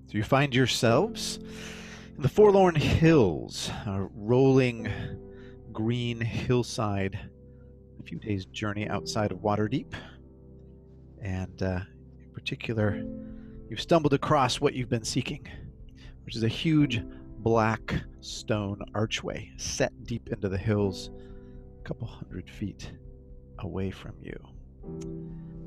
So you find yourselves in the forlorn hills, a rolling green hillside, a few days' journey outside of Waterdeep. And in particular, you've stumbled across what you've been seeking, which is a huge black stone archway set deep into the hills, a couple 100 feet away from you.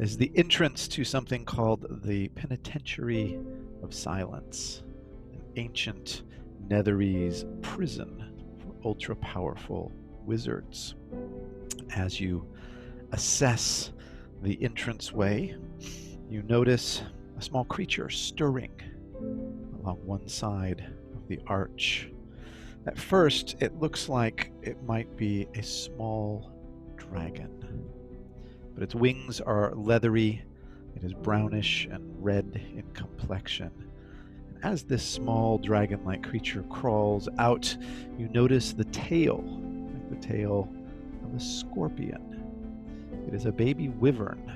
This is the entrance to something called the Penitentiary of Silence, an ancient Netherese prison for ultra-powerful wizards. As you assess the entranceway, you notice a small creature stirring along one side of the arch. At first, it looks like it might be a small dragon, but its wings are leathery. It is brownish and red in complexion. And as this small dragon-like creature crawls out, you notice the tail, like the tail of a scorpion. It is a baby wyvern,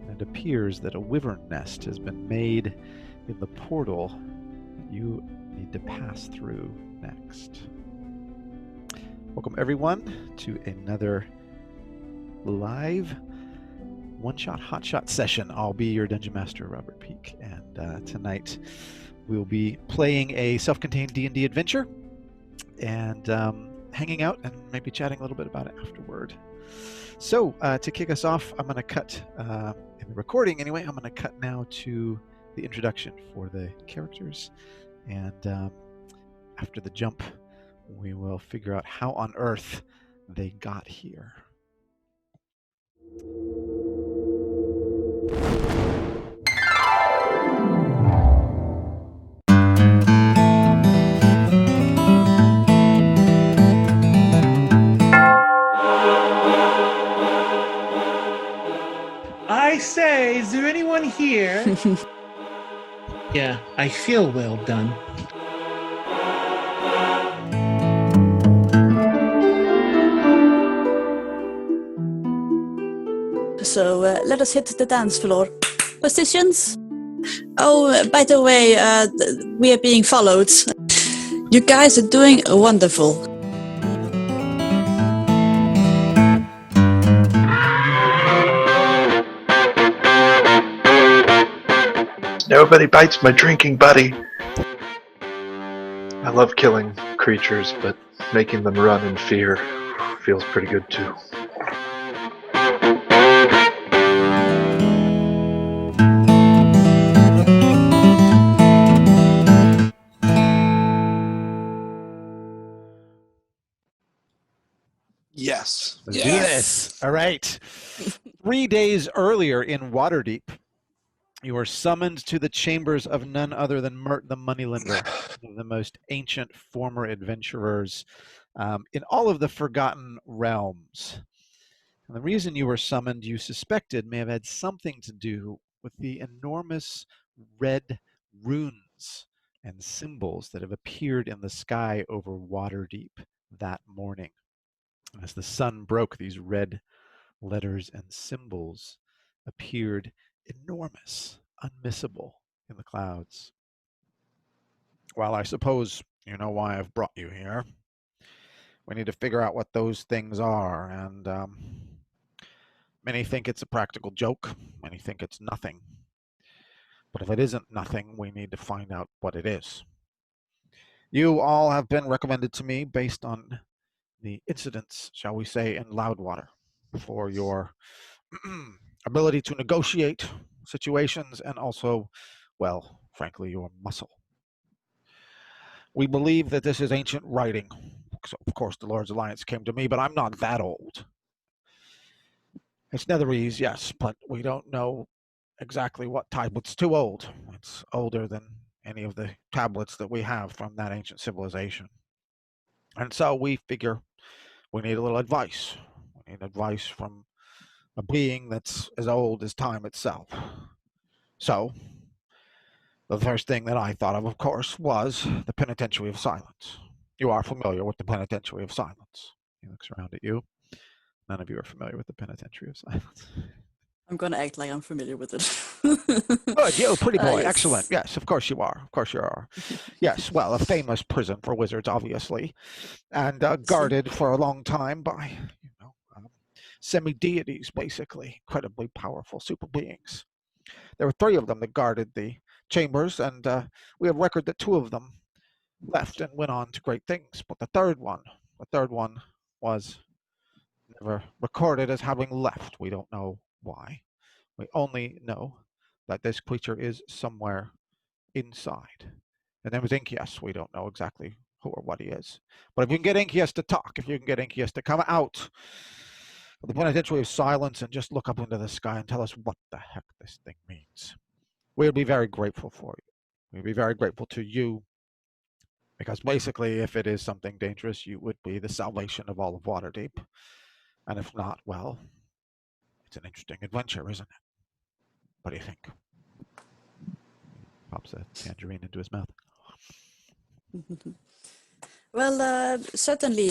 and it appears that a wyvern nest has been made in the portal that you need to pass through next. Welcome everyone to another live one-shot hotshot session. I'll be your Dungeon Master, Robert Peak, and tonight we'll be playing a self-contained D&D adventure and hanging out and maybe chatting a little bit about it afterward. So to kick us off, I'm going to cut, in the recording anyway, I'm going to cut now to the introduction for the characters, and after the jump, we will figure out how on earth they got here. I say, is there anyone here? Yeah, I feel well done. So let us hit the dance floor. Positions? Oh, by the way, we are being followed. You guys are doing wonderful. Nobody bites my drinking buddy. I love killing creatures, but making them run in fear feels pretty good too. Yes. Let's do this. All right. 3 days earlier in Waterdeep, you are summoned to the chambers of none other than Mert the Moneylender, one of the most ancient former adventurers in all of the Forgotten Realms. And the reason you were summoned, you suspected, may have had something to do with the enormous red runes and symbols that have appeared in the sky over Waterdeep that morning. As the sun broke, these red letters and symbols appeared enormous, unmissable in the clouds. Well, I suppose you know why I've brought you here. We need to figure out what those things are, and many think it's a practical joke, many think it's nothing. But if it isn't nothing, we need to find out what it is. You all have been recommended to me based on the incidents, shall we say, in Loudwater, for your ability to negotiate situations and also, well, frankly, your muscle. We believe that this is ancient writing. So, of course, the Lord's Alliance came to me, but I'm not that old. It's Netherese, yes, but we don't know exactly what type. It's too old. It's older than any of the tablets that we have from that ancient civilization. And so we figure we need a little advice. We need advice from a being that's as old as time itself. So, the first thing that I thought of course, was the Penitentiary of Silence. You are familiar with the Penitentiary of Silence. He looks around at you. None of you are familiar with the Penitentiary of Silence. I'm gonna act like I'm familiar with it. Good, you pretty boy. Yes. Excellent. Yes, of course you are. Of course you are. Yes, well, a famous prison for wizards, obviously, and guarded for a long time by, semi-deities, basically, incredibly powerful super beings. There were 3 of them that guarded the chambers, and we have record that 2 of them left and went on to great things. But the third one was never recorded as having left. We don't know why. We only know that this creature is somewhere inside. And then with Inkias, we don't know exactly who or what he is. But if you can get Inkias to talk, if you can get Inkias to come out of the Penitentiary of Silence and just look up into the sky and tell us what the heck this thing means, we'll be very grateful for you. We'll be very grateful to you, because basically, if it is something dangerous, you would be the salvation of all of Waterdeep. And if not, well, it's an interesting adventure, isn't it? What do you think? Pops a tangerine into his mouth. Well, certainly,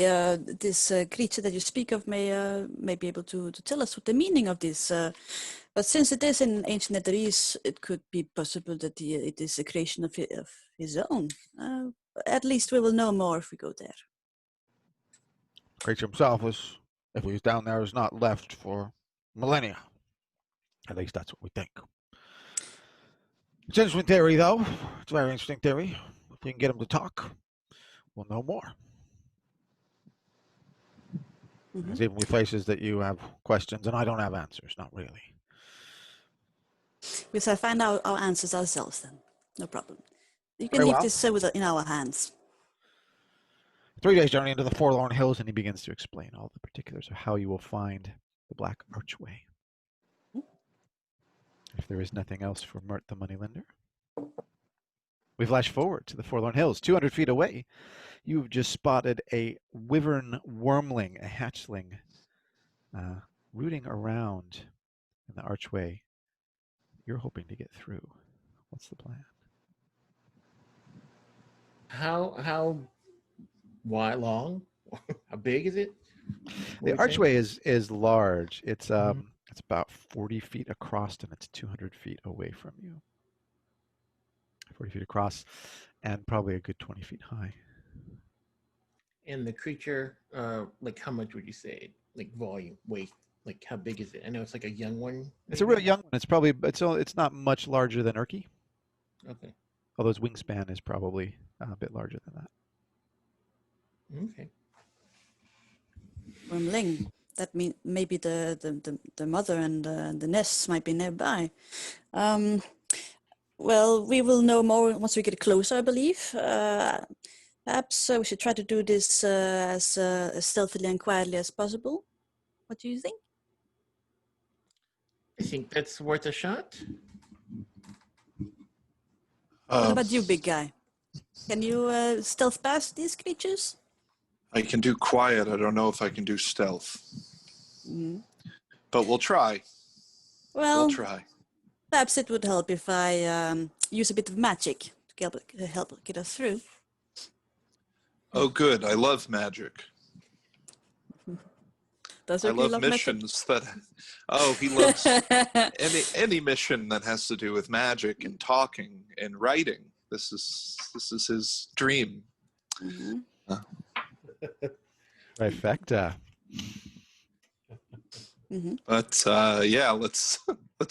this creature that you speak of may be able to tell us what the meaning of this. But since it is in ancient Netherese, it could be possible that it is a creation of his own. At least we will know more if we go there. The creature himself is, if he was down there, is not left for millennia. At least that's what we think. It's an interesting theory, though. It's a very interesting theory. If you can get him to talk, we'll know more. Because even with faces that you have questions, and I don't have answers, not really. We shall find out our answers ourselves then. No problem. You can leave this in our hands. 3 days journey into the Forlorn Hills, and he begins to explain all the particulars of how you will find the Black Archway. If there is nothing else for Mert the Moneylender, we flash forward to the Forlorn Hills. 200 feet away, you've just spotted a wyvern wormling, a hatchling, rooting around in the archway. You're hoping to get through. What's the plan? How wide, long? How big is it? The archway is large. It's it's about 40 feet across, and it's 200 feet away from you. 40 feet across, and probably a good 20 feet high. And the creature, like how much would you say? Like volume, weight? Like how big is it? I know it's like a young one. It's a real young one. It's probably it's not much larger than Urki. Okay. Although its wingspan is probably a bit larger than that. Okay. Wormling. That means maybe the mother and the nests might be nearby. Well, we will know more once we get closer, I believe. Perhaps we should try to do this as stealthily and quietly as possible. What do you think? I think that's worth a shot. What about you, big guy? Can you stealth past these creatures? I can do quiet. I don't know if I can do stealth. But we'll try. Well, we'll try. Perhaps it would help if I use a bit of magic to help get us through. Oh, good. I love magic. I love missions that. Oh, he loves any mission that has to do with magic and talking and writing. This is his dream. Trifecta. But yeah, let's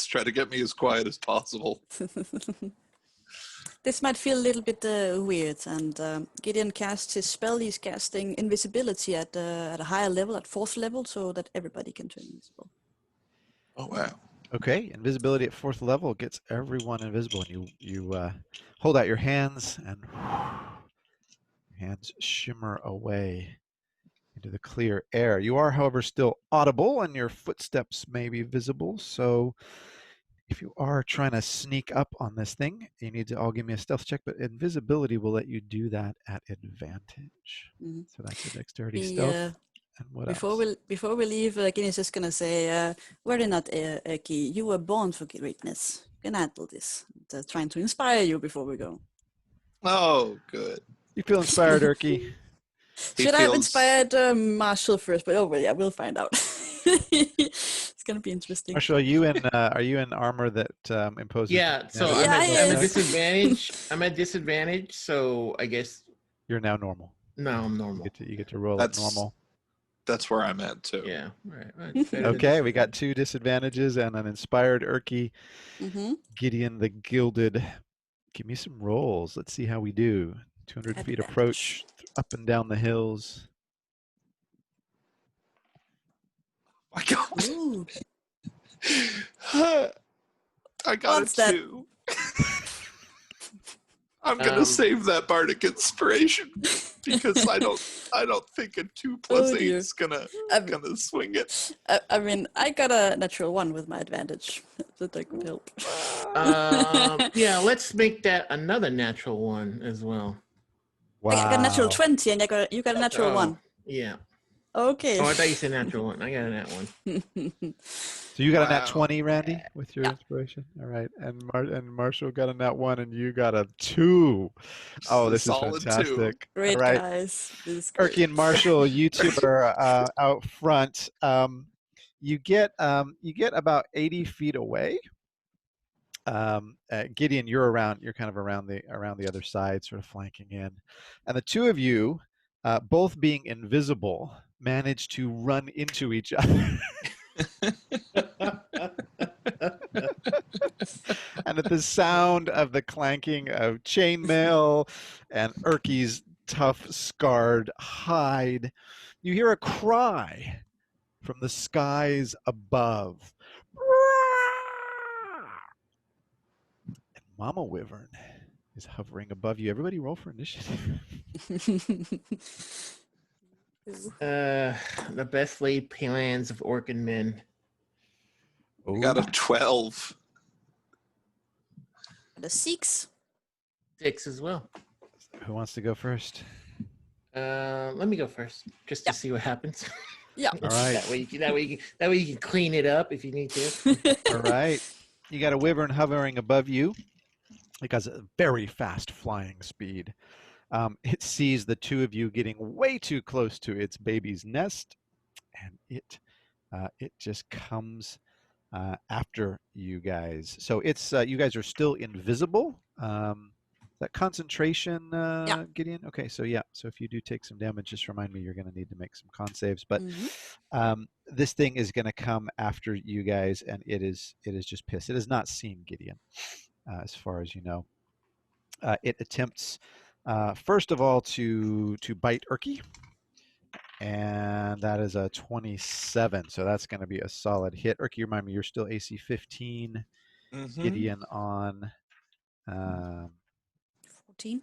try to get me as quiet as possible. This might feel a little bit weird, and Gideon casts his spell. He's casting invisibility at a higher level, at 4th level, so that everybody can turn invisible. Oh wow! Okay, invisibility at 4th level gets everyone invisible, and you hold out your hands, and hands shimmer away into the clear air. You are, however, still audible, and your footsteps may be visible. So if you are trying to sneak up on this thing, you need to all give me a stealth check, but invisibility will let you do that at advantage. So that's a dexterity stealth. And what else? Before we leave, Guinness is just going to say, worry not, Eki, you were born for greatness. You can handle this. Trying to inspire you before we go. Oh, good. You feel inspired, Urki? Should I have inspired Marshall first? But yeah, we'll find out. It's gonna be interesting. Marshall, are you in armor that imposes? Yeah, so disadvantage? I'm at Yeah, disadvantage. I'm at disadvantage, so I guess You're now normal. no, I'm normal. You get to roll at That's normal. That's where I'm at too. Yeah, right. Better than Okay, we got disadvantage. 2 disadvantages and an inspired Urky. Mm-hmm. Gideon the Gilded. Give me some rolls. Let's see how we do. 200 feet Advantage. approach up and down the hills. My God. Ooh. I got What's a that? 2. I'm gonna save that bardic inspiration because I don't think a 2 plus 8 dear. is gonna swing it. I mean, I got a natural 1 with my advantage, so that could help. Yeah, let's make that another natural one as well. Wow. I got a natural 20, and you got a natural 1. Yeah. Okay. Oh, I thought you said natural one. I got a nat one. So you got a nat Wow. 20, Randy, with your Yeah. inspiration? All right. And Marshall got a nat 1 and you got a 2. Oh, this is Solid 2. fantastic. Great, All right. guys. This is great. Urky and Marshall, you two are out front. You get about 80 feet away. Gideon, you're kind of around the other side, sort of flanking in, and the two of you, both being invisible, manage to run into each other. And at the sound of the clanking of chainmail and Urky's tough, scarred hide, you hear a cry from the skies above. And Mama Wyvern is hovering above you. Everybody roll for initiative. The best laid plans of Orcan men. I got a 12. The 6. 6 as well. Who wants to go first? Let me go first, just to see what happens. Yeah. All right. that way you can clean it up if you need to. All right. You got a wyvern hovering above you. It has a very fast flying speed. It sees the two of you getting way too close to its baby's nest, and it just comes after you guys. So it's you guys are still invisible. That concentration, Yeah. Gideon. Okay, so yeah. So if you do take some damage, just remind me you're going to need to make some con saves. But this thing is going to come after you guys, and it is just pissed. It has not seen Gideon, as far as you know. It attempts first of all to bite Urky, and that is a 27. So that's going to be a solid hit. Urky, remind me, you're still AC 15. Mhm. Gideon on 14.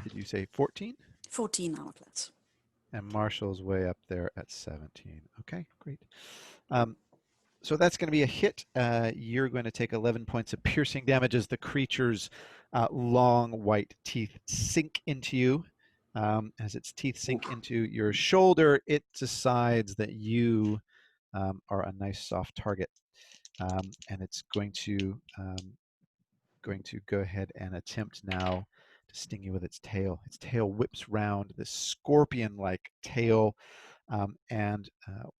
did you say 14? 14 armor class. And Marshall's way up there at 17. Okay, great. So that's going to be a hit. You're going to take 11 points of piercing damage as the creature's long white teeth sink into you. As its teeth sink into your shoulder, it decides that you are a nice soft target. And it's going to go ahead and attempt now to sting you with its tail. Its tail whips round, this scorpion-like tail, and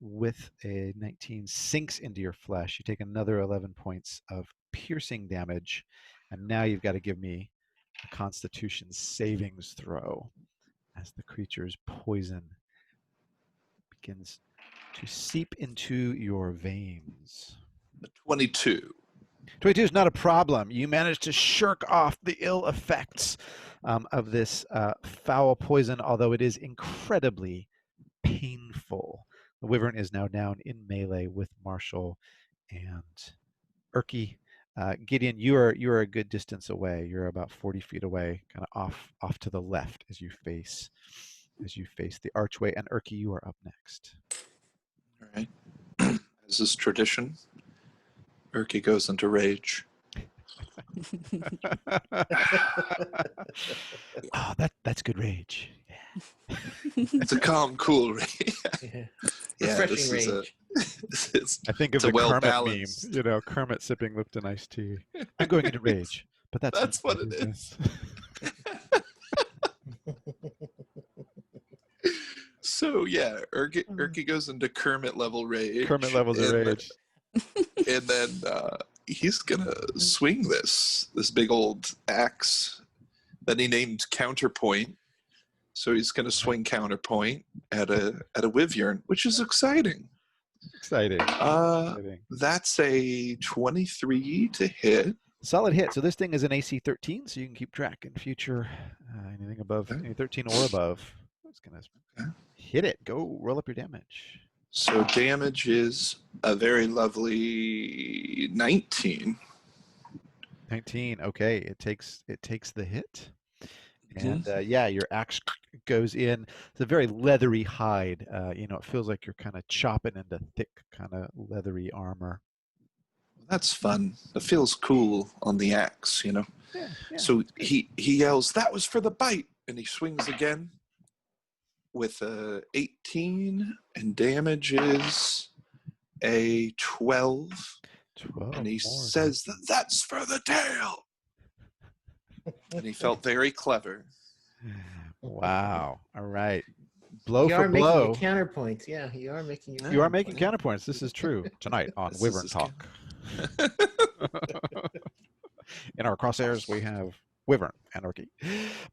with a 19 sinks into your flesh. You take another 11 points of piercing damage, and now you've got to give me a Constitution savings throw as the creature's poison begins to seep into your veins. 22. 22 is not a problem. You managed to shirk off the ill effects of this foul poison, although it is incredibly painful. The wyvern is now down in melee with Marshall and Urky. Gideon, you are a good distance away. You're about 40 feet away, kind of off to the left as you face the archway. And Urky, you are up next. All right. As is tradition, Urky goes into rage. Oh, that's good rage. Yeah. It's a calm, cool rage. Yeah. Yeah, Refreshing this is rage. I think of It's a the Kermit well-balanced. meme, Kermit sipping Lipton iced tea. I'm going into rage, but that's what it is. So So yeah, Erky goes into Kermit level rage. Kermit levels of and rage. and then he's gonna swing this big old axe that he named Counterpoint. So he's gonna swing Counterpoint at a wyvern, which is exciting. Exciting. Exciting. That's a 23 to hit. Solid hit. So this thing is an AC 13, so you can keep track in future. Anything above any 13 or above. It's gonna hit it. Go roll up your damage. So damage is a very lovely 19. 19. Okay, it takes the hit. And yeah, your axe goes in. It's a very leathery hide. It feels like you're kind of chopping into thick, kind of leathery armor. That's fun. It feels cool on the axe, Yeah. So he yells, "That was for the bite!" And he swings again with a 18, and damage is a 12. 12 And he more, says, "That's for the tail!" And he felt very clever. Wow. All right. Blow You for are making blow. your counterpoints. Yeah, you are making your You are making Yeah. counterpoints. This is true. Tonight on This Wyvern is Talk. In our crosshairs, we have Wyvern Anarchy.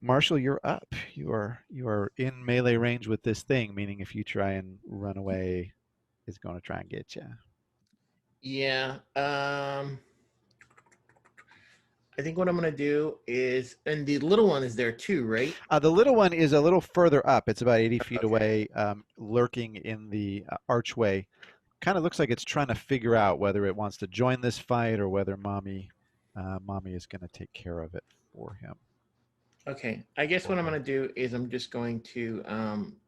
Marshall, you're up. You are in melee range with this thing, meaning if you try and run away, it's going to try and get you. Yeah. I think what I'm gonna do is, and the little one is there too, right? The little one is a little further up. It's about 80 feet Okay. away, lurking in the archway. Kind of looks like it's trying to figure out whether it wants to join this fight or whether mommy is going to take care of it for him. Okay. I guess what I'm gonna do is I'm just going to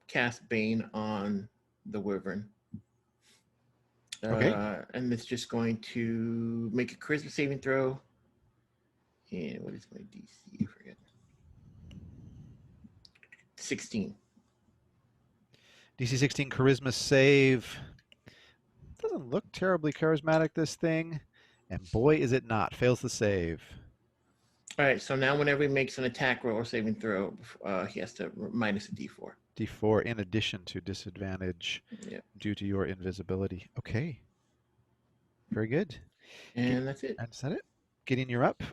cast Bane on the wyvern. Okay. And it's just going to make a charisma saving throw. And what is my DC? I forget. 16. DC 16 charisma save. Doesn't look terribly charismatic, this thing. And boy, is it not. Fails the save. All right. So now whenever he makes an attack roll or saving throw, he has to minus a D4. D4 in addition to disadvantage Yep. due to your invisibility. Okay. Very good. And that's it. That's it. Gideon, you're up,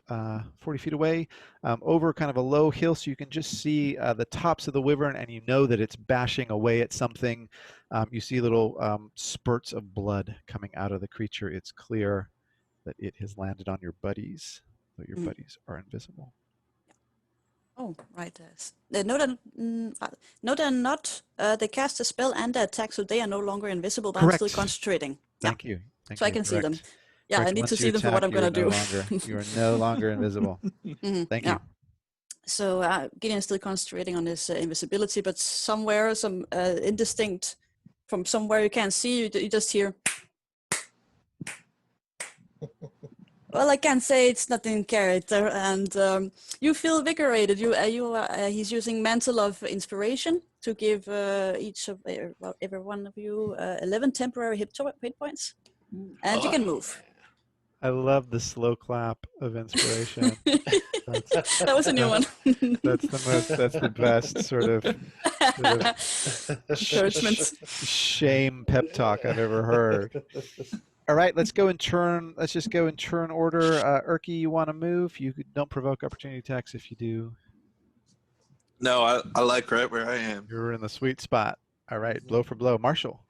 40 feet away, over kind of a low hill, so you can just see the tops of the wyvern, and you know that it's bashing away at something. You see little spurts of blood coming out of the creature. It's clear that it has landed on your buddies, though your buddies are invisible. Oh, right. No, they're not. They cast a spell and they attack, so they are no longer invisible, but I'm still Correct. concentrating. Thank you. Thank So I you. can see them. Correct. Yeah, Correct. I need Once to you see them for what I'm attack, going to do. you are no longer invisible. Thank you. So Gideon's still concentrating on his invisibility, but somewhere, some indistinct, from somewhere you can't see, you just hear. Well, I can't say it's not in character, and you feel invigorated. He's using Mantle of Inspiration to give every one of you 11 temporary hit points, and you can move. I love the slow clap of inspiration. That was a new one. That's the best sort of encouragement. Shame pep talk I've ever heard. All right, let's just go in turn order. Erky, you want to move? You don't provoke opportunity attacks if you do. No, I like right where I am. You're in the sweet spot. All right, blow for blow. Marshall.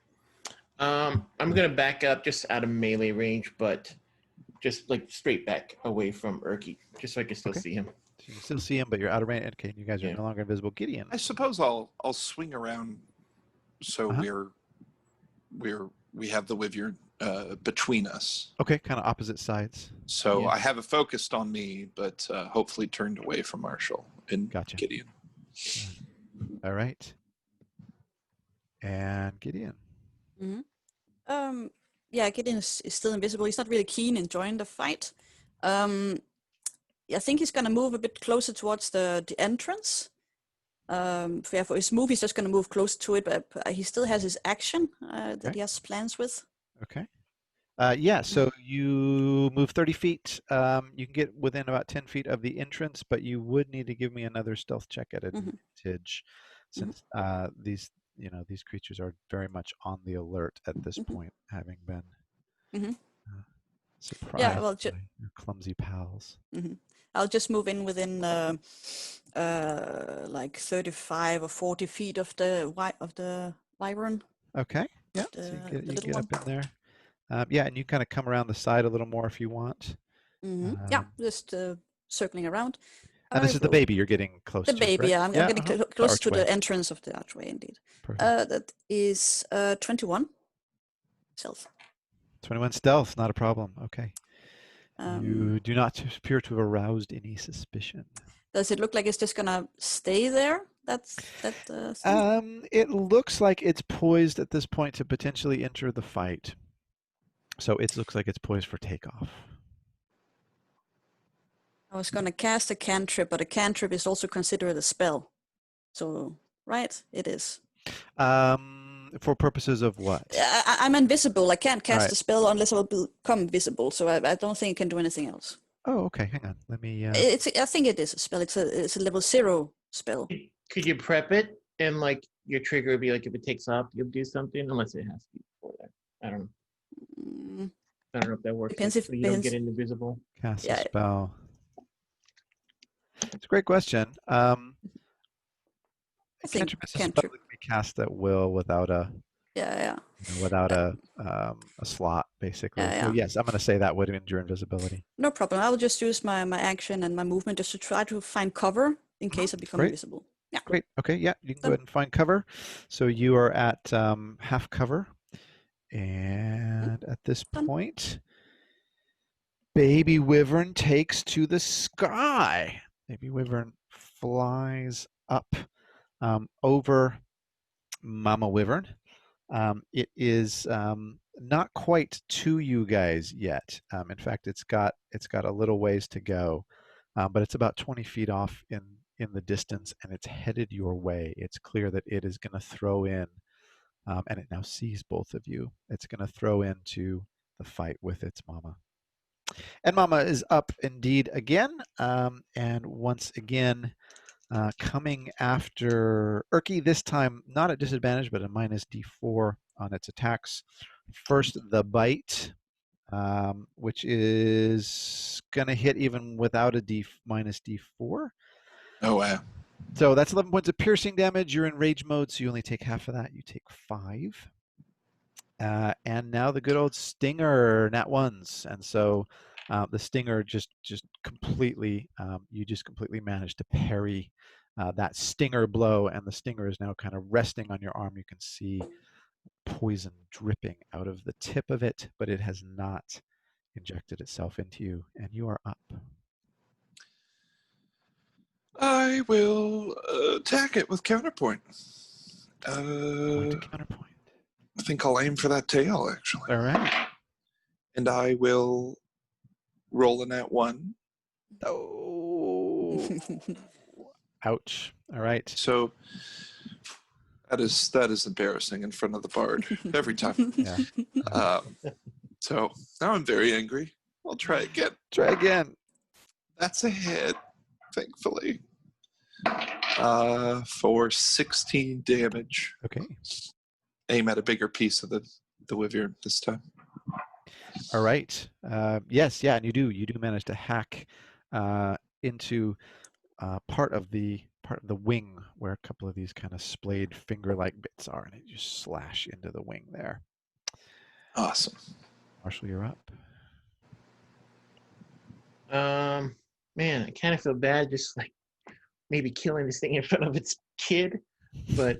I'm gonna back up just out of melee range, but just like straight back away from Erky, just so I can still see him. So you can still see him, but you're out of range. Okay, you guys are no longer invisible. Gideon. I suppose I'll swing around so we have the wyvern between us. Okay, kind of opposite sides. So I have it focused on me, but hopefully turned away from Marshall and Gideon. All right. And Gideon. Mm-hmm. Yeah, Gideon is still invisible. He's not really keen in joining the fight. I think he's going to move a bit closer towards the entrance. For his move, he's just going to move close to it, but he still has his action that he has plans with. Okay. So you move 30 feet. You can get within about 10 feet of the entrance, but you would need to give me another stealth check at advantage, since you know, these creatures are very much on the alert at this point, having been Mhm. surprised Yeah, well, by your clumsy pals. I'll just move in within like 35 or 40 feet of the wyvern. Okay, yeah, so The you little get one. up in there. Yeah, and you kind of come around the side a little more if you want. Yeah, just circling around. And this is the baby you're getting close The to, baby, correct? yeah. I'm getting The close to archway. the entrance of the archway, indeed. Perfect. That is 21 stealth. 21 stealth, not a problem. Okay. Um, You do not appear to have aroused any suspicion. Does it look like it's just gonna stay there? That's that thing? It looks like it's poised at this point to potentially enter the fight. So it looks like it's poised for takeoff. I was gonna cast a cantrip, but a cantrip is also considered a spell. So, right, it is. For purposes of what? I'm invisible. I can't cast Right. a spell unless I will become visible. So I don't think it can do anything else. Oh, okay. Hang on. Let me. I think it is a spell. It's a level 0 spell. Could you prep it and like your trigger would be like if it takes off, you'll do something unless it has to be before that. I don't know. I don't know if that works. Depends like, if- so you don't depends- get invisible. Cast Yeah. a spell. It's a great question. I think Cantrip is a spell cantrip. that can be cast at will without a Yeah. without a slot, basically. Yeah, So yeah. yes, I'm going to say that would endure invisibility. No problem. I'll just use my action and my movement just to try to find cover in case I become Great. invisible. Yeah. Great. Okay. Yeah, you can go Done. ahead and find cover. So you are at half cover, and at this Done. point, Baby Wyvern takes to the sky. Baby Wyvern flies up over Mama Wyvern. It is not quite to you guys yet. In fact, it's got a little ways to go, but it's about 20 feet off in the distance, and it's headed your way. It's clear that it is going to throw in, and it now sees both of you. It's going to throw into the fight with its mama. And Mama is up indeed again, and once again coming after Erky, this time not at disadvantage, but a minus D4 on its attacks. First, the bite, which is going to hit even without a minus D4. Oh, wow. So that's 11 points of piercing damage. You're in rage mode, so you only take half of that. You take 5. And now the good old stinger, nat ones. And so the stinger just completely, you just completely managed to parry that stinger blow, and the stinger is now kind of resting on your arm. You can see poison dripping out of the tip of it, but it has not injected itself into you, and you are up. I will attack it with counterpoint. Point to counterpoint. I think I'll aim for that tail, actually. All right. And I will roll a nat 1. Oh. Ouch. All right. So that is embarrassing in front of the bard every time. Yeah. So now I'm very angry. I'll try again. Try again. That's a hit, thankfully. For 16 damage. Okay. Aim at a bigger piece of the wyvern this time. All right. Yes, yeah, and you do manage to hack into part of the wing where a couple of these kind of splayed finger-like bits are, and you just slash into the wing there. Awesome. Marshall, you're up. Man, I kind of feel bad just like maybe killing this thing in front of its kid, but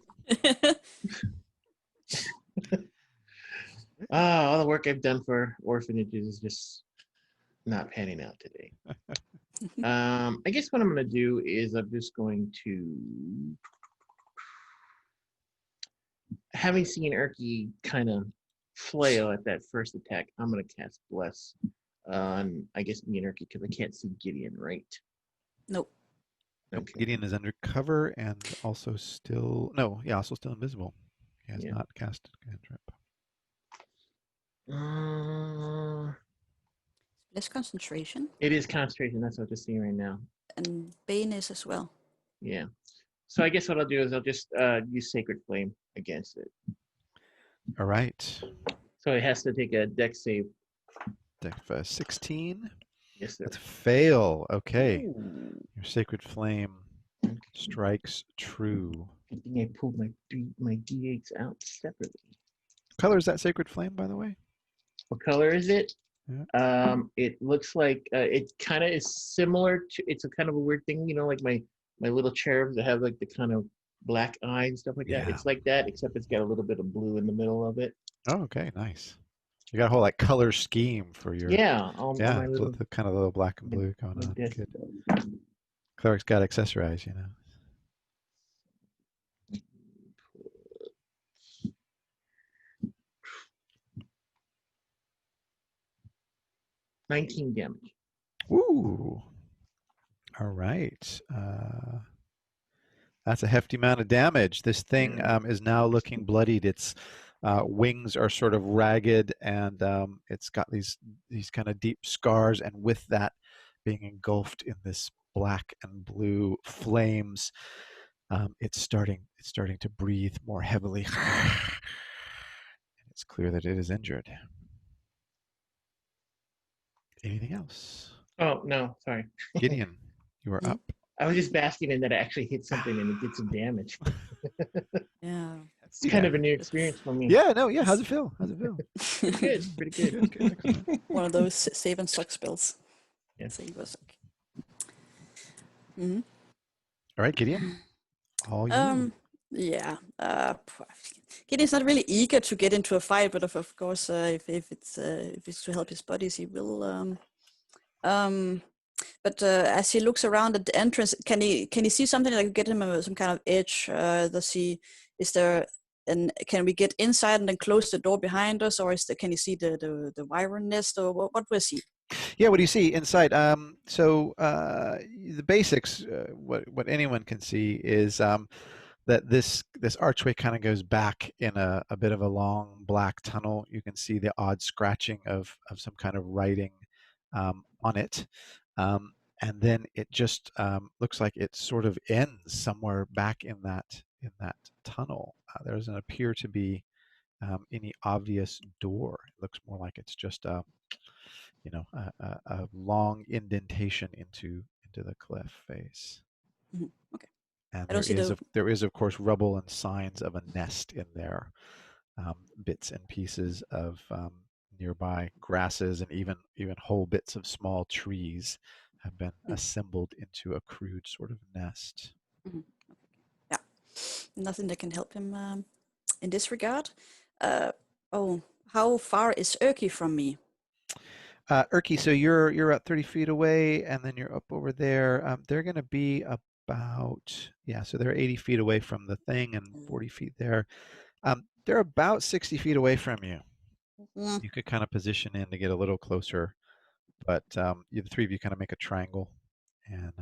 all the work I've done for orphanages is just not panning out today. I guess what I'm going to do is I'm just going to, having seen Erky kind of flail at that first attack, I'm going to cast Bless on, I guess, me and Erky, because I can't see Gideon, right? Nope. Nope. Okay. Gideon is under cover and also still also still invisible. He has not cast a cantrip. Less concentration. It is concentration. That's what I'm just seeing right now. And Bane is as well. Yeah. So I guess what I'll do is I'll just use Sacred Flame against it. All right. So it has to take a dex save. Deck 16. Yes, sir. That's a fail. Okay. Ooh. Your Sacred Flame strikes true. Good thing I pulled my D8s out separately. What color is that Sacred Flame, by the way? What color is it? Yeah. It looks like it kind of is similar to. It's a kind of a weird thing, like my little cherubs that have like the kind of black eye and stuff like that. Yeah. It's like that, except it's got a little bit of blue in the middle of it. Oh, okay, nice. You got a whole like color scheme for your All yeah, my little, the kind of little black and blue going like on. this. Good. Cleric's got to accessorize, 19 damage. Ooh. All right. That's a hefty amount of damage. This thing is now looking bloodied. Its wings are sort of ragged, and it's got these kind of deep scars. And with that, being engulfed in this black and blue flames, it's starting to breathe more heavily. It's clear that it is injured. Anything else? Oh no, sorry. Gideon, you are up. I was just basking in that I actually hit something and it did some damage. Yeah. It's kind of a new experience for me. Yeah, no, yeah. How's it feel? Pretty good, pretty good. Excellent. One of those save and suck spells. Yeah. Save or suck. Mm-hmm. All right, Gideon. All you. Yeah. Gideon's not really eager to get into a fight, but of course, if it's to help his buddies, he will. But as he looks around at the entrance, can he see something like get him some kind of edge? Can we get inside and then close the door behind us, or can he see the wyvern nest, or what was he? Yeah, what do you see inside? The basics, what anyone can see is that this archway kind of goes back in a bit of a long black tunnel. You can see the odd scratching of some kind of writing on it. And then it just looks like it sort of ends somewhere back in that tunnel. There doesn't appear to be any obvious door. It looks more like it's just a long indentation into the cliff face. Mm-hmm. Okay. And I don't see there is of course rubble and signs of a nest in there, bits and pieces of nearby grasses, and even whole bits of small trees have been assembled into a crude sort of nest. Mm-hmm. Yeah, nothing that can help him in this regard. How far is Erky from me? Erky, so you're at 30 feet away, and then you're up over there. They're going to be about, so they're 80 feet away from the thing and 40 feet there. They're about 60 feet away from you. Mm. You could kind of position in to get a little closer, but the three of you kind of make a triangle, and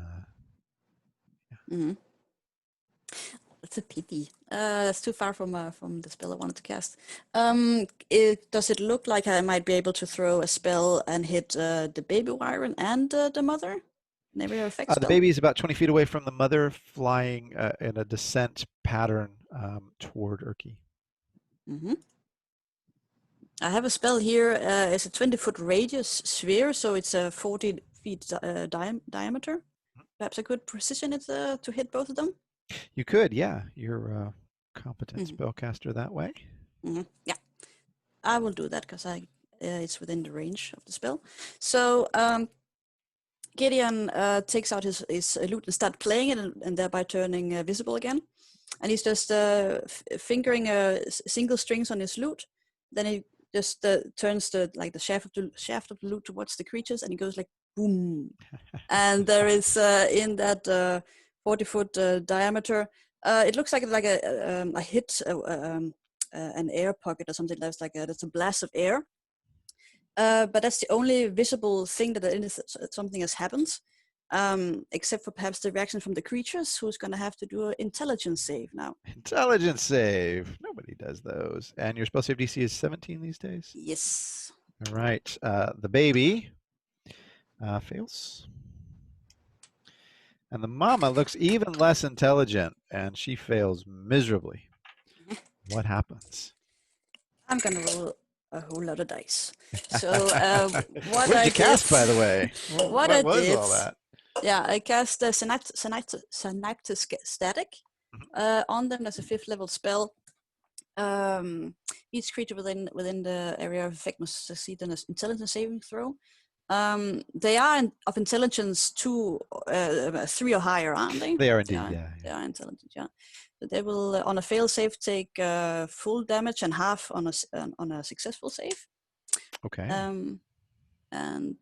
Mm-hmm. That's a pity. That's too far from the spell I wanted to cast. Does it look like I might be able to throw a spell and hit the baby wyvern and the mother? Never effect spell? The baby is about 20 feet away from the mother, flying in a descent pattern toward Erky. Mm-hmm. I have a spell here. It's a 20-foot radius sphere, so it's a 40 feet diameter. Perhaps I could precision it to hit both of them? You could, yeah. You're a competent spellcaster that way. Mm-hmm. Yeah, I will do that because it's within the range of the spell. So Gideon takes out his lute and starts playing it, and thereby turning visible again. And he's just fingering single strings on his lute. Then he just turns the shaft of the lute towards the creatures, and he goes like boom. And there is in that 40-foot diameter, it looks like a hit an air pocket or something. That's that's a blast of air. But that's the only visible thing that something has happened, except for perhaps the reaction from the creatures, who's going to have to do an intelligence save now. Intelligence save. Nobody does those. And your spell save DC is 17 these days? Yes. All right. The baby fails. And the mama looks even less intelligent, and she fails miserably. What happens? I'm gonna roll a whole lot of dice. So What did you cast, by the way? What I was did, all that? yeah, I cast a synaptic static on them. That's a 5th level spell. Each creature within the area of effect must succeed on an intelligence saving throw. They are of intelligence 2, 3 or higher, aren't they? They are indeed, yeah. They are intelligent, yeah. So they will, on a fail save, take full damage and half on a successful save. Okay. And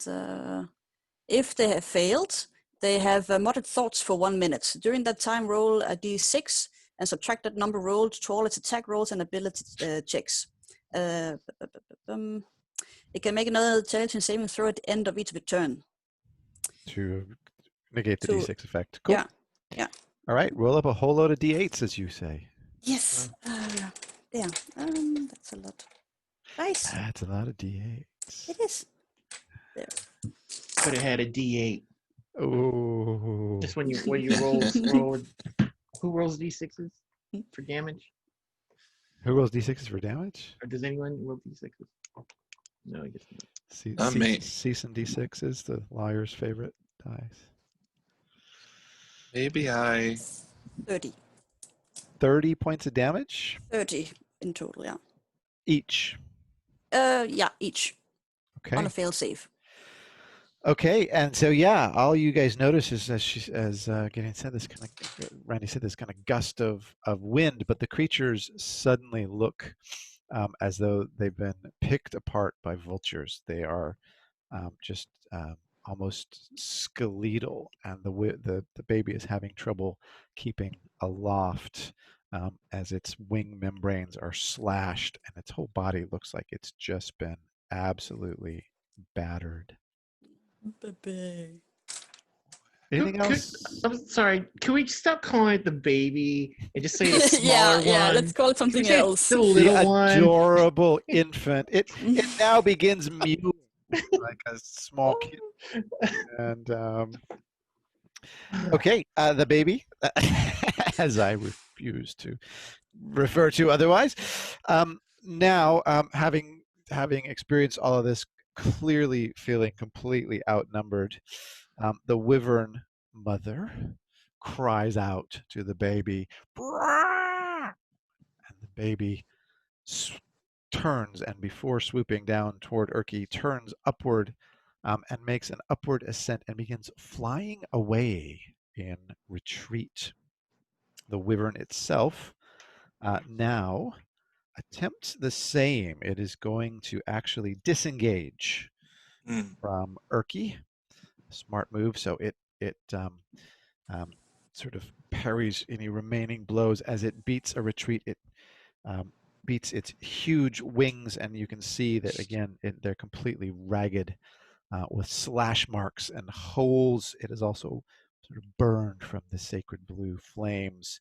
if they have failed, they have moderate thoughts for 1 minute. During that time, roll a d6 and subtract that number rolled to all its attack rolls and ability checks. It can make another intelligence saving throw at the end of each return. To negate the d6 effect. Cool. Yeah. All right, roll up a whole load of d8s, as you say. Yes. Yeah. That's a lot. Nice. That's a lot of d8s. It is. There. Could have had a D8. Oh. Just when you roll. Who rolls D6s for damage? Who rolls d6s for damage? Or does anyone roll D6s? No, I guess not. Not me. Cease and d6 is the lawyer's favorite dice. Maybe I. 30. 30 points of damage 30 in total, yeah. each. Yeah, each. Okay. On a fail save. Okay, and so yeah, all you guys notice is as Gideon said, this kind of Randy said, this kind of gust of wind, but the creatures suddenly look as though they've been picked apart by vultures. They are just almost skeletal, and the baby is having trouble keeping aloft as its wing membranes are slashed, and its whole body looks like it's just been absolutely battered. Baby. Anything else? I'm sorry. Can we stop calling it the baby and just say the smaller one? Yeah, let's call it something else. The little one. Adorable infant. It now begins mewing like a small kid. And okay, the baby, as I refuse to refer to otherwise. Now, having experienced all of this, clearly feeling completely outnumbered, the wyvern mother cries out to the baby, and the baby turns, and before swooping down toward Urki, turns upward and makes an upward ascent and begins flying away in retreat. The wyvern itself now attempts the same. It is going to actually disengage from Urki. Smart move. So it sort of parries any remaining blows as it beats a retreat. It beats its huge wings, and you can see that again they're completely ragged with slash marks and holes. It is also sort of burned from the sacred blue flames.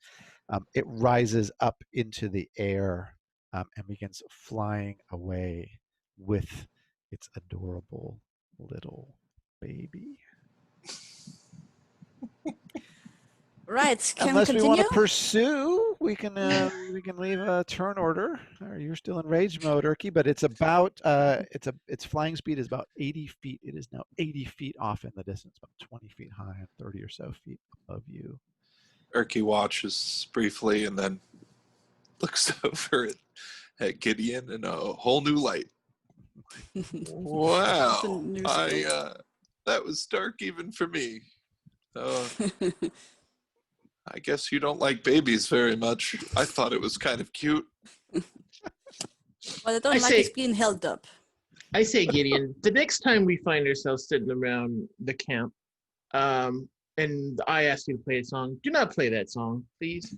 It rises up into the air and begins flying away with its adorable little baby. Right, can Unless we we continue? want to pursue, we can leave a turn order. You're still in rage mode, Urki, but it's about its flying speed is about 80 feet. It is now 80 feet off in the distance, about 20 feet high and 30 or so feet above you. Urki watches briefly and then looks over at Gideon in a whole new light. Wow, that was dark even for me. I guess you don't like babies very much. I thought it was kind of cute. Well, I don't like it being held up. I say, Gideon, the next time we find ourselves sitting around the camp, and I ask you to play a song, do not play that song, please.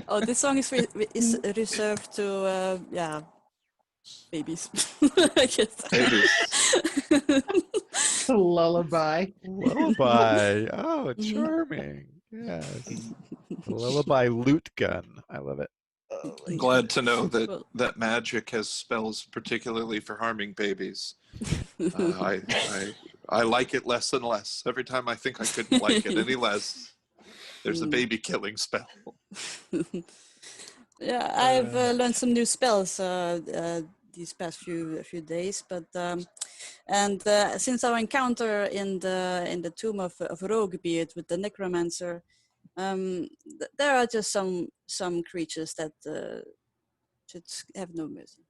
Oh, this song is reserved to, babies. I guess. A lullaby. Lullaby. Oh, charming. Yes. A lullaby loot gun. I love it. I'm glad to know that magic has spells particularly for harming babies. I I like it less and less. Every time I think I couldn't like it any less, there's a baby killing spell. Yeah, I've learned some new spells these past few days, but since our encounter in the tomb of Roguebeard with the necromancer, there are just some creatures that should have no mercy.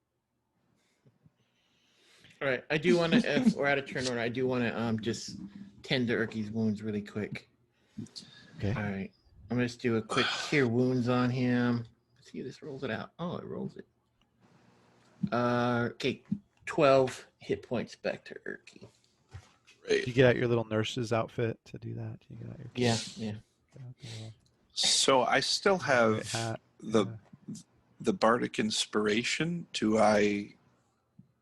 All right, I do want to. If we're out of turn order, I do want to just tend to Urki's wounds really quick. Okay. All right, I'm gonna just do a quick cure wounds on him. Let's see if this rolls it out. Oh, it rolls it. Okay, 12 hit points back to Urki. Great. You get out your little nurse's outfit to do that. You get out your Yeah. get out the little So I still have hat. the bardic inspiration.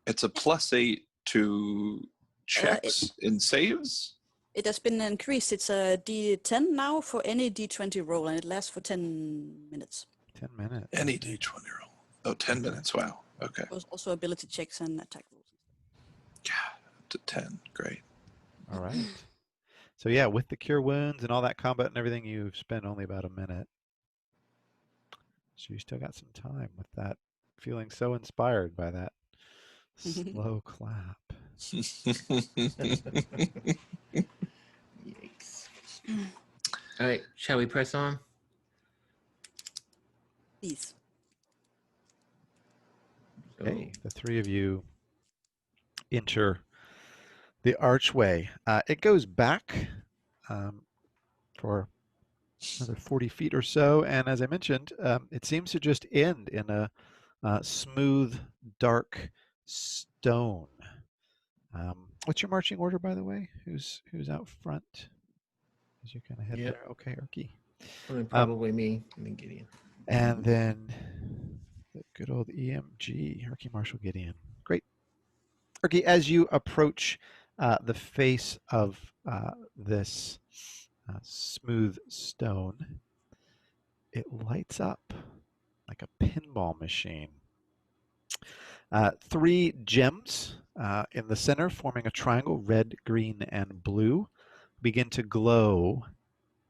It's a +8 to checks in saves. It has been increased. It's a D10 now for any D20 roll, and it lasts for 10 minutes. 10 minutes. Any D20 roll. Oh, 10 minutes. Wow. Okay. There's also ability checks and attack rolls. Yeah, up to 10. Great. All right. So yeah, with the cure wounds and all that combat and everything, you've spent only about a minute. So you still got some time with that, feeling so inspired by that slow clap. Yikes. All right, shall we press on? Please. Okay, the three of you enter the archway. It goes back for another 40 feet or so, and as I mentioned, it seems to just end in a smooth, dark stone. What's your marching order, by the way? Who's out front? As you kind of head there. Okay, Urki. Well, then probably me and then Gideon. And then the good old EMG, Urki Marshall Gideon. Great. Urki, as you approach the face of this smooth stone, it lights up like a pinball machine. 3 gems in the center, forming a triangle, red, green, and blue, begin to glow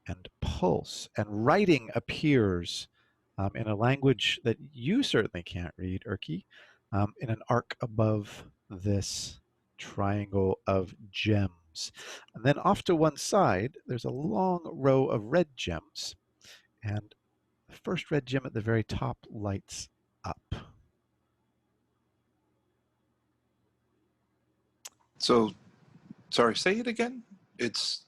and pulse, and writing appears in a language that you certainly can't read, Urki, in an arc above this triangle of gems. And then off to one side, there's a long row of red gems, and the first red gem at the very top lights up. So, sorry, say it again. It's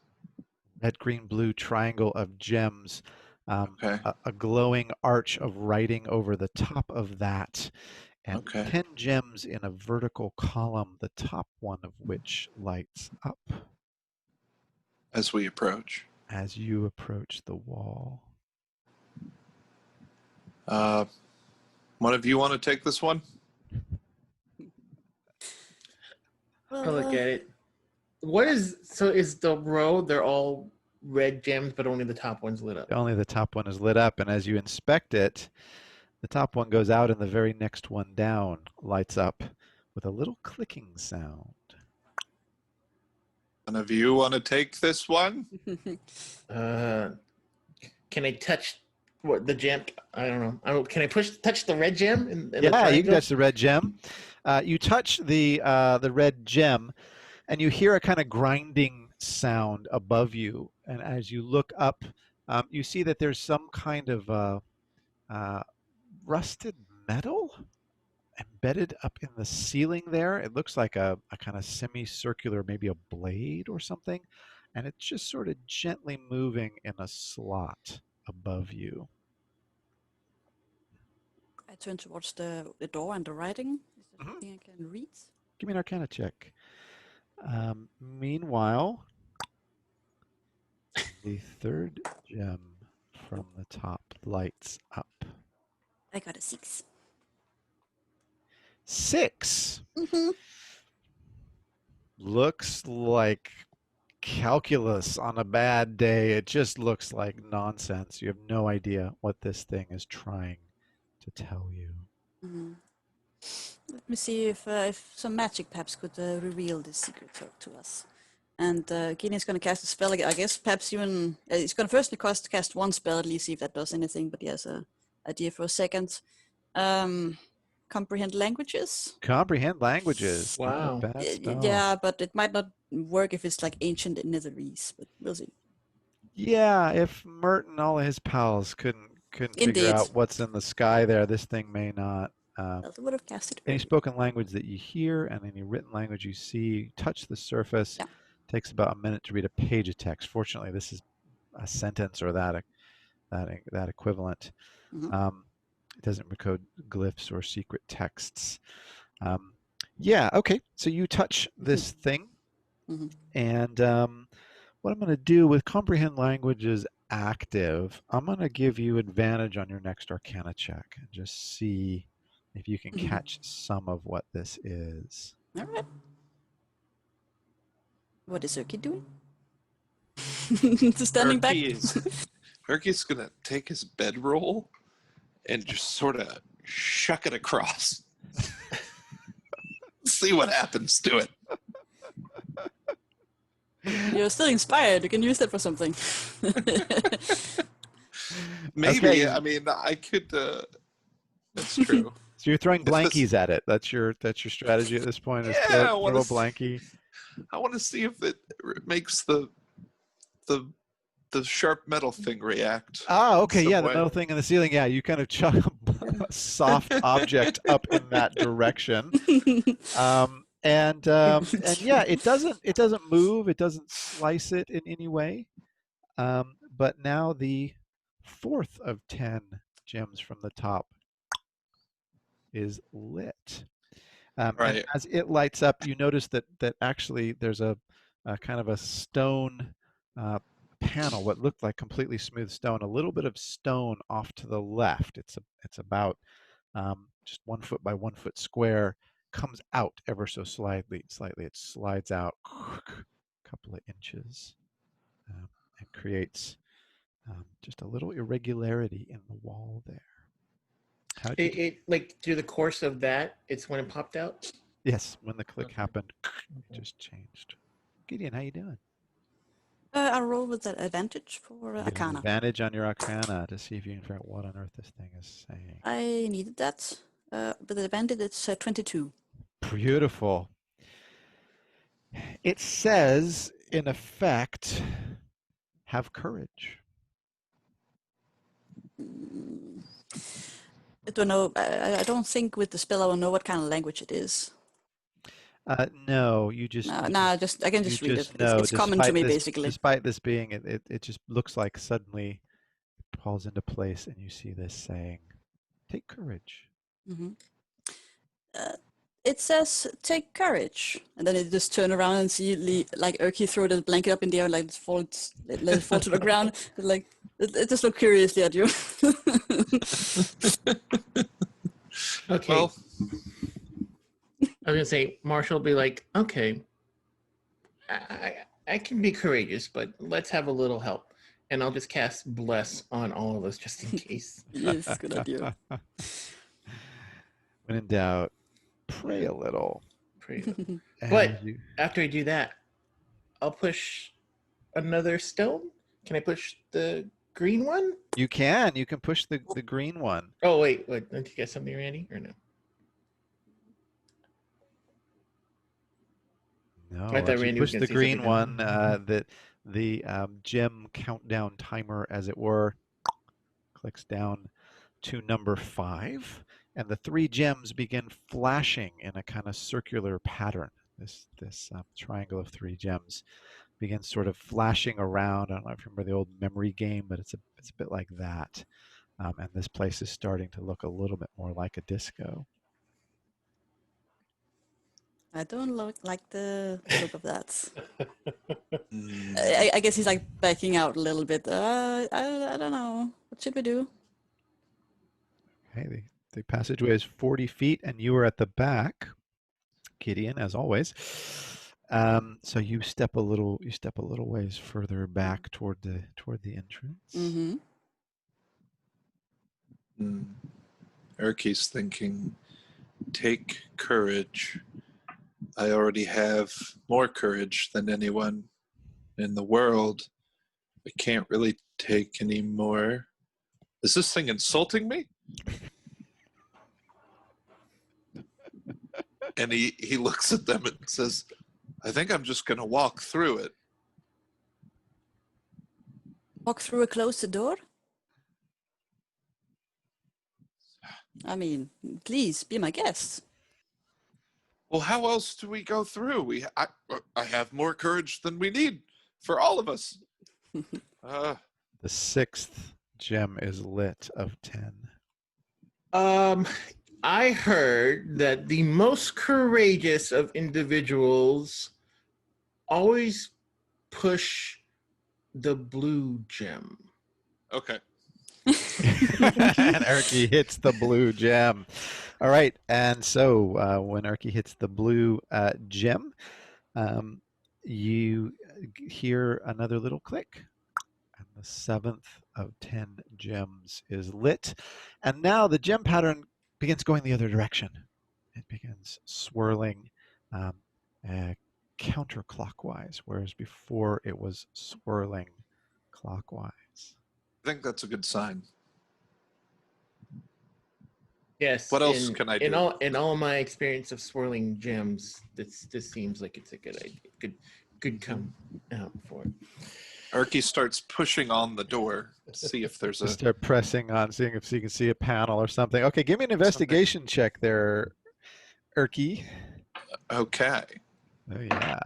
Red, green, blue triangle of gems. okay. A glowing arch of writing over the top of that. And Okay. 10 gems in a vertical column, the top one of which lights up As we approach. as you approach the wall. One of you want to take this one? Well, I'll look at it. Is the row, they're all red gems, but only the top one's lit up? Only the top one is lit up, and as you inspect it, the top one goes out and the very next one down lights up with a little clicking sound. One of you want to take this one? Can I touch the gem? I don't know. Can I touch the red gem? In the Yeah, you can triangle? touch the red gem. You touch the red gem, and you hear a kind of grinding sound above you. And as you look up, you see that there's some kind of rusted metal embedded up in the ceiling there. It looks like a kind of semicircular, maybe a blade or something. And it's just sort of gently moving in a slot above you. I turn towards the door and the writing. Is there Mhm. something I can read? Give me an Arcana check. Meanwhile, the third gem from the top lights up. I got a 6. 6 Mm-hmm. looks like calculus on a bad day. It just looks like nonsense. You have no idea what this thing is trying to tell you. Mm-hmm. Let me see if some magic perhaps could reveal this secret to us. And Gideon's going to cast a spell again. I guess perhaps even he's going to firstly cast one spell at least, see if that does anything. But he has an idea for a second. Comprehend languages. Comprehend languages. Not a Wow. bad spell. Yeah, but it might not work if it's like ancient Netherese. But we'll see. Yeah, if Mert and all of his pals couldn't figure Indeed. out what's in the sky there, this thing may not. Else would have cast it. Any earlier. spoken language that you hear and any written language you see touch the surface. Yeah. Takes about a minute to read a page of text. Fortunately, this is a sentence or that equivalent. Mhm. It doesn't recode glyphs or secret texts. Yeah, okay. So you touch this thing, Mhm. and what I'm going to do with comprehend languages active, I'm going to give you advantage on your next Arcana check and just see if you can Mhm. catch some of what this is. All right. What is Erky doing? Just standing back. Erky's gonna take his bedroll and just sort of shuck it across. See what happens to it. You're still inspired. You can use that for something. Maybe. Okay. I mean, I could. That's true. So you're throwing If this- blankies at it. That's your strategy at this point. Is Yeah, I throw wanna a blankie. I want to see if it makes the sharp metal thing react. Ah, okay, some yeah, the way. metal thing in the ceiling. Yeah, you kind of chuck a soft object up in that direction, and yeah, it doesn't move. It doesn't slice it in any way. But now the fourth of 10 gems from the top is lit. And Right. as it lights up, you notice that actually there's a kind of a stone panel, what looked like completely smooth stone, a little bit of stone off to the left. It's about just 1 foot by 1 foot square, comes out ever so slightly. It slides out a couple of inches and creates just a little irregularity in the wall there. How did you do? It like through the course of that, it's when it popped out. Yes, when the click Okay. happened, it just changed. Gideon, how you doing? I'll roll with that advantage for You get an Arcana. advantage on your Arcana to see if you can figure out what on earth this thing is saying. I needed that. With the advantage, it's 22. Beautiful. It says, in effect, have courage. I don't know. I don't think with the spell I will know what kind of language it is. No, you just. I can just read it. know, It's common to despite me, this- basically. Despite this being, it just looks like suddenly it falls into place, and you see this saying, "Take courage." Hmm. It says, "Take courage," and then it just turn around and see like Erky throw the blanket up in the air, like let it fall to the ground. Like it just look curiously at you. Okay. Well, I was gonna say Marshall will be like, okay, I can be courageous, but let's have a little help, and I'll just cast bless on all of us just in case. Yes, good idea. When in doubt, pray a little. Pray that- as But- you- After I do that, I'll push another stone. Can I push the green one? you can push the green one. Oh wait, don't you get something, Randy, or no? No, I thought as you Randy was push gonna the say green something one, the gem countdown timer, as it were, clicks down to number 5, and the 3 gems begin flashing in a kind of circular pattern. This triangle of 3 gems begins sort of flashing around. I don't know if you remember the old memory game, but it's a bit like that. And this place is starting to look a little bit more like a disco. I don't like the look of that. mm, I guess he's like backing out a little bit. I don't know. What should we do? Okay, the passageway is 40 feet, and you are at the back, Gideon, as always. So you step a little ways further back toward the entrance. Mm-hmm. Erky's thinking, take courage. I already have more courage than anyone in the world. I can't really take any more. Is this thing insulting me? And he looks at them and says, I think I'm just going to walk through it. Walk through a closed door? I mean, please be my guest. Well, how else do we go through? I have more courage than we need for all of us. The 6th gem is lit of 10. I heard that the most courageous of individuals always push the blue gem. Okay. And Erky hits the blue gem. All right, and so when Erky hits the blue gem, you hear another little click, and the 7th of 10 gems is lit, and now the gem pattern begins going the other direction. It begins swirling counterclockwise, whereas before it was swirling clockwise. I think that's a good sign. Yes. What else can I do? In all my experience of swirling gems, this seems like it's a good idea. Could come out for it. Erky starts pushing on the door to see if there's Just start pressing on, seeing if you can see a panel or something. Okay, give me an investigation check there, Erky. Okay. Oh yeah.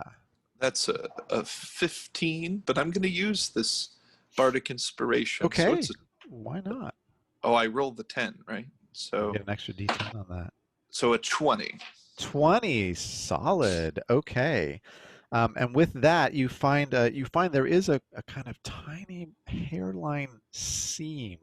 That's a 15, but I'm going to use this bardic inspiration. Okay. So why not? Oh, I rolled the 10, right? So Get an extra D10 on that. So a 20. 20, solid. Okay. And with that, you find there is a kind of tiny hairline seam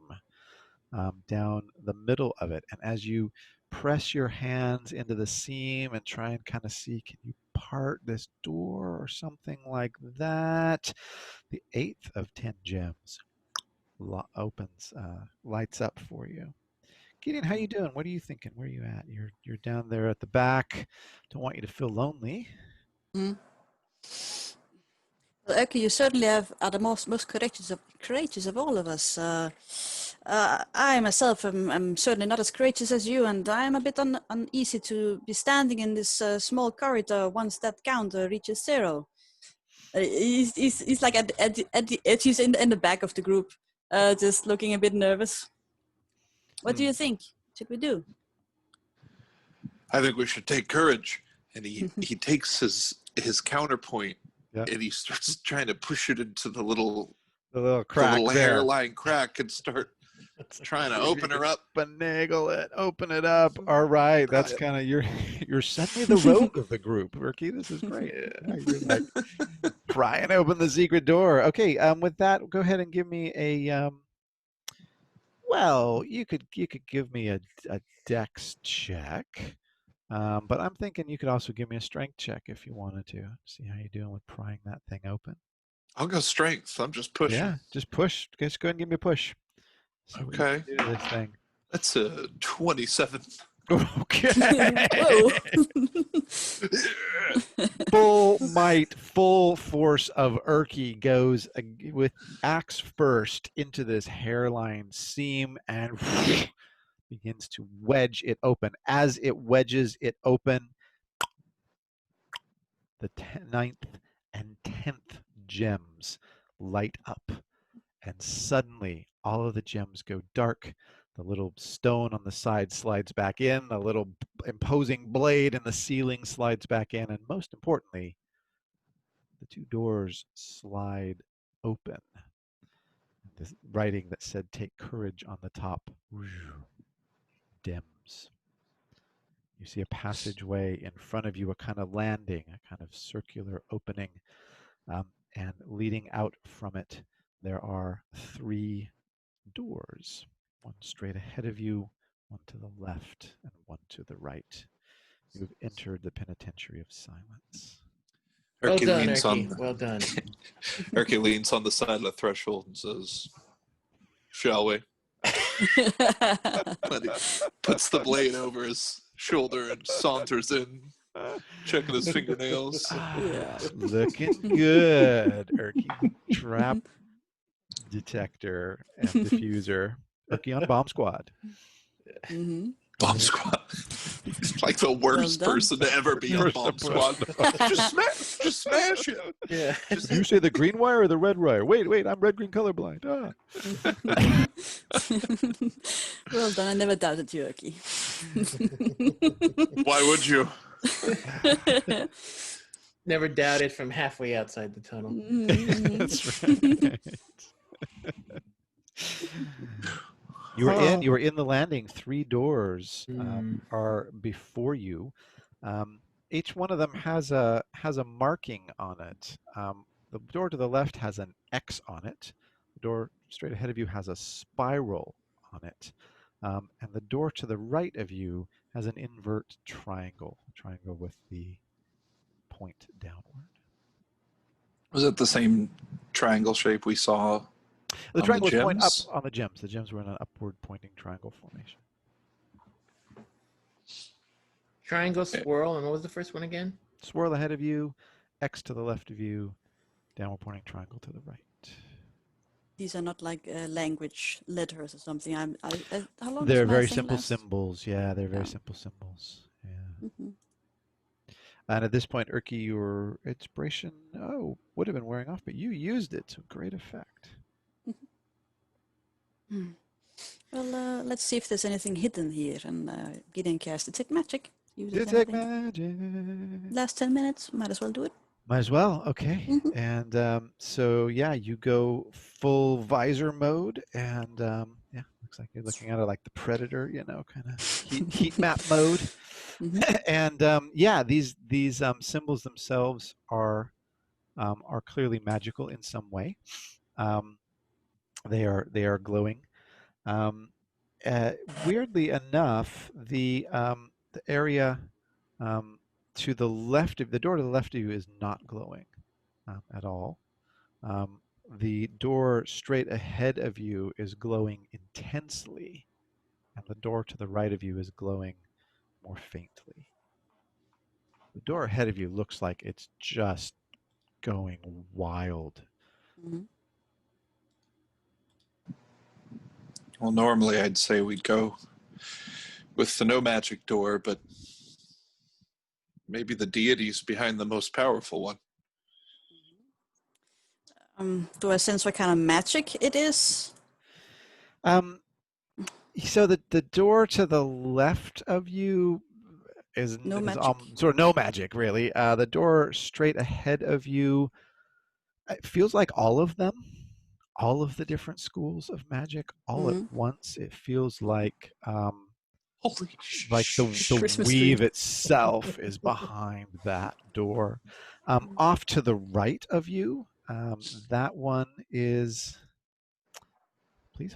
down the middle of it. And as you press your hands into the seam and try and kind of see, can you part this door or something like that? The 8th of 10 gems opens, lights up for you. Gideon, how you doing? What are you thinking? Where are you at? You're down there at the back. Don't want you to feel lonely. Mm. Well, Erky, you certainly are the most courageous of all of us. I myself am certainly not as courageous as you, and I am a bit uneasy to be standing in this small corridor once that count reaches 0. He's like at the edge. He's in the back of the group, just looking a bit nervous. What do you think? Should we do? I think we should take courage. And he takes his counterpoint, Yep. and he starts trying to push it into the little crack, the little there. hairline crack, and start trying to open her up. Finagle it. Open it up. All right. That's kind of you're suddenly the rogue of the group, Ricky. This is great. Yeah, you're like prying open the secret door. Okay. With that, go ahead and give me a. Well, you could give me a dex check, but I'm thinking you could also give me a strength check if you wanted to. See how you're doing with prying that thing open. I'll go strength. I'm just pushing. Yeah, just push. Just go ahead and give me a push. See what you Okay. can do to this thing. That's a 27. Okay. Whoa. Full might, full force of Erky goes with axe first into this hairline seam and begins to wedge it open. As it wedges it open, the 9th and 10th gems light up, and suddenly all of the gems go dark. The little stone on the side slides back in, the little imposing blade in the ceiling slides back in, and most importantly, the 2 doors slide open. This writing that said, "Take courage" on the top dims. You see a passageway in front of you, a kind of landing, a kind of circular opening, and leading out from it, there are 3 doors. One straight ahead of you, one to the left, and one to the right. You've entered the Penitentiary of Silence. Well Erky done, leans Erky. on Well done. Erky leans on the side of the threshold and says, "Shall we?" But he puts the blade over his shoulder and saunters in. Checking his fingernails. Yeah. Looking good, Erky. Trap detector and diffuser. Erky on bomb squad. Mm-hmm. Bomb squad. He's like the worst done. person to ever be on Worst bomb person. squad. Just smash it. Yeah. Do you say the green wire or the red wire? Wait, I'm red-green colorblind. Ah. Well done. I never doubted you, Erky. Why would you? Never doubted from halfway outside the tunnel. Mhm. That's right. You were in the landing. 3 doors are before you. Each one of them has a marking on it. The door to the left has an X on it. The door straight ahead of you has a spiral on it. And the door to the right of you has an invert triangle with the point downward. Was it the same triangle shape we saw? The On triangle the was point up gems? on the gems. The gems were in an upward pointing triangle formation. Triangle, swirl, and what was the first one again? Swirl ahead of you, X to the left of you, downward pointing triangle to the right. These are not like language letters or something. How long They're does my very thing simple last? symbols. Yeah, they're very Yeah. simple symbols. Yeah. Mm-hmm. And at this point, Erky, your inspiration would have been wearing off, but you used it to great effect. Well, let's see if there's anything hidden here. And Gideon cast Detect Magic. Use it Detect anything. magic. Last 10 minutes. Might as well do it. Might as well. Okay. Mhm. And so yeah, you go full visor mode, and looks like you're looking at it like the Predator, kind of heat map mode. Mhm. And these symbols themselves are clearly magical in some way. They are glowing. Weirdly enough, the area to the left of the door to the left of you is not glowing at all. The door straight ahead of you is glowing intensely, and the door to the right of you is glowing more faintly. The door ahead of you looks like it's just going wild. Mhm. Well, normally I'd say we'd go with the no magic door, but maybe the deity's behind the most powerful one. Do I sense what kind of magic it is? So the door to the left of you is No is, magic? sort of no magic, really. The door straight ahead of you, it feels like all of them, all of the different schools of magic, all at once. It feels like Holy the Christmas weave tree. itself is behind that door. Off to the right of you, that one is. Please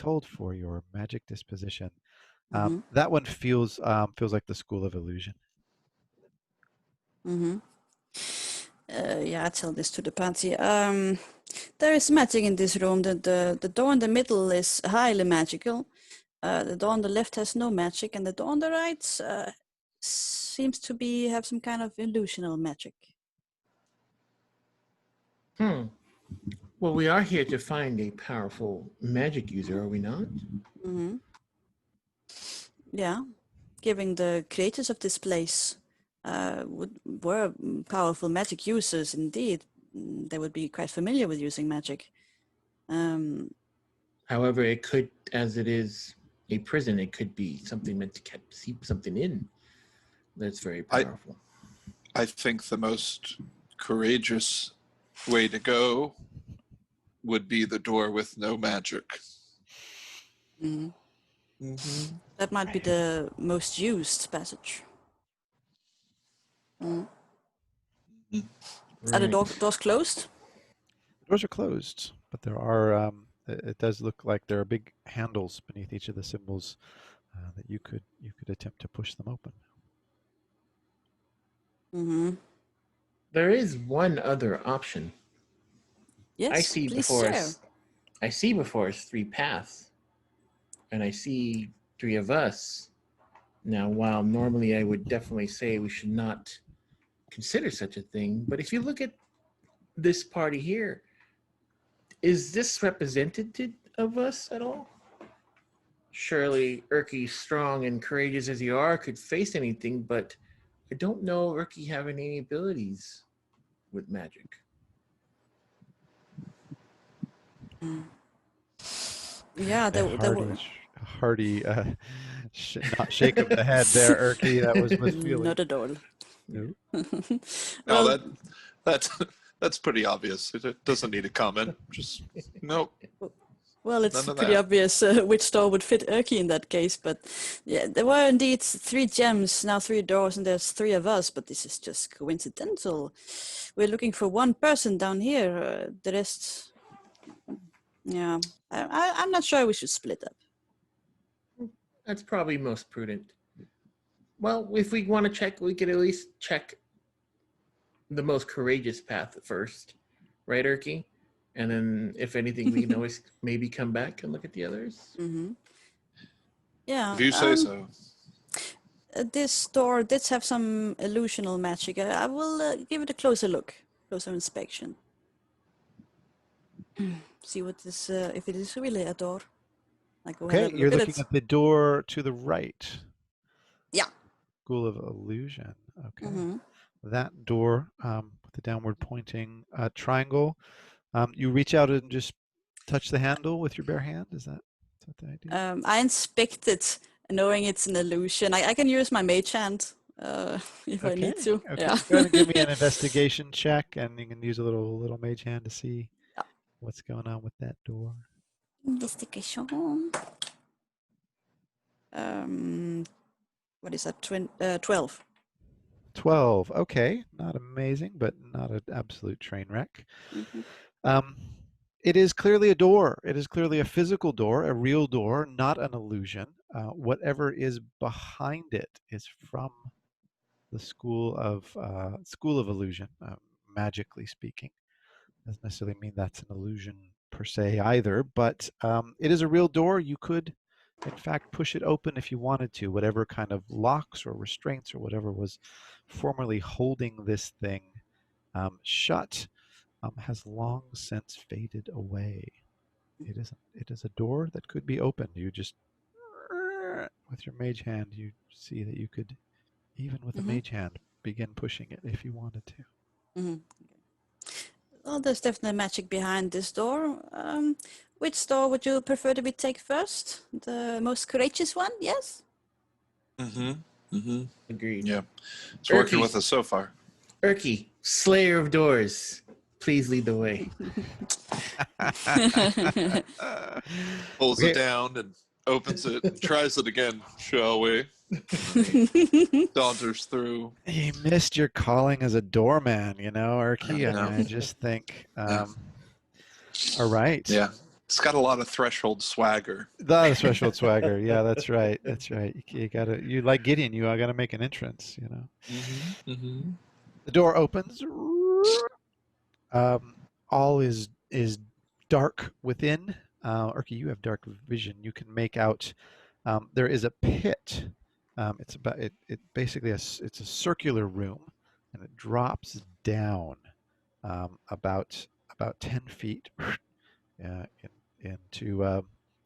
hold for your magic disposition. That one feels like the School of Illusion. Yeah, I tell this to the party. There is magic in this room. The door in the middle is highly magical. The door on the left has no magic, and the door on the right seems to have some kind of illusional magic. Well, we are here to find a powerful magic user, are we not? Yeah, given the creators of this place were powerful magic users indeed. They would be quite familiar with using magic. However, it could, as it is a prison, it could be something meant to keep something in. That's very powerful. I think the most courageous way to go would be the door with no magic. That might be the most used passage. Are the doors closed? The doors are closed, but there are. It does look like there are big handles beneath each of the symbols that you could attempt to push them open. There is one other option. Yes, I see please before share. us. I see before us 3 paths, and I see 3 of us Now, while normally I would definitely say we should not consider such a thing, but if you look at this party here, is this representative of us at all? Surely Urki, strong and courageous as you are, could face anything, but I don't know Urki having any abilities with magic. Yeah, there were. A hearty not shake of the head there, Erky. That was with feeling. Not at all. No. No, that's pretty obvious. It doesn't need a comment. Just nope. Well, it's None of pretty that. obvious which door would fit Urki in that case, but yeah, there were indeed 3 gems, now 3 doors, and there's 3 of us, but this is just coincidental. We're looking for one person down here, the rest, yeah, I'm not sure we should split up. That's probably most prudent. Well, if we want to check, we could at least check the most courageous path first, right, Urki? And then, if anything, we can always maybe come back and look at the others. Mm-hmm. Yeah. If you say so. This door did have some illusional magic. I will give it a closer look, closer inspection. See what this, if it is really a door. Like, Okay, you're looking at the door to the right. Yeah. School of Illusion. Okay. Mm-hmm. That door with the downward pointing triangle. You reach out and just touch the handle with your bare hand. Is that the idea? I inspect it, knowing it's an illusion. I can use my mage hand if I need to. Okay. Yeah. Go ahead and give me an investigation check, and you can use a little mage hand to see what's going on with that door. Investigation. What is that? 12. 12. Okay, not amazing, but not an absolute train wreck. Mm-hmm. It is clearly a door. It is clearly a physical door, a real door, not an illusion. Whatever is behind it is from the school of illusion, magically speaking. Doesn't necessarily mean that's an illusion per se either, but it is a real door. You could, in fact, push it open if you wanted to. Whatever kind of locks or restraints or whatever was formerly holding this thing shut has long since faded away. It is a door that could be opened. You just, with your mage hand, you see that you could, even with a mage hand, begin pushing it if you wanted to. Mm-hmm. Well, there's definitely magic behind this door. Which door would you prefer to be take first? The most courageous one, yes? Mm-hmm. Mm-hmm. Agreed. Yeah. It's working Urki. with us so far. Urki, Slayer of Doors, please lead the way. Pulls it down and opens it and tries it again, shall we? Saunters through. You missed your calling as a doorman, Urki. I just think, all right. Yeah. It's got a lot of threshold swagger. The threshold swagger. Yeah, that's right. That's right. You like Gideon, you gotta make an entrance, Mm-hmm. Mm-hmm. The door opens. All is dark within. Urki, you have dark vision. You can make out there is a pit. It's about it basically it's a circular room, and it drops down about 10 feet into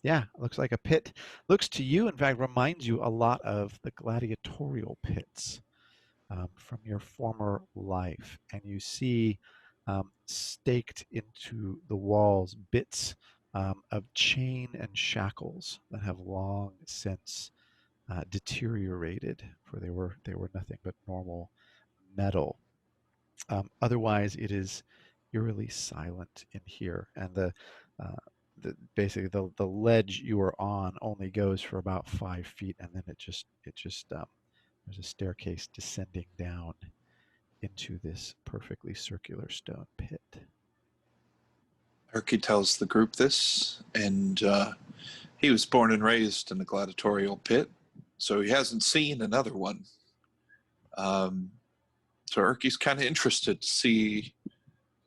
it looks like a pit. Looks to you, in fact, reminds you a lot of the gladiatorial pits from your former life, and you see staked into the walls bits of chain and shackles that have long since deteriorated, for they were nothing but normal metal. Otherwise, it is eerily silent in here, and basically the ledge you are on only goes for about 5 feet, and then it just there's a staircase descending down into this perfectly circular stone pit. Urki tells the group this, and he was born and raised in the gladiatorial pit, so he hasn't seen another one. So Urki's kind of interested to see,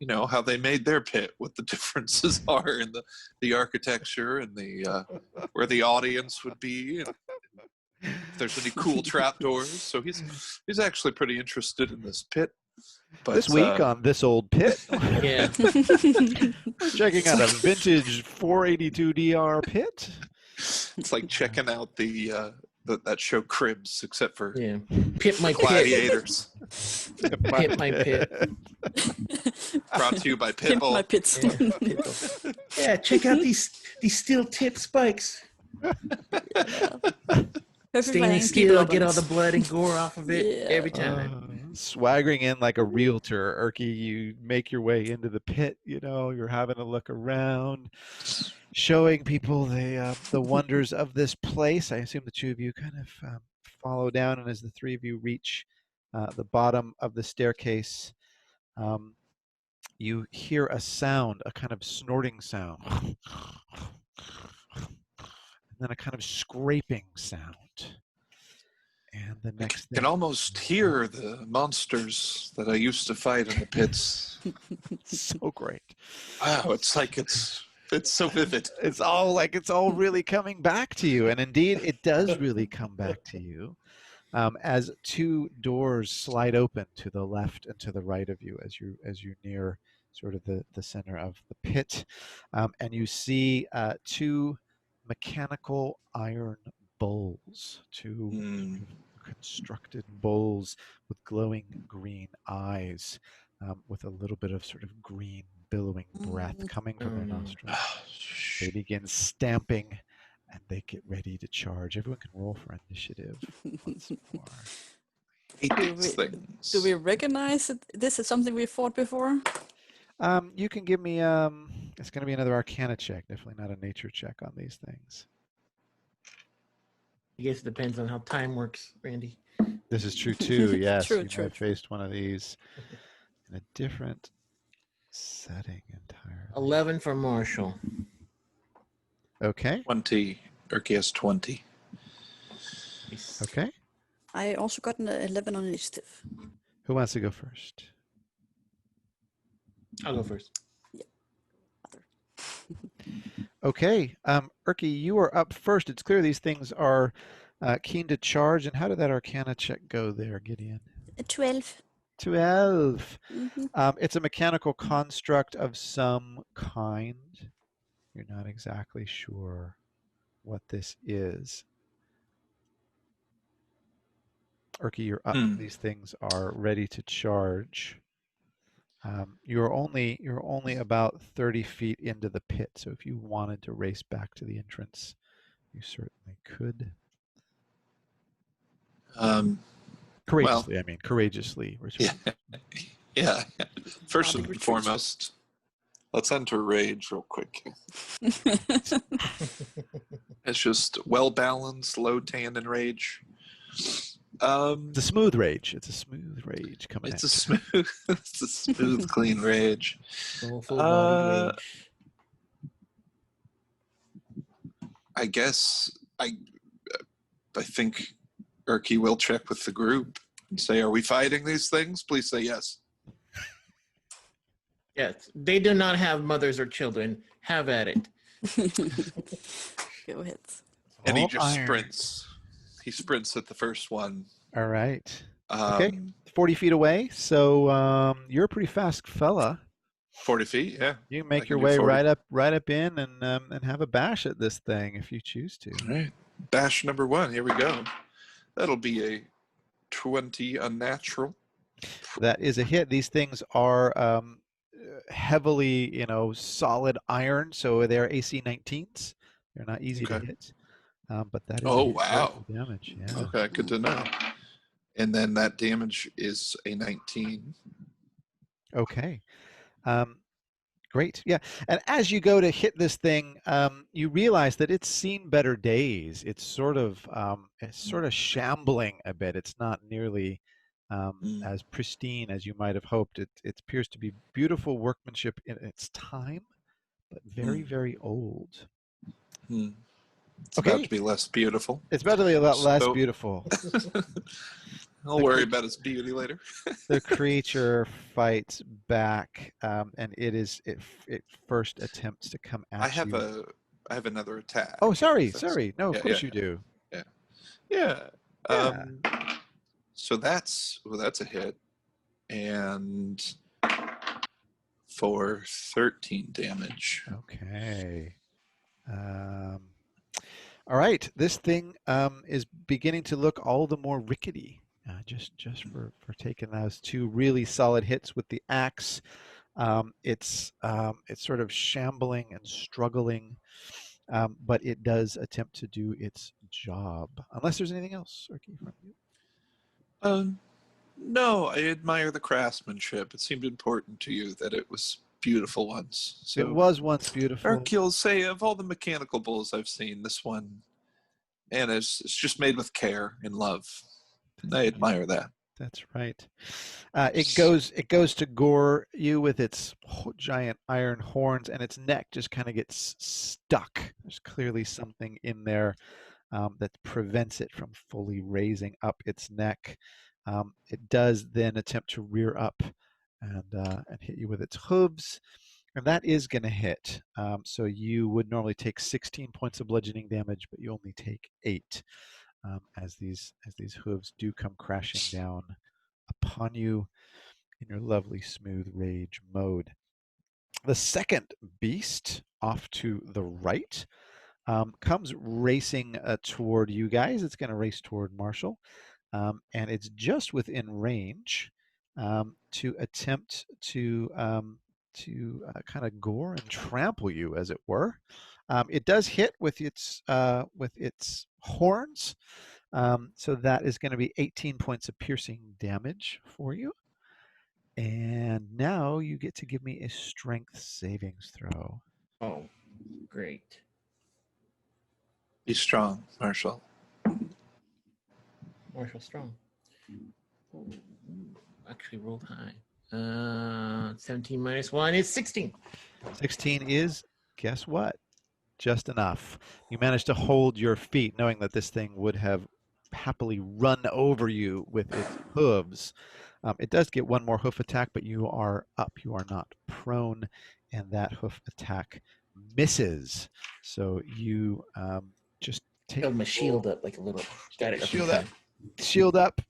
how they made their pit, what the differences are in the architecture and the where the audience would be. if there's any cool trapdoors. So he's actually pretty interested in this pit. But, This week on This Old Pit, Yeah. we're checking out a vintage 482 DR pit. it's like checking out that show Cribs, except for Yeah. Pit my pit. gladiators. Pit my pit. Brought to you by Pimp my Pitbull. pits. Yeah, Pitbull. Yeah, check out these steel tip spikes. Stainless steel, get all the blood and gore off of it Yeah. every time. Swaggering in like a realtor, Erky, you make your way into the pit. You're having a look around, showing people the wonders of this place. I assume the two of you kind of follow down, and as the three of you reach the bottom of the staircase, you hear a sound, a kind of snorting sound, and then a kind of scraping sound. And the next I can thing, almost hear the monsters that I used to fight in the pits. so great. Wow, it's so vivid. It's all really coming back to you, and indeed it does really come back to you as two doors slide open to the left and to the right of you as you near sort of the center of the pit, and you see two mechanical iron bowls, two sort of constructed bowls with glowing green eyes, with a little bit of sort of green billowing breath coming from their nostrils. They begin stamping, and they get ready to charge. Everyone can roll for initiative once more. Do we recognize it? This is something we fought before? You can give me, it's going to be another Arcana check, definitely not a nature check on these things. I guess it depends on how time works, Randy. This is true too, yes. True, you true, might have faced one of these in a different setting entirely. 11 for Marshall. Okay, 20. Erky has 20. okay. I also got an 11 on initiative. Who wants to go first? I'll go first. Okay, Erky, you are up first. It's clear these things are keen to charge. And how did that Arcana check go there, Gideon? 12. 12. Mm-hmm. It's a mechanical construct of some kind. You're not exactly sure what this is. Erky, you're up. These things are ready to charge. You're only about 30 feet into the pit, so if you wanted to race back to the entrance, you certainly could. Courageously, courageously. Yeah. Yeah. First and foremost, let's enter rage real quick. It's just well-balanced, low tandem rage. It's a smooth rage. It's a smooth rage coming. It's a smooth, clean rage. Full body rage. I guess I think Erky will check with the group and say, "Are we fighting these things?" Please say yes. Yes, they do not have mothers or children. Have at it. Go ahead. And he All just iron. sprints. He sprints at the first one. All right. Okay. 40 feet away. So you're a pretty fast fella. 40 feet, yeah. You can make I your can do way 40. right up in and have a bash at this thing if you choose to. All right. Bash number 1. Here we go. That'll be a 20 unnatural. That is a hit. These things are heavily, solid iron, so they're AC 19s. They're not easy to Okay. hit. But that is Oh, a hit wow. for damage. Yeah. Okay, good to know. And then that damage is a 19. Okay. Great. Yeah. And as you go to hit this thing, you realize that it's seen better days. It's sort of shambling a bit. It's not nearly as pristine as you might have hoped. It appears to be beautiful workmanship in its time, but very, very old. It's about to be less beautiful. It's about to be a lot less beautiful. I'll worry about its beauty later. The creature fights back, and it first attempts to come at you. I have another attack. Oh, sorry. No, of course yeah. you do. Yeah. Yeah. Yeah. So that's a hit, and for 13 damage. Okay. All right. This thing is beginning to look all the more rickety. Just for taking those two really solid hits with the axe. It's sort of shambling and struggling, but it does attempt to do its job. Unless there's anything else, Erky, from you. No, I admire the craftsmanship. It seemed important to you that it was beautiful once. So It was once beautiful. Erky, say of all the mechanical bulls I've seen, this one, and it's just made with care and love. I admire that. That's right. It goes to gore you with its giant iron horns, and its neck just kind of gets stuck. There's clearly something in there that prevents it from fully raising up its neck. It does then attempt to rear up and hit you with its hooves, and that is going to hit. So you would normally take 16 points of bludgeoning damage, but you only take 8 as these hooves do come crashing down upon you in your lovely smooth rage mode. The second beast off to the right comes racing toward you guys. It's going to race toward Marshall, and it's just within range to attempt to kind of gore and trample you, as it were. It does hit with its horns, so that is going to be 18 points of piercing damage for you. And now you get to give me a strength savings throw. Oh, great. Be strong, Marshall. Marshall strong. Ooh, actually rolled high. 17 minus 1 is 16. 16 is, guess what? Just enough. You managed to hold your feet, knowing that this thing would have happily run over you with its hooves. It does get one more hoof attack, but you are up. You are not prone, and that hoof attack misses. So you just take Held my shield up like a little. Got it. Shield up. Shield up.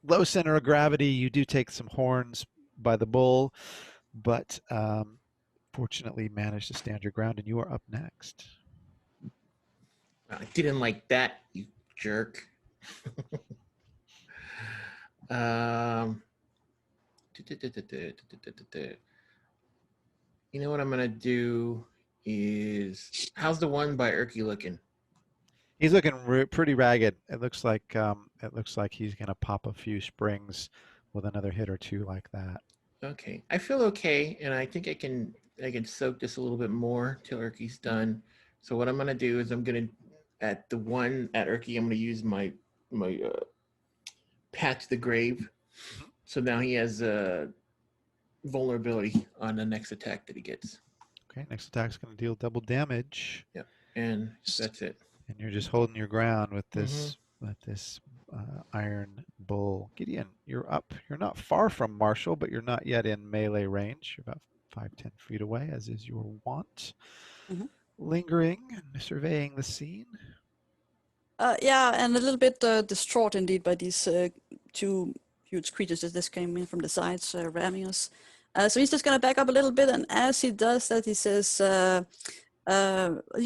Low center of gravity. You do take some horns by the bull, but fortunately managed to stand your ground, and you are up next. I didn't like that, you jerk. You know what I'm gonna do is, how's the one by Erky looking? He's looking pretty ragged. It looks like he's gonna pop a few springs with another hit or two like that. Okay, I feel okay, and I think I can soak this a little bit more till Erky's done. So what I'm gonna do is I'm gonna, at the one at Erky, I'm gonna use my patch the grave. So now he has vulnerability on the next attack that he gets. Okay, next attack's gonna deal double damage. Yep, and that's it. And you're just holding your ground with this iron bull. Gideon, you're up. You're not far from Marshall, but you're not yet in melee range. You're about 5-10 feet away, as is your wont. Mhm. Lingering and surveying the scene. Yeah, and a little bit distraught indeed by these two huge creatures that just came in from the sides, ramming us. So he's just going to back up a little bit, and as he does that, he says, you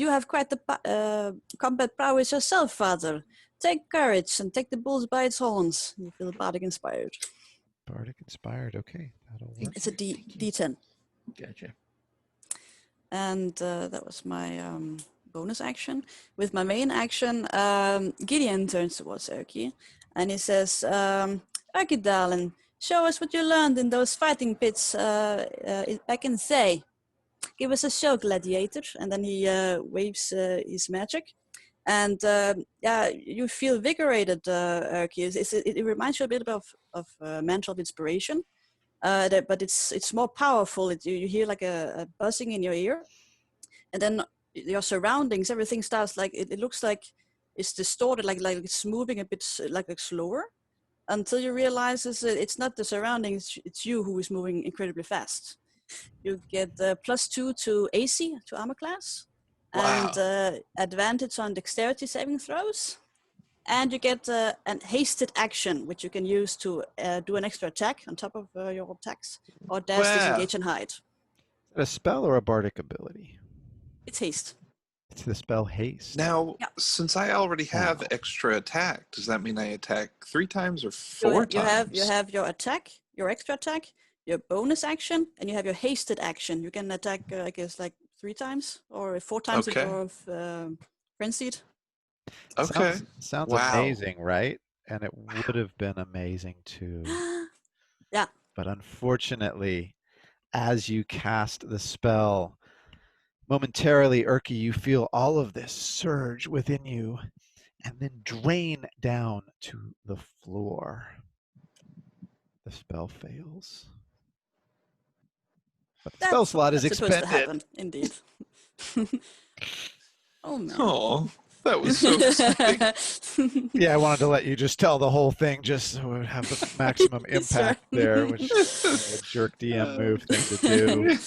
have quite the combat prowess yourself, father. Take courage and take the bulls by its horns. You feel bardic inspired. Bardic inspired, okay. That'll work. It's a D10. Gotcha. And that was my bonus action. With my main action, Gideon turns towards Erky and he says, Erky darling, show us what you learned in those fighting pits back in Thay. Give us a show, gladiator. And then he waves his magic. And yeah, you feel vigorated, Erky. It reminds you a bit of Mantle of Inspiration. But it's more powerful. You hear like a buzzing in your ear, and then your surroundings, everything starts like it looks like it's distorted, like it's moving a bit like slower, until you realize it's not the surroundings, it's you who is moving incredibly fast. You get +2 to AC, to armor class, Wow. and advantage on dexterity saving throws. And you get an hasted action, which you can use to do an extra attack on top of your attacks, or dash, Wow. disengage, and hide. Is it a spell or a bardic ability? It's haste. It's the spell haste. Now, Yeah. since I already have Wow. extra attack, does that mean I attack 3 times or 4 times? You have your attack, your extra attack, your bonus action, and you have your hasted action. You can attack, I guess, like 3 times or 4 times Okay. if you're frenzied. Okay. Sounds Wow. amazing, right? And it would have been amazing too. Yeah. But unfortunately, as you cast the spell, momentarily, Urki, you feel all of this surge within you and then drain down to the floor. The spell fails. But the spell slot is That's supposed to expended. happen, indeed. Oh no. Oh, that was so exciting. Yeah, I wanted to let you just tell the whole thing just so it would have the maximum impact there, which is a jerk DM move thing to do.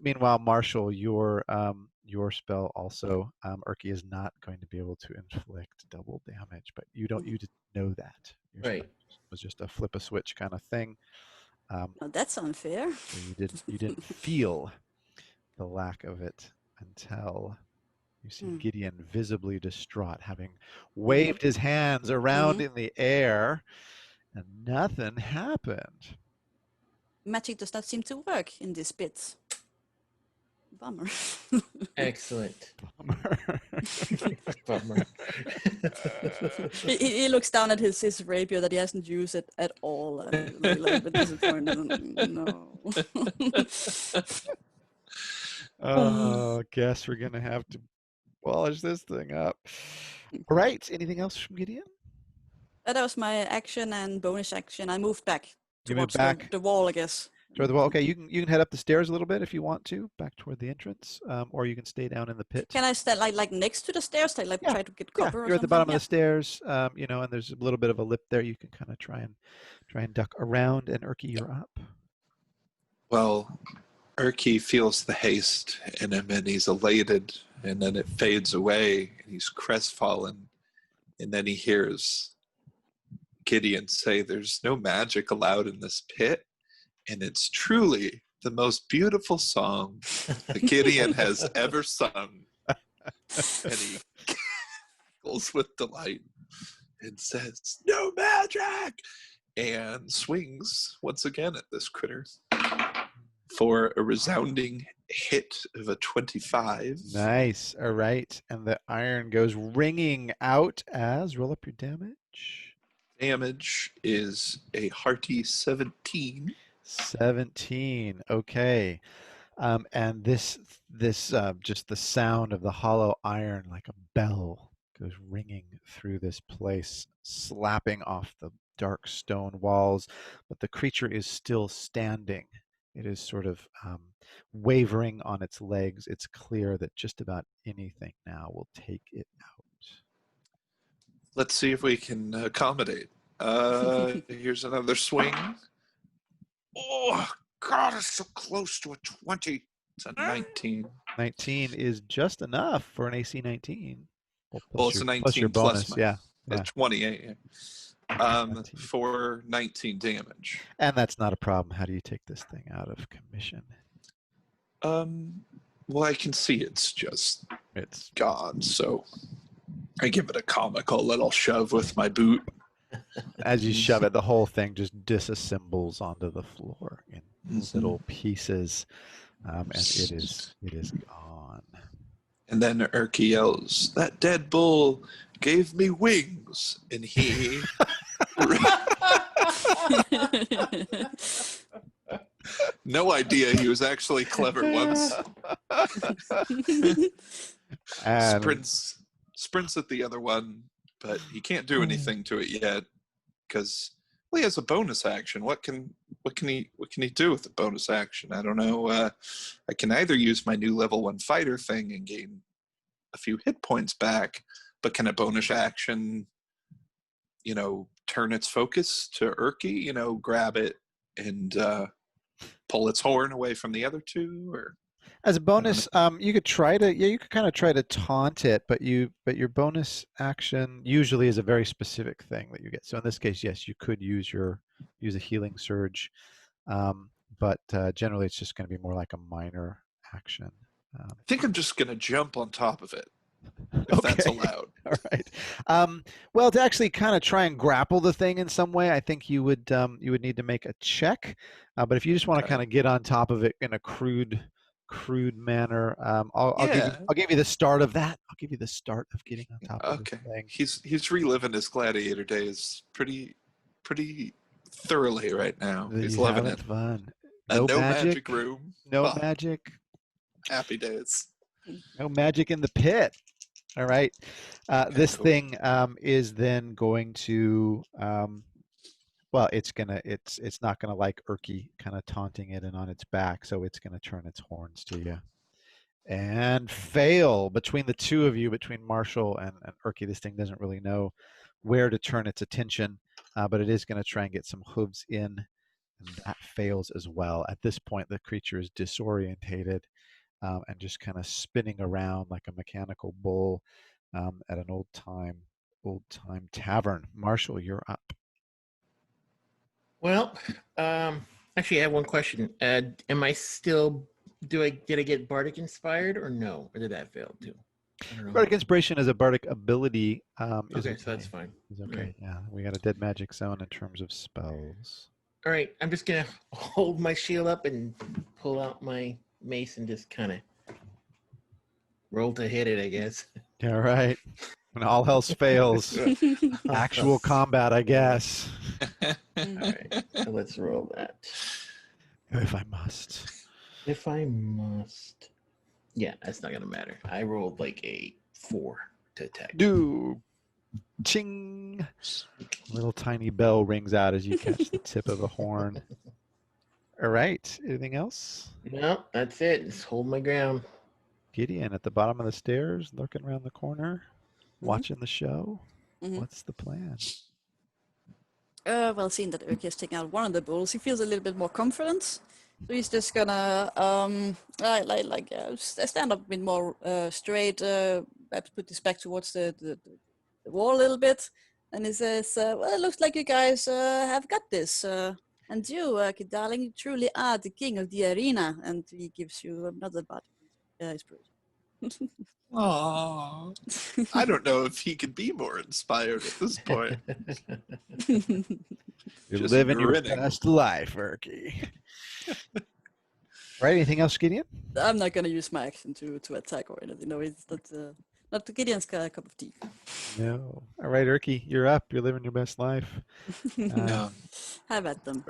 Meanwhile, Marshall, your spell also, Urki is not going to be able to inflict double damage, but you didn't know that. Your Right. spell was just a flip a switch kind of thing. Oh, that's unfair. So you didn't feel the lack of it until you see Gideon visibly distraught, having waved his hands around in the air, and nothing happened. Magic does not seem to work in this bit. Bummer. Excellent. Bummer. Bummer. he looks down at his rapier that he hasn't used it at all. A little bit disappointed. No. Oh, guess we're gonna have to polish this thing up. All right. Anything else from Gideon? That was my action and bonus action. I moved back You moved towards back the wall, I guess. toward the wall. Okay, you can head up the stairs a little bit if you want to, back toward the entrance, or you can stay down in the pit. Can I stand like next to the stairs? Like Yeah. try to get cover or You're at the something? bottom of the stairs, and there's a little bit of a lip there. You can kind of try and duck around. And Urki, you're up. Well, Urki feels the haste in him and he's elated, and then it fades away and he's crestfallen, and then he hears Gideon say, "There's no magic allowed in this pit," and it's truly the most beautiful song that Gideon has ever sung. And he giggles with delight and says, "No magic!" and swings once again at this critter for a resounding hit of a 25. Nice. All right. And the iron goes ringing out as roll up your damage. Damage is a hearty 17. 17. Okay. And this just the sound of the hollow iron like a bell goes ringing through this place, slapping off the dark stone walls, but the creature is still standing. It is sort of wavering on its legs. It's clear that just about anything now will take it out. Let's see if we can accommodate. Here's another swing. Oh, God, it's so close to a 20. It's a 19. 19 is just enough for an AC 19. Well, it's a 19 plus your bonus. plus Yeah. a 28. Yeah. 19. For 19 damage. And that's not a problem. How do you take this thing out of commission? Well, I can see it's just It's gone, so I give it a comical little shove with my boot. as you shove it, the whole thing just disassembles onto the floor in little pieces, and it is gone. And then Urki yells, "That dead bull gave me wings," and he no idea he was actually clever once. And Sprints at the other one, but he can't do anything to it yet because he has a bonus action. What can he do with the bonus action? I don't know. I can either use my new level 1 fighter thing and gain a few hit points back, but can a bonus action, turn its focus to Urki, grab it and pull its horn away from the other two? Or As a bonus, you could try to, you could kind of try to taunt it, but your bonus action usually is a very specific thing that you get. So in this case, yes, you could use a healing surge, but generally it's just going to be more like a minor action. I think I'm just going to jump on top of it, if that's allowed. All right. Well, to actually kind of try and grapple the thing in some way, I think you would need to make a check. But if you just want to kind of get on top of it in a crude manner, I'll give you the start of that. I'll give you the start of getting on top of the thing. He's reliving his gladiator days pretty thoroughly right now. He's loving it. Fun. No magic room. No magic. Happy days. No magic in the pit. All right. This thing is then going to well, it's not gonna like Urki kind of taunting it and on its back, so it's gonna turn its horns to you. And fail. Between the two of you, between Marshall and Urki, this thing doesn't really know where to turn its attention, but it is gonna try and get some hooves in, and that fails as well. At this point, the creature is disorientated. And just kind of spinning around like a mechanical bull at an old time tavern. Marshall, you're up. Well, actually, I have one question. Am I still? Did I get bardic inspired or no? Or did that fail too? I don't know. Bardic inspiration is a bardic ability. Okay, so that's fine. Is okay. Right. Yeah, we got a dead magic zone in terms of spells. All right, I'm just gonna hold my shield up and pull out my mace and just kind of roll to hit it, I guess. All right. When all else fails, actual combat, I guess. All right, so let's roll that. If I must. If I must. Yeah, that's not gonna matter. I rolled like a 4 to attack. Do. Ching. A little tiny bell rings out as you catch the tip of a horn. All right. Anything else? No, that's it. Just hold my ground. Gideon at the bottom of the stairs, lurking around the corner, watching the show. Mhm. What's the plan? Well, seeing that Urki has taken out one of the bulls, he feels a little bit more confident. So he's just gonna stand up a bit more straight, perhaps put his back towards the wall a little bit, and he says, "Well, it looks like you guys have got this. And you, kid darling, you truly are the king of the arena." And he gives you another body inspiration. Aww. I don't know if he could be more inspired at this point. You're Just living your grinning. best life, Urki. Right? Anything else, Gideon? I'm not gonna use my action to attack or anything. No, it's not Gideon's cup of tea. No. All right, Urki, you're up. You're living your best life. Yeah. Have at them.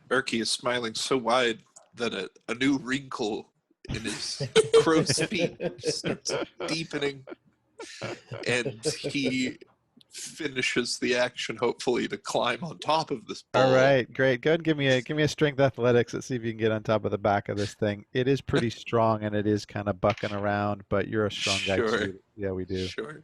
Urki is smiling so wide that a new wrinkle in his crow's feet starts deepening, and he finishes the action hopefully to climb on top of this ball. All right, great. Go ahead and give me a strength athletics. Let's see if you can get on top of the back of this thing. It is pretty strong and it is kind of bucking around, but you're a strong guy Sure. too. Yeah, we do. Sure.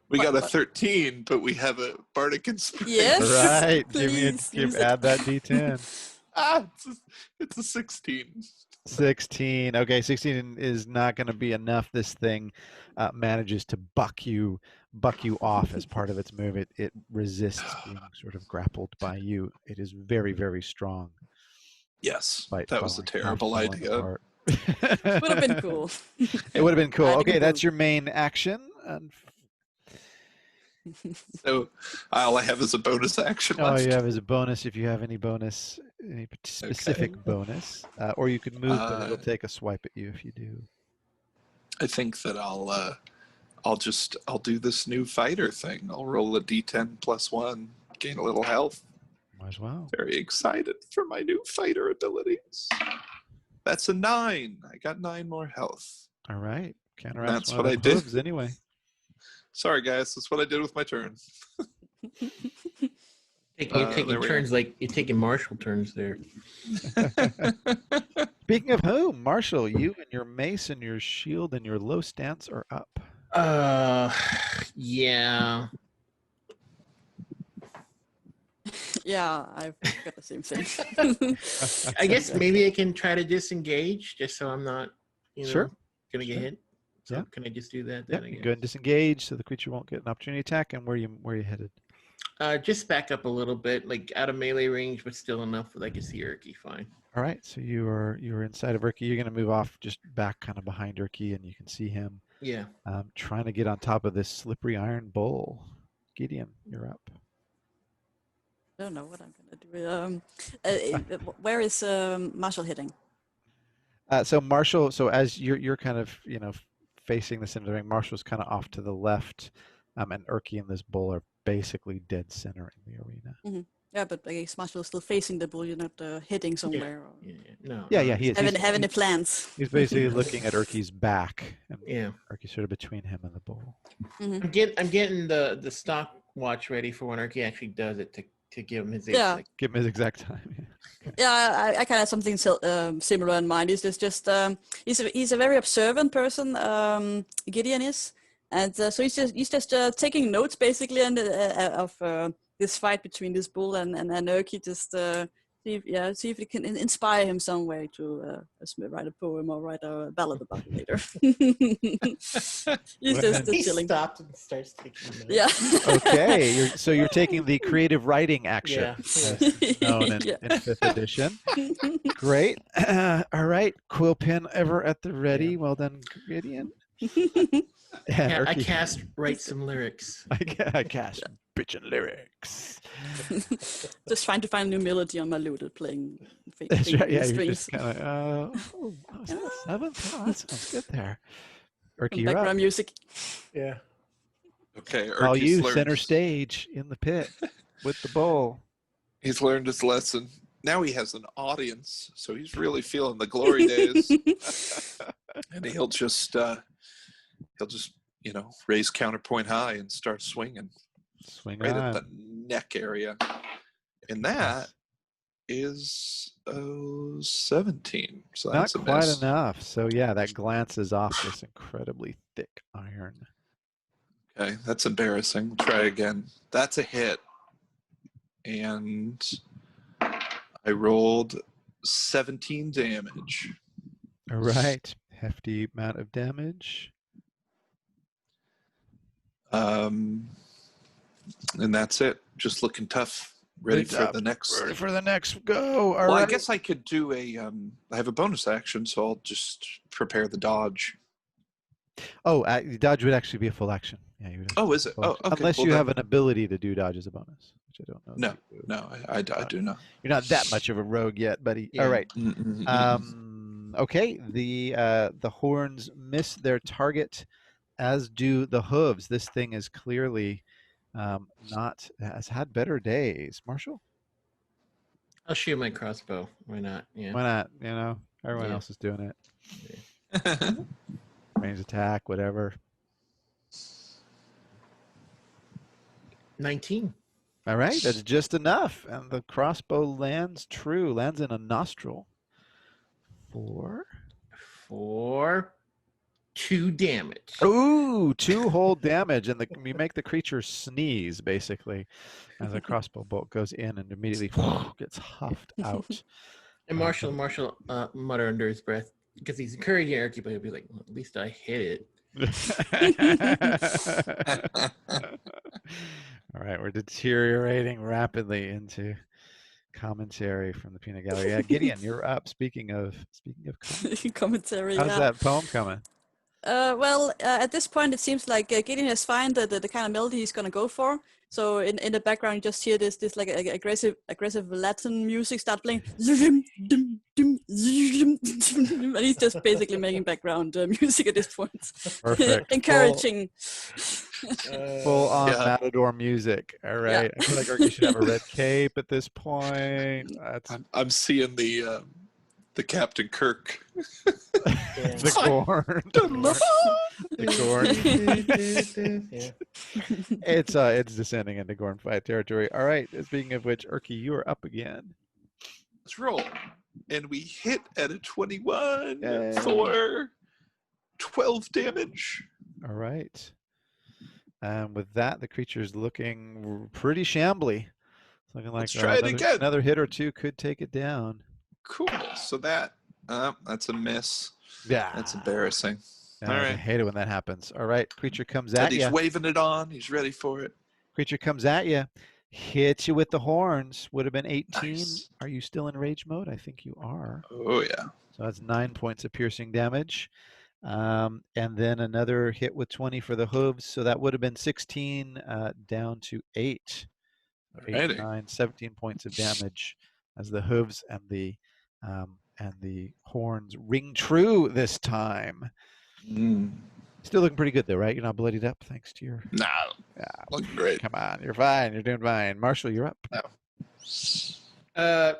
We got a 13, but we have a bardic inspiration. Yes. Right. Please use it. Add that D10. It's a 16. 16. Okay, 16 is not going to be enough. This thing manages to buck you off as part of its move. It resists being sort of grappled by you. It is very, very strong. Yes, Despite that was a terrible idea. Would have been cool. It would have been cool. Adding Okay, that's boost. your main action. So all I have is a bonus action All left. you have is a bonus if you have any bonus, any specific bonus, or you could move, but it'll take a swipe at you if you do. I think that I'll do this new fighter thing. I'll roll a D10 plus 1, gain a little health. Might as well. Very excited for my new fighter abilities. That's a 9. I got 9 more health. All right. Counteracts That's one what of I the did. hooves anyway. Sorry, guys. That's what I did with my turn. You're taking there we turns like you're taking Marshall turns there. Speaking of whom, Marshall, you and your mace and your shield and your low stance are up. Yeah. Yeah, I've got the same thing. I guess maybe I can try to disengage just so I'm not, Sure. gonna get Sure. hit. So Yeah. can I just do that Yep, then? I you can guess? go ahead and disengage so the creature won't get an opportunity attack. And where you headed? Just back up a little bit, like out of melee range, but still enough that I can see Erky fine. All right, so you're inside of Urki. You're going to move off just back kind of behind Urki, and you can see him Yeah. trying to get on top of this slippery iron bull. Gideon, you're up. I don't know what I'm gonna do. Where is Marshall hitting? So Marshall, so as you're kind of facing the center of the ring, Marshall's kind of off to the left, and Urki and this bull are basically dead center in the arena. Mm-hmm. Yeah, but I guess Marshall is still facing the bull. You're not hitting somewhere. Or... No. Yeah, he is. Have any plans? He's basically looking at Urki's back, and Yeah. Urki's sort of between him and the bull. Mm-hmm. I'm getting the stopwatch ready for when Erky actually does it to give him his Yeah. Give him his exact time. Yeah, I kind of have something similar in mind. He's he's a very observant person. Gideon is, and so he's just taking notes basically, and of this fight between this bull and Erky. Just see if it can inspire him some way to write a poem or write a ballad about it later. He's just He chilling. stops and starts taking notes. Yeah. Okay, so you're taking the creative writing action, Yeah. as known in 5th edition. Great. All right, quill pen ever at the ready. Yeah. Well done, Gideon. Yeah, I Urki, cast write some lyrics. I cast bitchin' lyrics. Just trying to find a new melody on my lute, playing That's right. Yeah, you're strings. just kind of. Is that a 7th? Oh, that sounds good there. Urki, you're Background up. music. Yeah. Okay, All Urki's you learned, center stage in the pit with the bull. He's learned his lesson. Now he has an audience, so he's really feeling the glory days. And he'll just raise counterpoint high and start swinging Swing right on. at the neck area, and that is 17. So Not that's a quite miss. enough. So yeah, that glances off this incredibly thick iron. Okay, that's embarrassing. We'll try again. That's a hit, and I rolled 17 damage. All right, hefty amount of damage. And that's it. Just looking tough. Ready Good for job. the next. Ready for the next go. All Well, right. I guess I could do I have a bonus action, so I'll just prepare the dodge. Oh, dodge would actually be a full action. Yeah, you would. Oh, is it? Full Oh, action. okay. Unless well you then- have an ability to do dodge as a bonus, which I don't know. No, if you do. no, I do not. You're not that much of a rogue yet, buddy. Yeah. All right. Mm-mm-mm. Okay. The horns miss their target, as do the hooves. This thing is clearly has had better days. Marshall, I'll shoot my crossbow. Why not? Yeah. why not? Everyone Yeah. else is doing it. Range attack, whatever. 19. All right, that's just enough, and the crossbow lands true. Lands in a nostril. 4. For 2 damage. Ooh, 2 whole damage, and you make the creature sneeze basically, as a crossbow bolt goes in and immediately gets huffed out. And Marshall mutter under his breath because he's encouraging Erky, but he'll be like, well, at least I hit it. All right, we're deteriorating rapidly into commentary from the peanut gallery. Yeah, Gideon, you're up. Speaking of Commentary. how's Yeah. that poem coming? Well, at this point, it seems like Gideon has found the kind of melody he's going to go for. So in the background, you just hear this like aggressive Latin music start playing, and he's just basically making background music at this point. Perfect. Encouraging. Full on Yeah. Matador music. All right. I feel like Erky should have a red cape at this point. That's I'm seeing the Captain Kirk. the corn. The corn. Yeah. It's descending into Gorn fight territory. All right. Speaking of which, Erky, you are up again. Let's roll, and we hit at a 21 Yay. for 12 damage. All right. And with that, the creature's looking pretty shambly. It's looking like Let's try it again. another hit or two could take it down. Cool. So that's a miss. Yeah. That's embarrassing. Yeah, All I right. hate it when that happens. All right, creature comes And at he's you. waving it on. He's ready for it. Creature comes at you. Hits you with the horns. Would have been 18. Nice. Are you still in rage mode? I think you are. Oh, yeah. So that's 9 points of piercing damage. And then another hit with 20 for the hooves. So that would have been 16 down to 8. 8, Alrighty. 9, 17 points of damage as the hooves and the horns ring true this time. Still looking pretty good though, right? You're not bloodied up thanks to your... Nah, Yeah, looking great. come on, you're fine. You're doing fine. Marshall, you're up.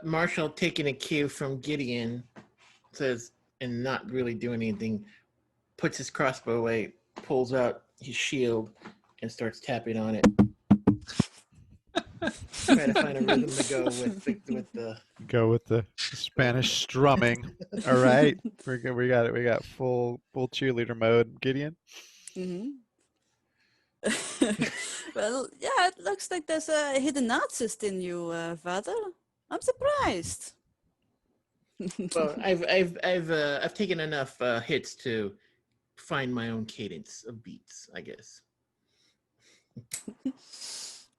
Marshall, taking a cue from Gideon, says, and not really doing anything, puts his crossbow away, pulls out his shield, and starts tapping on it. Try to find a rhythm to go with the. Go with the Spanish strumming. All right, we're good. We got it. We got full cheerleader mode. Gideon. Mm-hmm. Well, yeah, it looks like there's a hidden artist in you, Father. I'm surprised. Well, I've taken enough hits to find my own cadence of beats, I guess.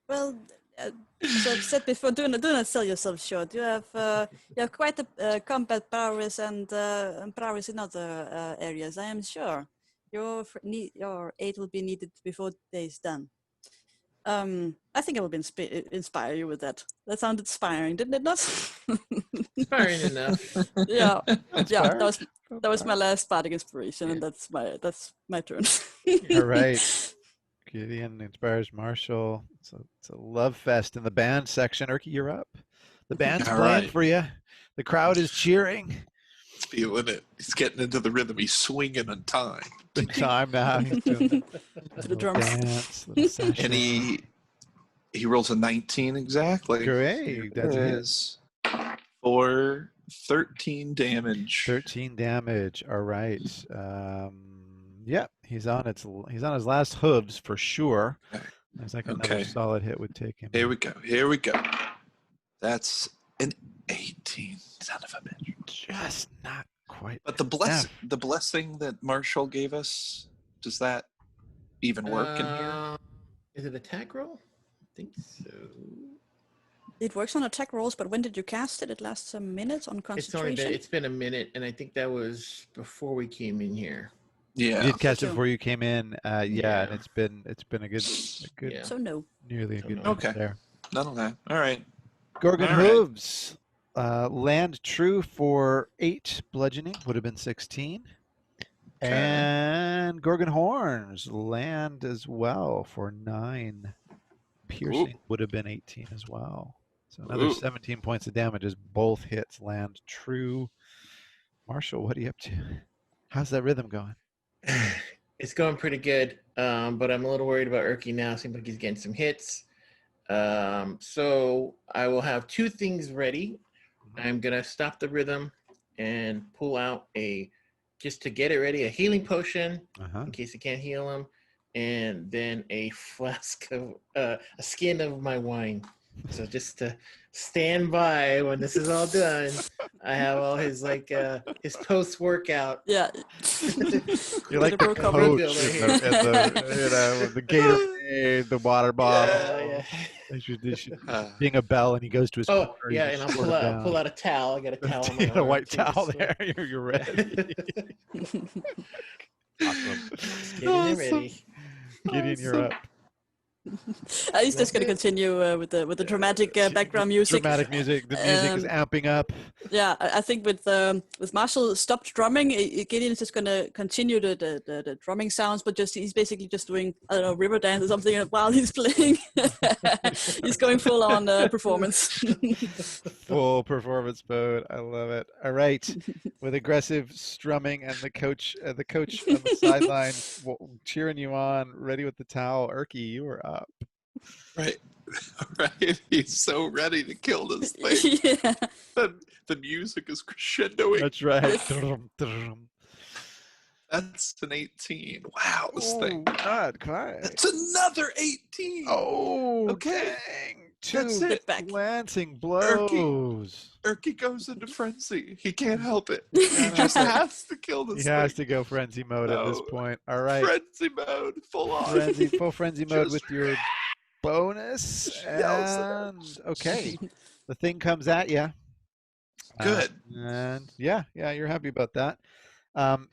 Well, as I've said before, do not sell yourself short. You have quite a combat prowess and prowess in other areas. I am sure your aid will be needed before the day is done. I think I will inspire you with that. That sounded inspiring, didn't it not? Inspiring enough. Yeah, yeah. That was my last bardic inspiration, and that's my turn. All right. Gideon inspires Marshall. It's a love fest in the band section. Erky, you're up. The band's All playing right. for you. The crowd is cheering. Feeling it. He's getting into the rhythm. He's swinging on time. Big time now. He's doing To the drums. dance, little session. And he rolls a 19 exactly. Great. That's There it. it is. For 13 damage. 13 damage. All right. Yeah, he's on his last hooves for sure. Okay. Looks like another Okay. solid hit would take him. Here we go. Here we go. That's an 18. Son of a bitch. Just not quite. But the blessing that Marshall gave us, does that even work in here? Is it attack roll? I think so. It works on attack rolls, but when did you cast it? It lasts a minute on concentration. It's been a minute, and I think that was before we came in here. Yeah. You did cast it Sure. before you came in. Yeah, Yeah. and it's been a good Yeah. So no. nearly a So good no. month Okay. there. None of that. All right. Gorgon All right. hooves land true for 8 bludgeoning, would have been 16. Okay. And Gorgon horns land as well for 9 piercing, would have been 18 as well. So another Ooh. 17 points of damage as both hits land true. Marshall, what are you up to? How's that rhythm going? It's going pretty good, but I'm a little worried about Erky now. Seems like he's getting some hits. So I will have 2 things ready. I'm going to stop the rhythm and pull out just to get it ready, a healing potion in case he can't heal him, and then a flask of, a skin of my wine. So just to stand by when this is all done, I have all his his post-workout. Yeah. You're like the Bro coach cover. in the with the Gatorade, the water bottle. Yeah. They should ding a bell and he goes to his Oh, corner, yeah, you and just I'll squirt it pull out a towel. I got a down. towel on my a arm, white too, towel so- there. You're ready. Awesome. Getting it ready. Gideon, you're up. He's just going to continue with the dramatic background music. Dramatic music. The music is amping up. Yeah, I think with Marshall stopped drumming, Gideon is just going to continue the drumming sounds, but he's basically just doing, I don't know, river dance or something while he's playing. He's going full on performance. Full performance mode. I love it. All right, with aggressive strumming and the coach on the sideline cheering you on, ready with the towel. Erky, you are up. Right. Right. He's so ready to kill this thing. Yeah. The music is crescendoing. That's right. That's an 18. Wow, this Oh, thing. not quite. That's another 18. Oh, Okay. dang. two it. Back. glancing blows. Erky goes into frenzy. He can't help it. He He just has to kill He this has thing. to go frenzy mode at this No. point. All right. Frenzy mode, full on. Full frenzy mode Just with your bonus. yells it out. And okay. The thing comes at you. Good. And yeah, you're happy about that.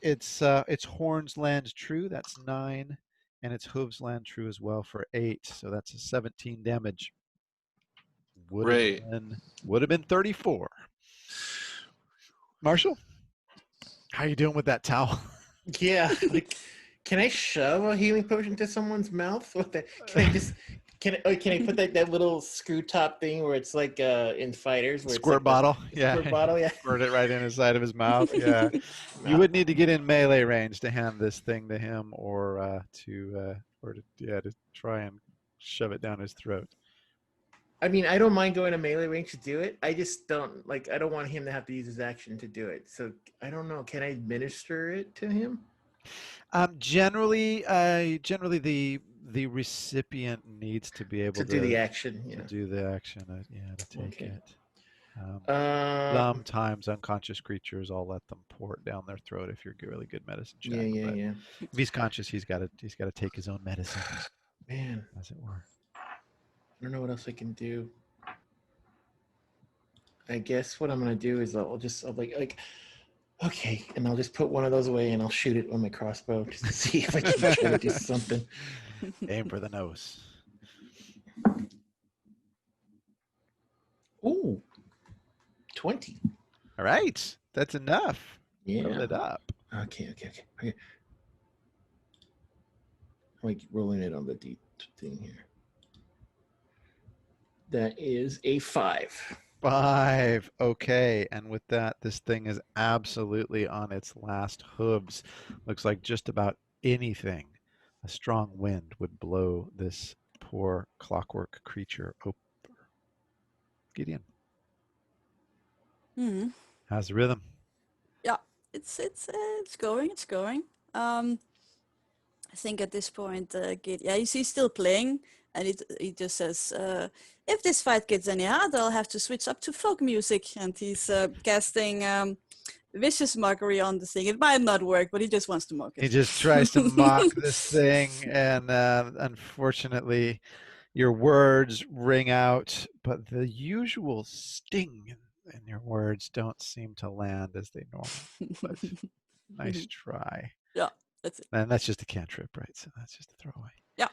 Its horns land true. That's 9, and its hooves land true as well for 8. So that's a 17 damage. Would have been 34. Marshall, how you doing with that towel? Yeah. Like, can I shove a healing potion to someone's mouth? With that? Can I put that little screw top thing where it's like in fighters where Squirt it's like bottle. squirt bottle, yeah. Squirt it right in the side of his mouth. Yeah. You would need to get in melee range to hand this thing to him, or to try and shove it down his throat. I mean, I don't mind going to melee range to do it. I just don't I don't want him to have to use his action to do it. So I don't know. Can I administer it to him? Generally, the recipient needs to be able To do the action, to yeah. do the action. To take Okay. it. Sometimes unconscious creatures, I'll let them pour it down their throat if you're a really good medicine check. Yeah. If he's conscious, he's got to take his own medicine, Man, as it were. I don't know what else I can do. I guess what I'm gonna do is I'll like okay, and I'll just put one of those away and I'll shoot it on my crossbow just to see if I can try to do something. Aim for the nose. Ooh, 20. All right, that's enough. Yeah. Roll it up. Okay. I'm like rolling it on the D thing here. That is a 5. 5. Okay, and with that, this thing is absolutely on its last hooves. Looks like just about anything. A strong wind would blow this poor clockwork creature over. Gideon, how's the rhythm? Yeah, it's going. I think at this point, he's still playing, and he just says, if this fight gets any harder, I'll have to switch up to folk music. And he's casting vicious mockery on the thing. It might not work, but he just wants to mock it. He just tries to mock this thing, and unfortunately, your words ring out, but the usual sting in your words don't seem to land as they normally would. Nice try. Yeah, that's it. And that's just a cantrip, right? So that's just a throwaway. Yeah.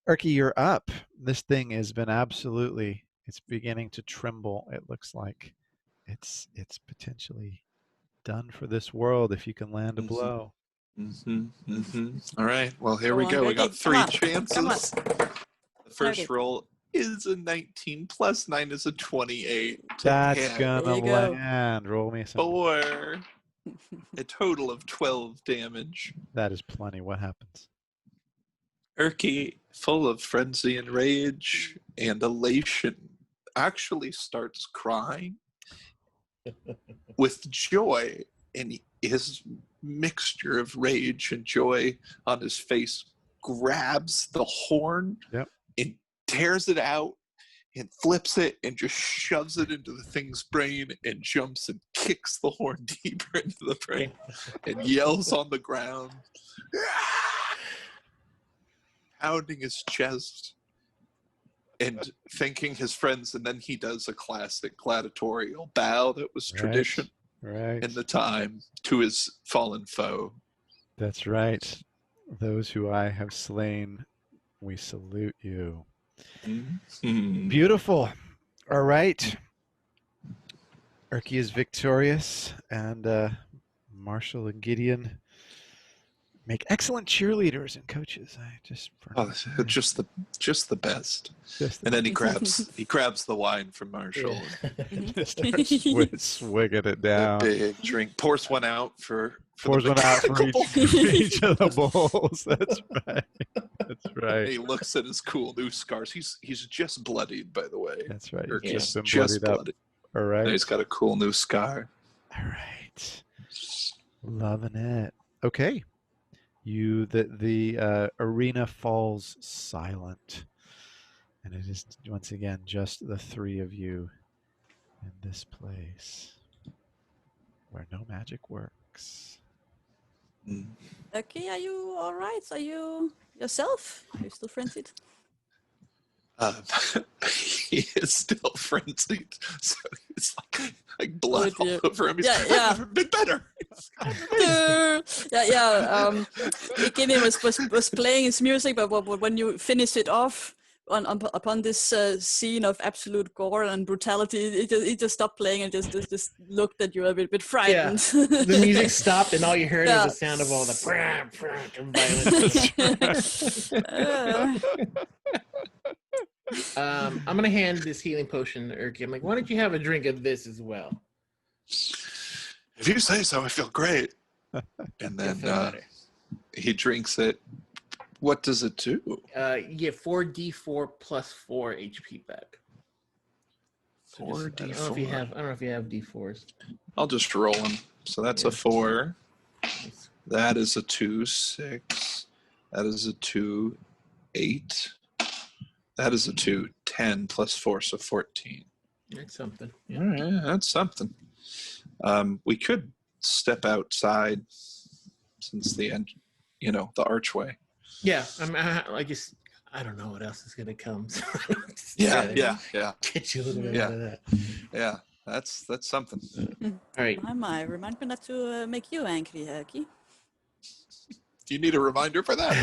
Erky, you're up. This thing has been it's beginning to tremble. It looks like it's potentially done for this world if you can land a blow. All right. Well, here we go. We got 3 chances. The first roll is a 19 plus 9 is a 28. That's Yeah. gonna There you go. land. Roll me some. 4. A total of 12 damage. That is plenty. What happens? Erky, full of frenzy and rage and elation, actually starts crying with joy, and his mixture of rage and joy on his face grabs the horn and tears it out and flips it and just shoves it into the thing's brain and jumps and kicks the horn deeper into the brain and yells on the ground, pounding his chest and thanking his friends. And then he does a classic gladiatorial bow that was tradition in the time to his fallen foe. That's right. Those who I have slain, we salute you. Beautiful. All right. Erky is victorious, and Marshall and Gideon make excellent cheerleaders and coaches. Just the best. And then he grabs the wine from Marshall. And starts swigging it down. A big drink. Pours one out for each of the bowls. That's right. That's right. He looks at his cool new scars. He's just bloodied, by the way. That's right. Or He's just bloodied up. bloodied. All right. And he's got a cool new scar. All right. Loving it. Okay. The arena falls silent, And it is once again just the three of you in this place where no magic works. Mm. Okay, are you all right? Are you yourself? Are you still frenzied? He is still frenzied, so it's like blood all dear. over him. He's, Yeah, I've yeah. never been better. It's Yeah. Gideon was playing his music, but when you finish it off upon this scene of absolute gore and brutality, it just stopped playing and just looked at you a bit frightened. The music stopped, and all you heard Yeah. was the sound of all the violence. I'm gonna hand this healing potion to Erky. I'm like, why don't you have a drink of this as well? If you say so, I feel great. And then he drinks it. What does it do? You get 4d4 plus 4 HP back. So 4d4. I don't know if you have d4s. I'll just roll them. So that's a 4. That is a 2, 6. That is a 2, 8. That is a 2, 10 plus 4, so 14. That's something. Yeah. All right, that's something. We could step outside since the end, the archway. Yeah, I don't know what else is gonna come. So Yeah. Get you a little bit Yeah. out of that. Yeah, that's something. All right. My, remind me not to make you angry, Herky. Do you need a reminder for that?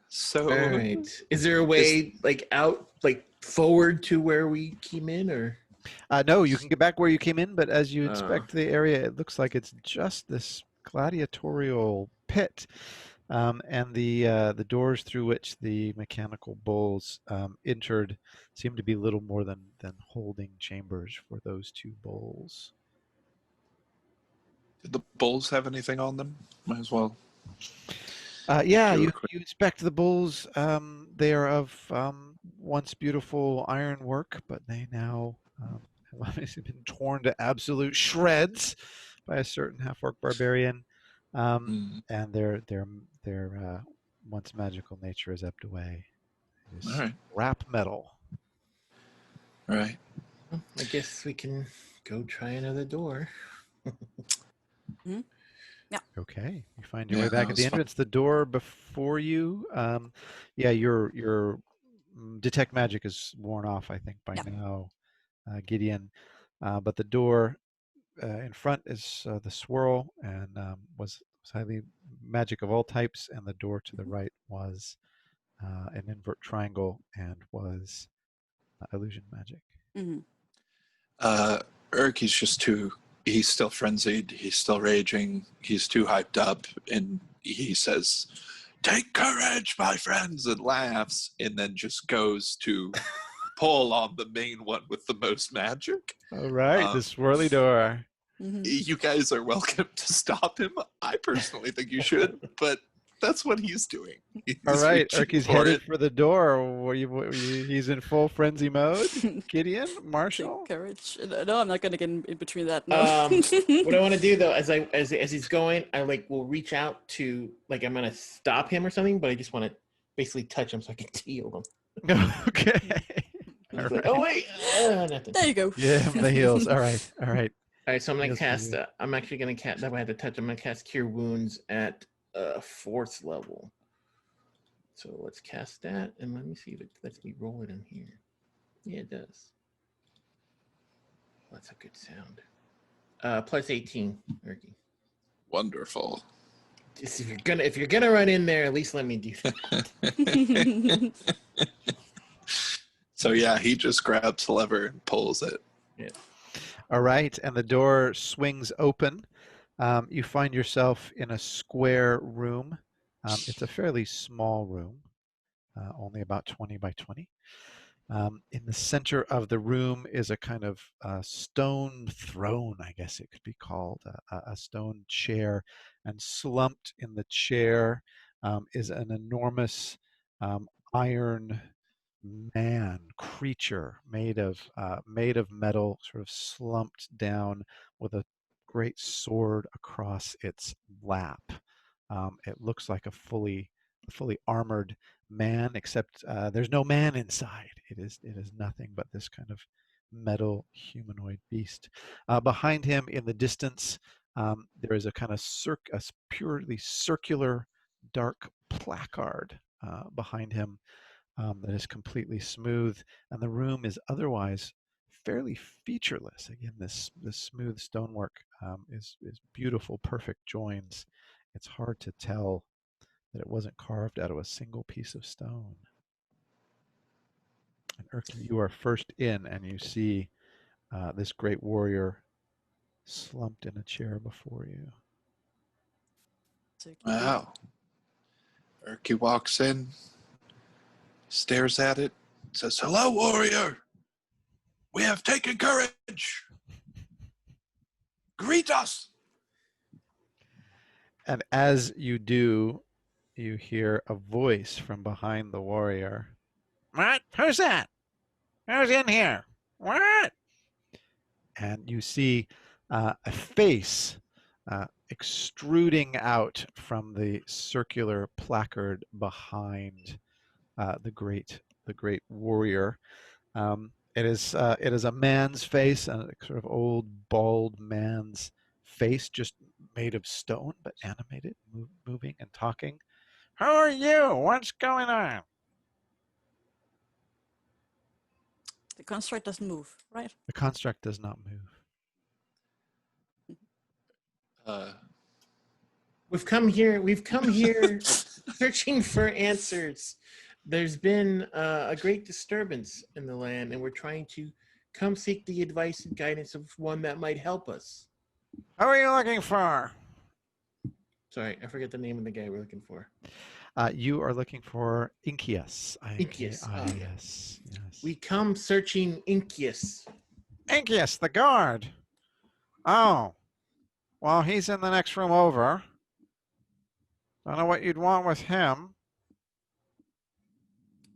So. All right. Is there a way forward to where we came in, or? No, you can get back where you came in, but as you inspect the area, it looks like it's just this gladiatorial pit, and the doors through which the mechanical bulls entered seem to be little more than holding chambers for those two bulls. Did the bulls have anything on them? Might as well. Yeah, you inspect the bulls. They are of once beautiful ironwork, but they now have obviously been torn to absolute shreds by a certain half-orc barbarian, and their once magical nature is ebbed away. It is All right. wrap metal. All right. Well, I guess we can go try another door. Okay, you find your way back at the entrance. The door before you, your detect magic is worn off, I think, by now, Gideon. But the door in front is the swirl, and was highly magic of all types, and the door to the right was an invert triangle and was illusion magic. Erky's just he's still frenzied, he's still raging, he's too hyped up, and he says, "Take courage, my friends," and laughs, and then just goes to pull on the main one with the most magic. All right, the swirly door. You guys are welcome to stop him. I personally think you should, but that's what he's doing. All right, Erky's headed for the door. He's in full frenzy mode. Gideon, Marshall. Courage. No, I'm not going to get in between that. No. What I want to do though, as he's going, I will reach out to I'm gonna stop him or something, but I just want to basically touch him so I can heal him. Okay. Right. Oh wait, nothing. There you go. Yeah, the heals. All right. All right, so I'm gonna cast. I'm actually gonna cast. That way I had to touch. I'm gonna cast Cure Wounds at 4th level. So let's cast that, and let me see if it lets me roll it in here. Yeah, it does. That's a good sound. Plus 18, Erky. Wonderful. Just if you're gonna run in there, at least let me do that. So yeah, he just grabs the lever and pulls it. Yeah. All right, and the door swings open. You find yourself in a square room. It's a fairly small room, only about 20 by 20. In the center of the room is a kind of stone throne, I guess it could be called, a stone chair. And slumped in the chair is an enormous iron creature made of metal, sort of slumped down with a great sword across its lap. It looks like a fully armored man, except there's no man inside. It is nothing but this kind of metal humanoid beast. Behind him in the distance, there is a kind of a purely circular dark placard behind him that is completely smooth, and the room is otherwise fairly featureless. Again, this smooth stonework is beautiful, perfect joins. It's hard to tell that it wasn't carved out of a single piece of stone. And Erky, you are first in, and you see this great warrior slumped in a chair before you. So can Wow. Erky walks in, stares at it, says, "Hello, warrior. We have taken courage. Greet us." And as you do, you hear a voice from behind the warrior. What? Who's that? Who's in here? What? And you see a face extruding out from the circular placard behind the great warrior. It is a man's face, a sort of old bald man's face, just made of stone but animated, moving and talking. Who are you? What's going on? the construct doesn't move, right? The construct does not move. We've come here searching for answers. There's been a great disturbance in the land, and we're trying to come seek the advice and guidance of one that might help us. Who are you looking for? Sorry, I forget the name of the guy we're looking for. You are looking for Inkius. Inkius. Yes. We come searching Inkius. Inkius, the guard. Oh, well, he's in the next room over. Don't know what you'd want with him.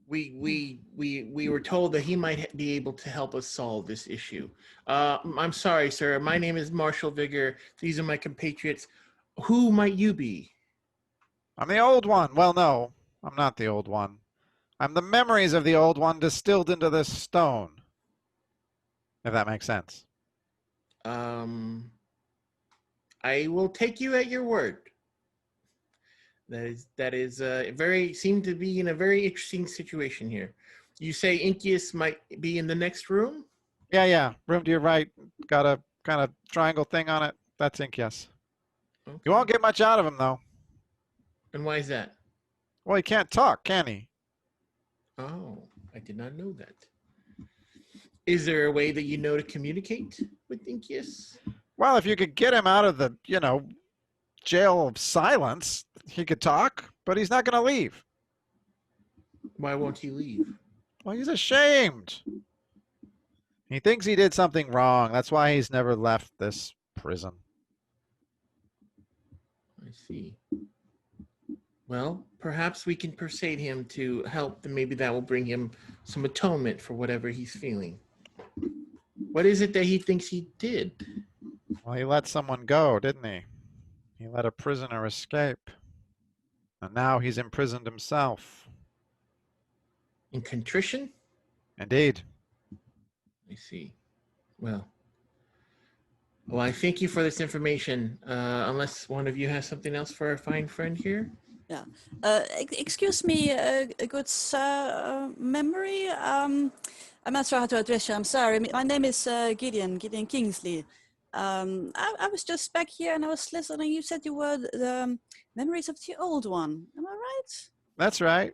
We were told that he might be able to help us solve this issue. I'm sorry, sir. My name is Marshall Vigor. These are my compatriots. Who might you be? I'm the old one. Well, no, I'm not the old one. I'm the memories of the old one distilled into this stone. If that makes sense. I will take you at your word. That is seem to be in a very interesting situation here. You say Inkius might be in the next room? Yeah. Room to your right. Got a kind of triangle thing on it. That's Inkius. Okay. You won't get much out of him, though. And why is that? Well, he can't talk, can he? Oh, I did not know that. Is there a way that you know to communicate with Inkius? Well, if you could get him out of the, jail of silence, he could talk, but he's not going to leave. Why won't he leave? Well, he's ashamed. He thinks he did something wrong. That's why he's never left this prison. I see. Well, perhaps we can persuade him to help, and maybe that will bring him some atonement for whatever he's feeling. What is it that he thinks he did? Well, he let someone go, didn't he? He let a prisoner escape. And now he's imprisoned himself. In contrition? Indeed. I see. Well, I thank you for this information. Unless one of you has something else for our fine friend here? Yeah. Excuse me, a good sir, memory. I'm not sure how to address you. I'm sorry. My name is Gideon Kingsley. I was just back here and I was listening. You said you were the memories of the old one. Am I right? That's right.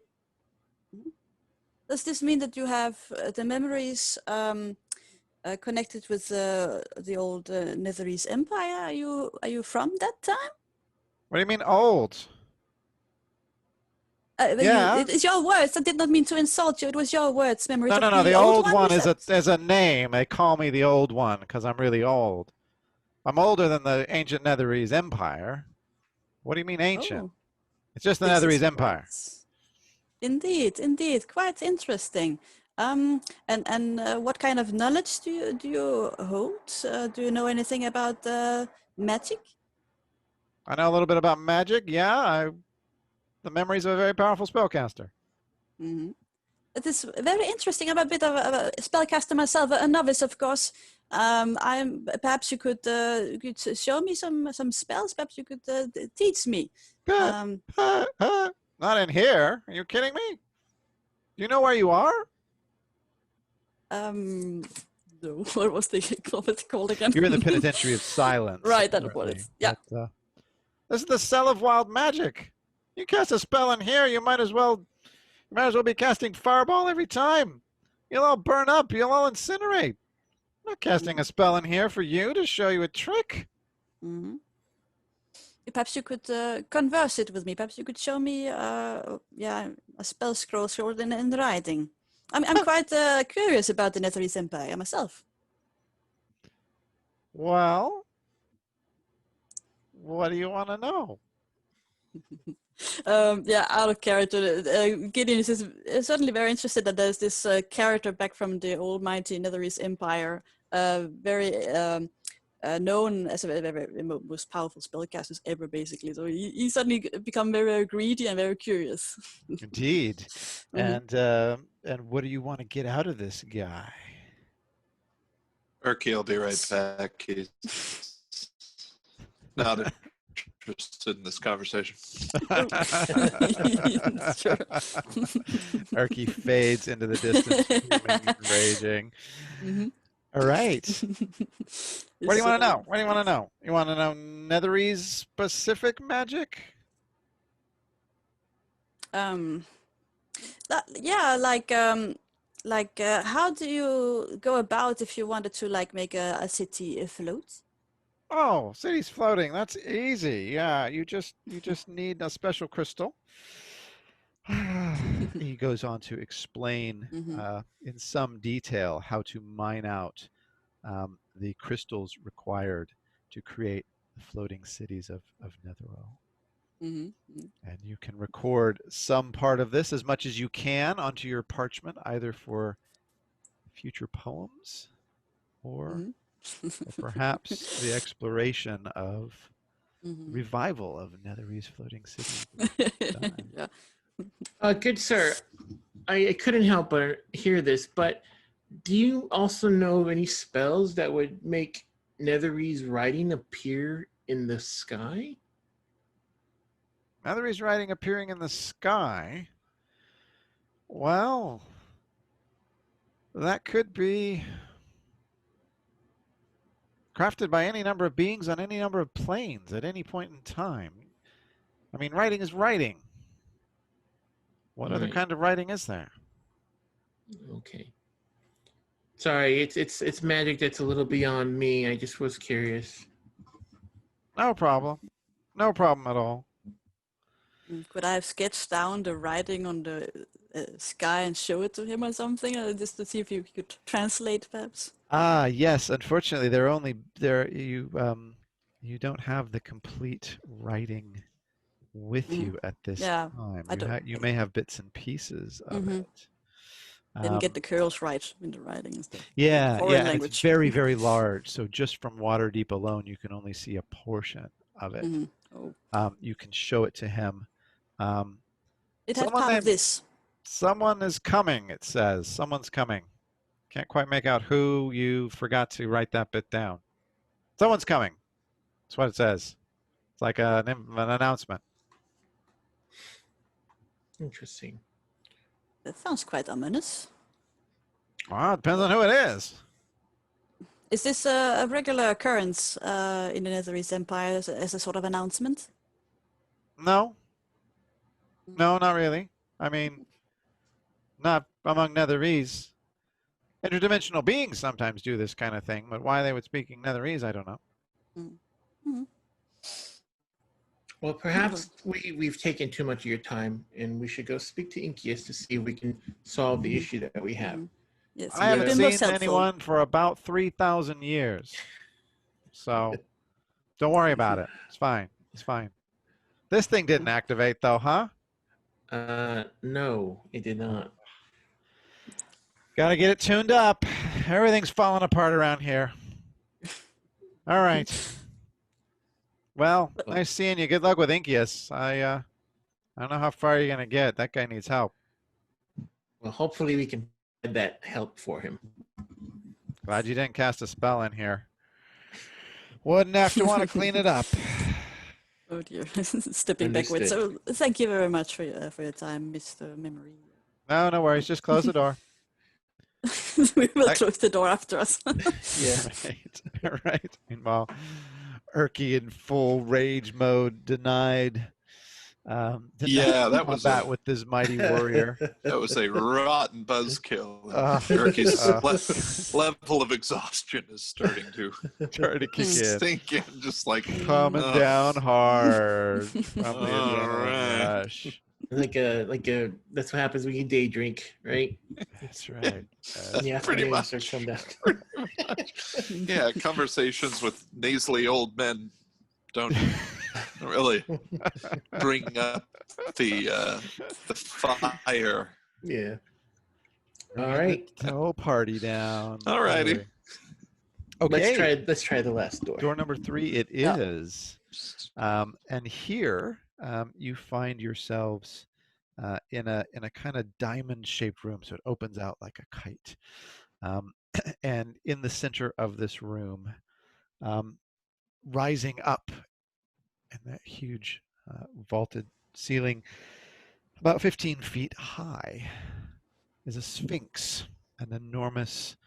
Does this mean that you have the memories connected with the old Netherese Empire? Are you from that time? What do you mean old? Yeah. It's your words. I did not mean to insult you. It was your words. Memories of No. the The old one is a name. They call me the old one because I'm really old. I'm older than the ancient Netherese Empire. What do you mean ancient? Oh, It's just the this is Netherese Empire. Indeed, quite interesting. And what kind of knowledge do you hold? Do you know anything about magic? I know a little bit about magic. Yeah, the memories of a very powerful spellcaster. Mm-hmm. It is very interesting. I'm a bit of a spellcaster myself, a novice, of course. Perhaps you could show me some spells. Perhaps you could teach me. Not in here. Are you kidding me? Do you know where you are? No. What was the called again? You're in the Penitentiary of Silence. Right, that's what it is. Yeah. But, this is the Cell of Wild Magic. You cast a spell in here, you might as well be casting Fireball every time. You'll all burn up. You'll all incinerate. I'm not casting a spell in here for you to show you a trick. Mm-hmm. Perhaps you could converse it with me. Perhaps you could show me, a spell scroll short in writing. I'm quite curious about the Netherese Empire myself. Well, what do you want to know? Out of character, Gideon is certainly very interested that there's this character back from the almighty Netherese Empire, very known as a very most powerful spellcasters ever, basically. So he suddenly become very, very greedy and very curious. Indeed. And what do you want to get out of this guy? Erky will be right back. He's not interested in this conversation. Sure. Erky fades into the distance, fuming and raging. Mm-hmm. All right. What do you want to know? What do you want to know? You want to know Netherese specific magic? How do you go about if you wanted to make a city afloat? Oh, city's floating. That's easy. Yeah, you just need a special crystal. He goes on to explain in some detail how to mine out the crystals required to create the floating cities of Netherrealm. And you can record some part of this as much as you can onto your parchment, either for future poems or perhaps the exploration of revival of Netherese floating city. Yeah. Good sir, I couldn't help but hear this, but do you also know of any spells that would make Netherese writing appear in the sky? Netherese writing appearing in the sky? Well, that could be crafted by any number of beings on any number of planes at any point in time. I mean, writing is writing. What other kind of writing is there? Okay. Sorry, it's magic that's a little beyond me. I just was curious. No problem. No problem at all. Could I have sketched down the writing on the sky and show it to him or something, just to see if you could translate, perhaps? Ah, yes. Unfortunately, you don't have the complete writing with you at this time. You may have bits and pieces of it. Didn't get the curls right in the writing and stuff. Yeah, language. it's very, very large. So just from Waterdeep alone, you can only see a portion of it. You can show it to him. It had part of this. Someone is coming, it says. Someone's coming. Can't quite make out who. You forgot to write that bit down. Someone's coming. That's what it says. It's like an announcement. Interesting. That sounds quite ominous. Well, it depends on who it is. Is this a regular occurrence in the Netherese Empire as a sort of announcement? No. No, not really. I mean, not among Netherese. Interdimensional beings sometimes do this kind of thing, but why they would speak in Netherese, I don't know. Well, perhaps we've taken too much of your time, and we should go speak to Inkius to see if we can solve the issue that we have. Yes, I haven't seen anyone for about 3,000 years. So don't worry about it. It's fine. It's fine. This thing didn't activate, though, huh? No, it did not. Got to get it tuned up. Everything's falling apart around here. All right. Well, Oh. nice seeing you. Good luck with Inkius. I don't know how far you're gonna get. That guy needs help. Well, hopefully we can provide that help for him. Glad you didn't cast a spell in here. Wouldn't have to want to clean it up. Oh dear, stepping backwards. Understood. So thank you very much for your time, Mr. Memory. No worries. Just close the door. We will That- close the door after us. Yeah. Right. Right. Meanwhile, Erky in full rage mode denied. Yeah, that was combat a- with this mighty warrior. That was a rotten buzzkill. Uh, Erky's level of exhaustion is starting to Trying to kick in. sink in, just like Coming Ugh. down hard from the All adrenaline right. rush. like a that's what happens when you day drink, right? That's right. In the Pretty afternoon, much. start to come down. Pretty much. Yeah, conversations with nasally old men don't really bring up the fire. Yeah. All right. Oh, party down. All righty. Okay. Let's try the last door. Door number 3 it Yeah. is. And here you find yourselves in a kind of diamond-shaped room, so it opens out like a kite. And in the center of this room, rising up in that huge vaulted ceiling, about 15 feet high, is a sphinx, an enormous,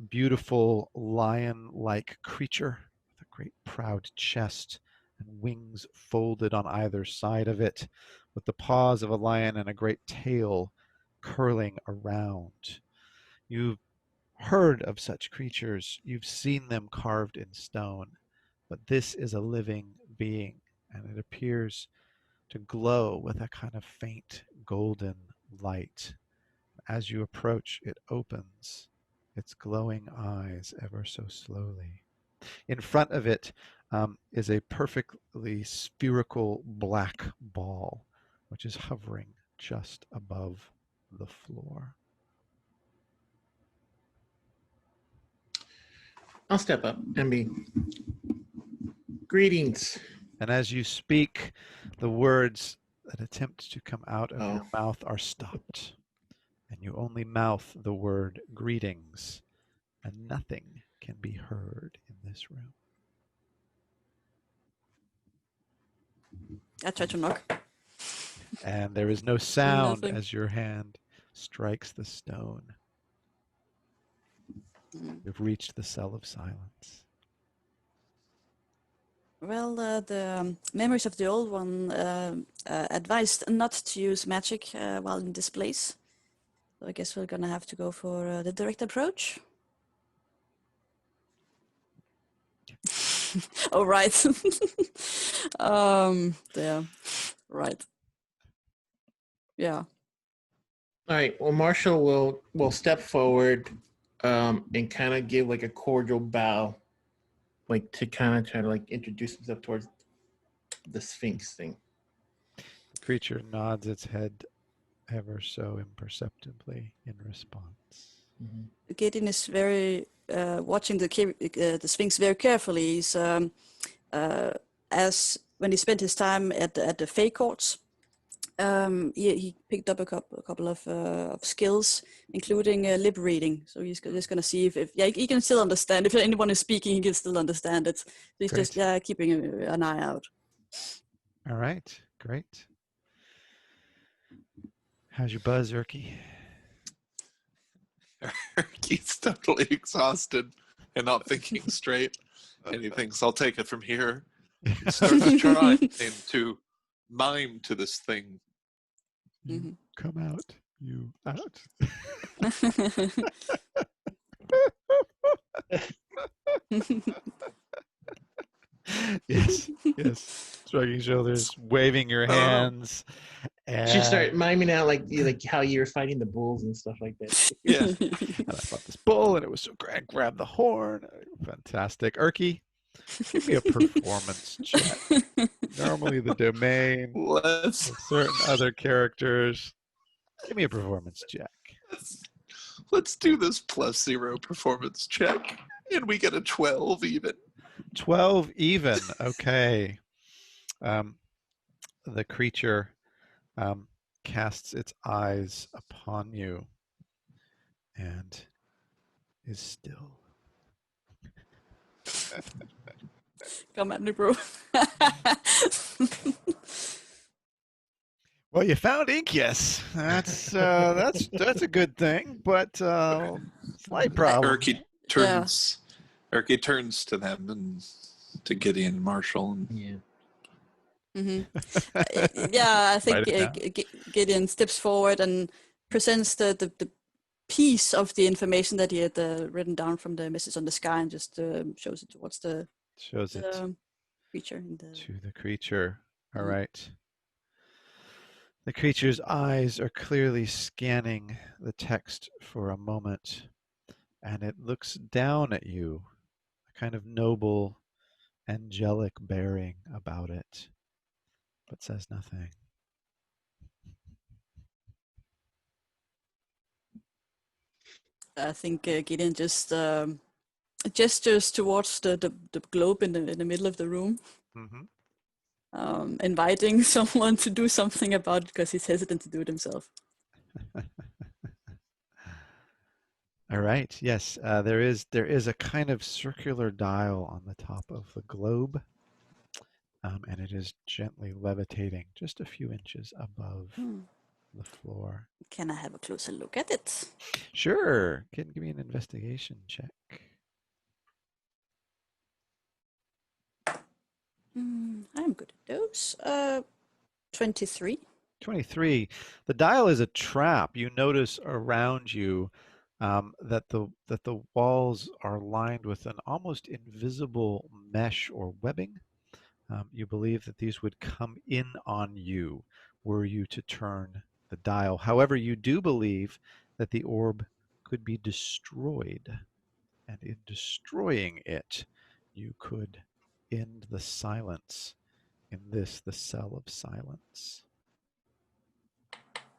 beautiful lion-like creature with a great proud chest and wings folded on either side of it, with the paws of a lion and a great tail curling around. You've heard of such creatures, you've seen them carved in stone, but this is a living being, and it appears to glow with a kind of faint golden light. As you approach, it opens its glowing eyes ever so slowly. In front of it is a perfectly spherical black ball, which is hovering just above the floor. I'll step up and be. Greetings. And as you speak, the words that attempt to come out of your Oh. mouth are stopped. And you only mouth the word greetings, and nothing can be heard in this room. I try to knock. And there is no sound Nothing. as your hand strikes the stone. You've reached the cell of silence. Well, the memories of the old one advised not to use magic while in this place. So I guess we're gonna have to go for the direct approach. Oh, right. Yeah, right. Yeah. All right. Well, Marshall will step forward and kind of give like a cordial bow, like to kind of try to like introduce himself towards the Sphinx thing. The creature nods its head ever so imperceptibly in response. Mm-hmm. Gideon is very watching the Sphinx very carefully. He's as when he spent his time at the Fey courts, he picked up a couple of skills, including lip reading. So he's just going to see if he can still understand. If anyone is speaking, he can still understand it. So he's Great. just keeping an eye out. All right, great. How's your buzz, Erky? He's totally exhausted and not thinking straight. And he thinks, I'll take it from here. He starts trying to mime to this thing. Mhm. Come out, you out. Yes, yes. Shrugging shoulders, waving your hands. And She start miming out like how you were fighting the bulls and stuff like that. Yeah. and I fought this bull, and it was so great. Grab the horn. Fantastic. Erky, give me a performance check. Normally the domain, Let's with certain other characters. Give me a performance check. let's do this +0 performance check. And we get a 12 even. 12 even. Okay. The creature casts its eyes upon you and is still. Come at me, bro. Well, you found ink, yes. That's a good thing, but slight problem. Erky turns to them and to Gideon and Marshall. And Yeah. Yeah, I think Write it down. Gideon steps forward and presents the piece of the information that he had written down from the message on the sky and just shows it towards the Shows it creature. In the... to the creature. All right. The creature's eyes are clearly scanning the text for a moment, and it looks down at you, a kind of noble, angelic bearing about it, but says nothing. I think Gideon just gestures towards the globe in the middle of the room, inviting someone to do something about it because he's hesitant to do it himself. All right. Yes, there is a kind of circular dial on the top of the globe, and it is gently levitating just a few inches above the floor. Can I have a closer look at it? Sure. Give me an investigation check. I'm good at those. 23. 23. The dial is a trap. You notice around you that the walls are lined with an almost invisible mesh or webbing. You believe that these would come in on you were you to turn the dial. However, you do believe that the orb could be destroyed, and in destroying it, you could end the silence in this, the cell of silence.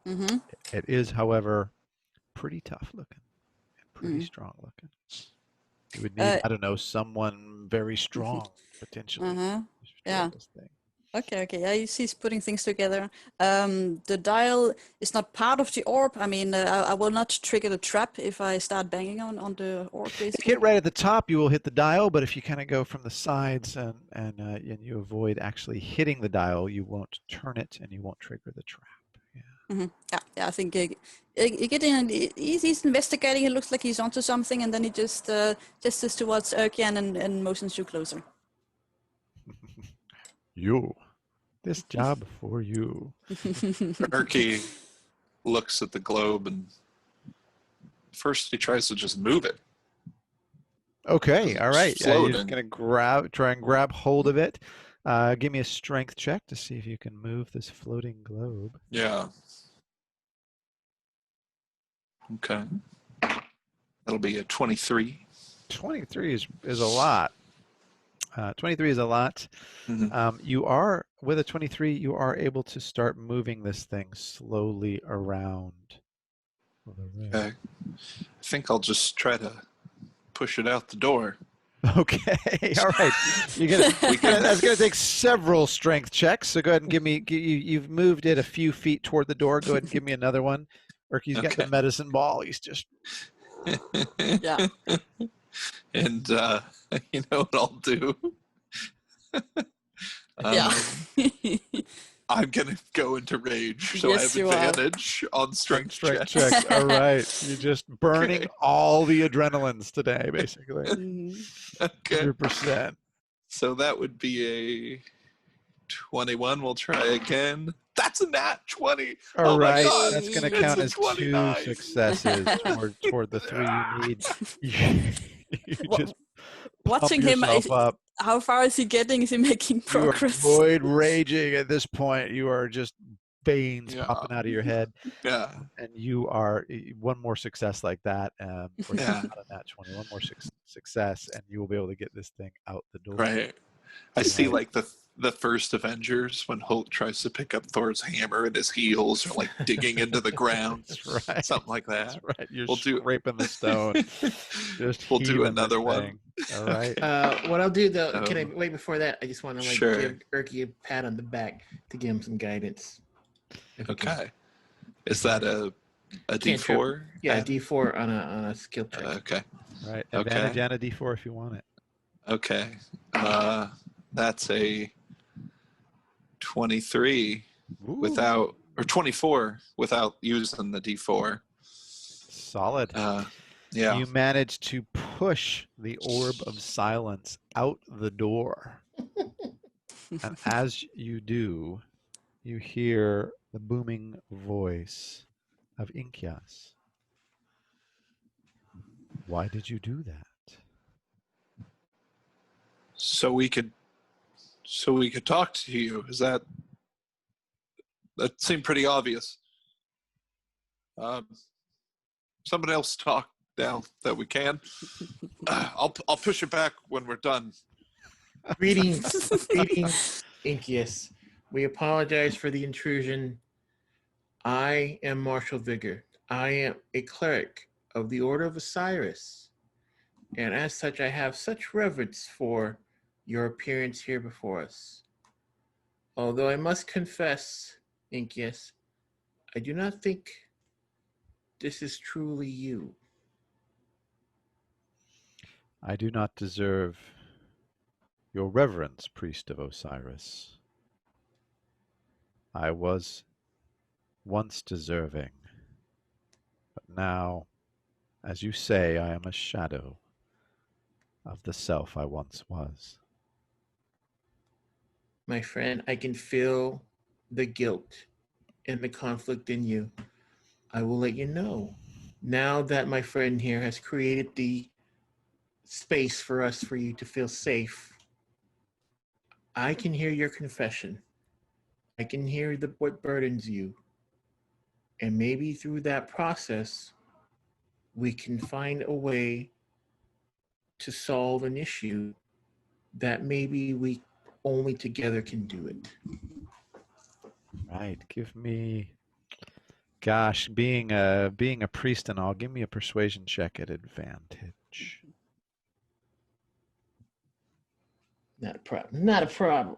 It is, however, pretty tough looking and pretty strong looking. You would need, I don't know, someone very strong potentially. To destroy this thing. Okay. Yeah, he's putting things together. The dial is not part of the orb. I mean, I will not trigger the trap if I start banging on the orb, basically. If you hit right at the top, you will hit the dial, but if you kind of go from the sides and you avoid actually hitting the dial, you won't turn it and you won't trigger the trap. Yeah, I think Gideon, he's investigating. It looks like he's onto something, and then he just gestures towards Erkian and motions you closer. You. This job for you. Erky looks at the globe and first he tries to just move it. Okay, all right. You're just Floating. gonna try and grab hold of it. Give me a strength check to see if you can move this floating globe. Yeah. Okay. That'll be a 23. 23 is a lot. 23 is a lot. You are, with a 23, you are able to start moving this thing slowly around the ring. Okay. I think I'll just try to push it out the door. Okay, all right. That's going to take several strength checks. So go ahead and give me. You've moved it a few feet toward the door. Go ahead and give me another one. Erky's got the medicine ball. He's just. Yeah. And you know what I'll do? Yeah. I'm gonna go into rage, so Yes, I you have advantage on strength checks. All right, you're just burning all the adrenalines today, basically. Okay. 100%. So that would be a 21. We'll try again. That's a nat 20. All right, my God. that's going to It's count a as 29. 2 successes toward the 3 you need. You just Watching pump him, yourself up. how far is he getting? Is he making progress? You are void raging at this point. You are just veins popping out of your head. Yeah. And you are one more success like that, or not a nat 20. One more success, and you will be able to get this thing out the door. Right. I see like the the first Avengers when Hulk tries to pick up Thor's hammer and his heels are like digging into the ground. That's right. Something like that. That's right. You're We'll do- scraping the stone. Just We'll do heaving another this one. thing. All right. What I'll do though, can I Um, wait before that? I just want to sure. give Erky a pat on the back to give him some guidance. If we can. Okay. Is that a Cantrip. D4? Yeah, D4 on a skill check. Okay. All right. Okay. Advantage and a D4 if you want it. Okay. That's a 23 Ooh, without, or 24 without using the D4. solid. Yeah. You manage to push the orb of silence out the door. And as you do, you hear the booming voice of Inkias. Why did you do that? So we could talk to you. That seemed pretty obvious. Somebody else talk now that we can. I'll push it back when we're done. Greetings, Inkias. We apologize for the intrusion. I am Marshal Vigor. I am a cleric of the Order of Osiris, and as such, I have such reverence for your appearance here before us. Although I must confess, Inkias, I do not think this is truly you. I do not deserve your reverence, priest of Osiris. I was once deserving, but now, as you say, I am a shadow of the self I once was. My friend, I can feel the guilt and the conflict in you. I will let you know. Now that my friend here has created the space for you to feel safe, I can hear your confession. I can hear what burdens you. And maybe through that process, we can find a way to solve an issue that maybe we only together can do it. Right. Give me, gosh, being a priest and all, give me a persuasion check at advantage. Not a problem. Not a problem.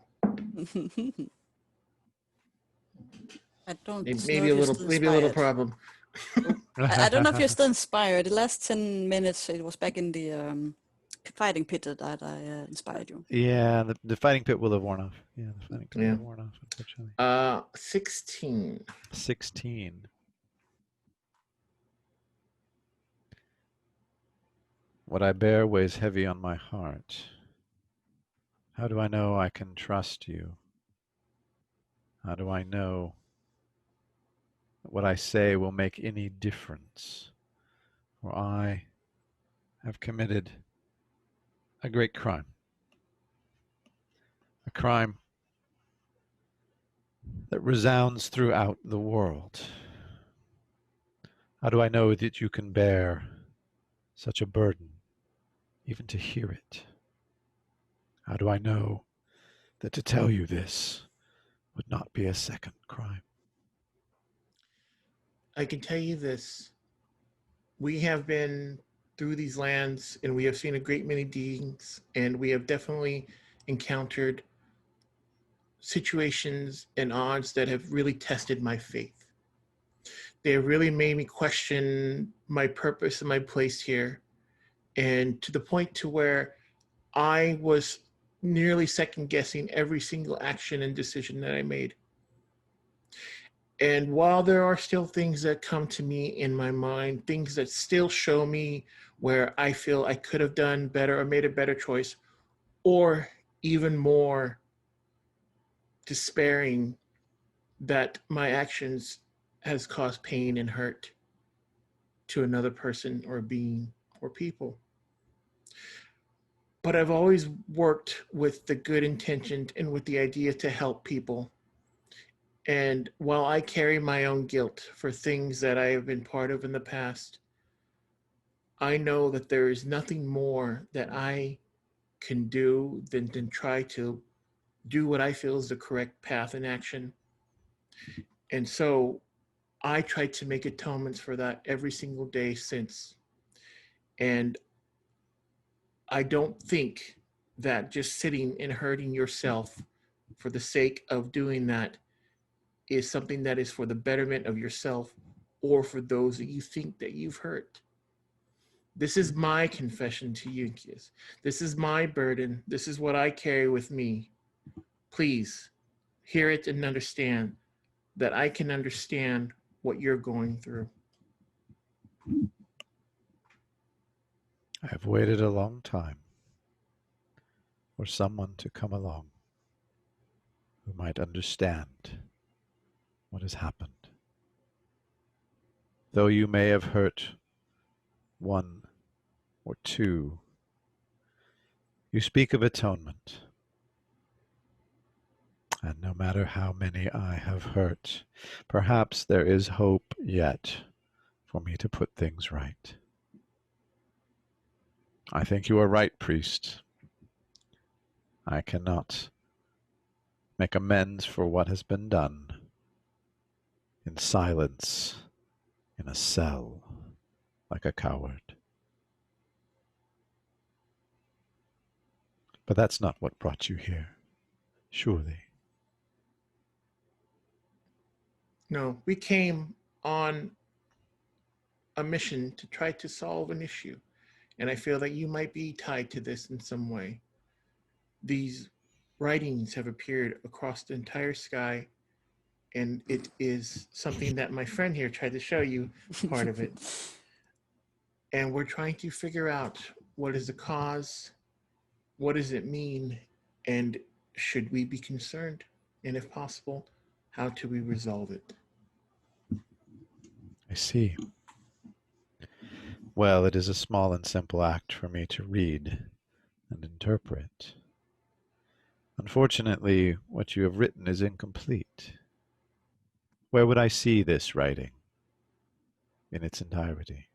I don't Maybe, know maybe if a you're little, still maybe a little inspired. problem. I don't know if you're still inspired. The last 10 minutes, it was back in the fighting pit that I inspired you. Yeah, the fighting pit will have worn off. Yeah, the fighting pit will Yeah. have worn off, unfortunately. 16. 16. What I bear weighs heavy on my heart. How do I know I can trust you? How do I know that what I say will make any difference? For I have committed a great crime. A crime that resounds throughout the world. How do I know that you can bear such a burden, even to hear it? How do I know that to tell you this would not be a second crime? I can tell you this. We have been through these lands and we have seen a great many deeds, and we have definitely encountered situations and odds that have really tested my faith. They have really made me question my purpose and my place here, and to the point to where I was nearly second guessing every single action and decision that I made. And while there are still things that come to me in my mind, things that still show me where I feel I could have done better or made a better choice, or even more despairing that my actions has caused pain and hurt to another person or being or people. But I've always worked with the good intention and with the idea to help people. And while I carry my own guilt for things that I have been part of in the past, I know that there is nothing more that I can do than try to do what I feel is the correct path in action. And so I try to make atonements for that every single day since. And I don't think that just sitting and hurting yourself for the sake of doing that is something that is for the betterment of yourself or for those that you think that you've hurt. This is my confession to you, Kiss. This is my burden. This is what I carry with me. Please hear it and understand that I can understand what you're going through. I have waited a long time for someone to come along who might understand what has happened. Though you may have hurt one or two, you speak of atonement. And no matter how many I have hurt, perhaps there is hope yet for me to put things right. I think you are right, priest. I cannot make amends for what has been done in silence, in a cell, like a coward. But that's not what brought you here, surely. No, we came on a mission to try to solve an issue. And I feel that you might be tied to this in some way. These writings have appeared across the entire sky, and it is something that my friend here tried to show you, part of it. And we're trying to figure out what is the cause, what does it mean, and should we be concerned? And if possible, how do we resolve it? I see. Well, it is a small and simple act for me to read and interpret. Unfortunately, what you have written is incomplete. Where would I see this writing in its entirety?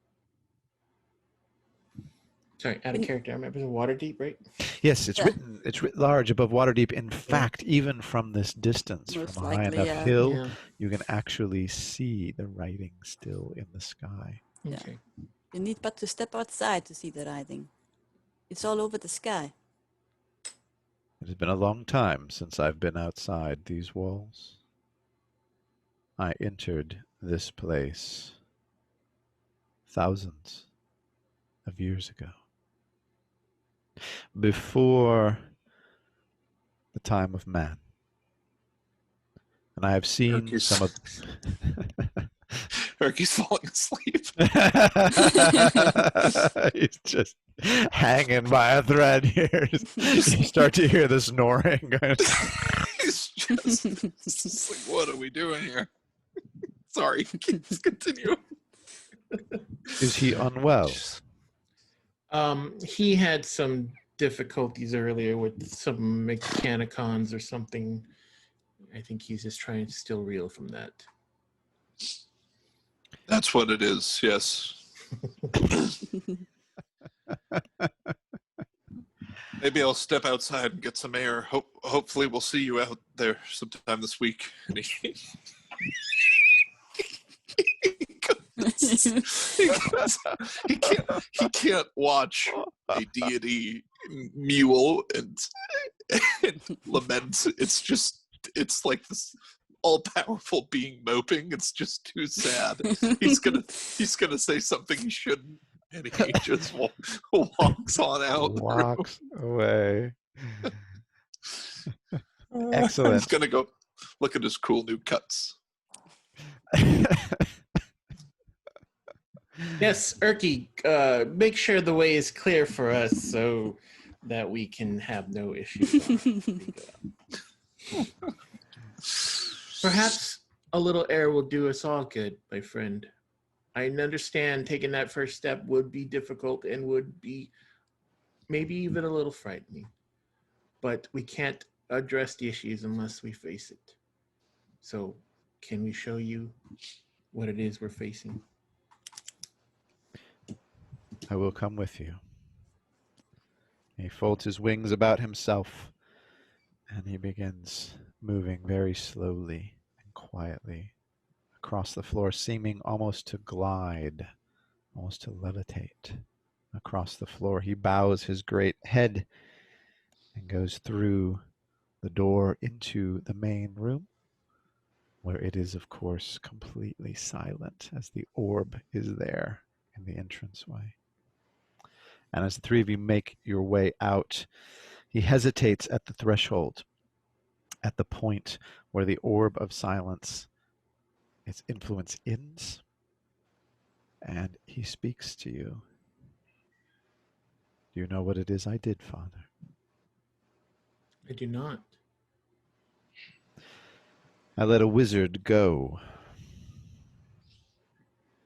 Sorry, out of character. I remember the Waterdeep, right? Yes, it's Yeah. written. It's writ large above Waterdeep. In fact, even from this distance, Most from a high likely, enough yeah. hill, Yeah. you can actually see the writing still in the sky. Yeah. Okay. You need but to step outside to see the writing. It's all over the sky. It has been a long time since I've been outside these walls. I entered this place thousands of years ago, before the time of man. And I have seen Hercules. some of... Hercules falling asleep. He's just hanging by a thread here. You start to hear the snoring. He's just like, what are we doing here? Sorry, please continue. Is he unwell? He had some difficulties earlier with some mechanicons or something. I think he's just trying to still reel from that. That's what it is, yes. Maybe I'll step outside and get some air. Hopefully we'll see you out there sometime this week. He can't watch a deity mule and lament. It's like this all-powerful being moping. It's just too sad. He's gonna say something he shouldn't, and he just walks on out. Walks away. He's Excellent. gonna go look at his cool new cuts. Yes, Erky, make sure the way is clear for us so that we can have no issues. Perhaps a little air will do us all good, my friend. I understand taking that first step would be difficult and would be maybe even a little frightening. But we can't address the issues unless we face it. So can we show you what it is we're facing? I will come with you. He folds his wings about himself And he begins moving very slowly and quietly across the floor, seeming almost to glide, almost to levitate across the floor. He bows his great head and goes through the door into the main room, where it is, of course, completely silent as the orb is there in the entranceway. And as the three of you make your way out, he hesitates at the threshold, at the point where the orb of silence, its influence ends, and he speaks to you. Do you know what it is I did, Father? I do not. I let a wizard go.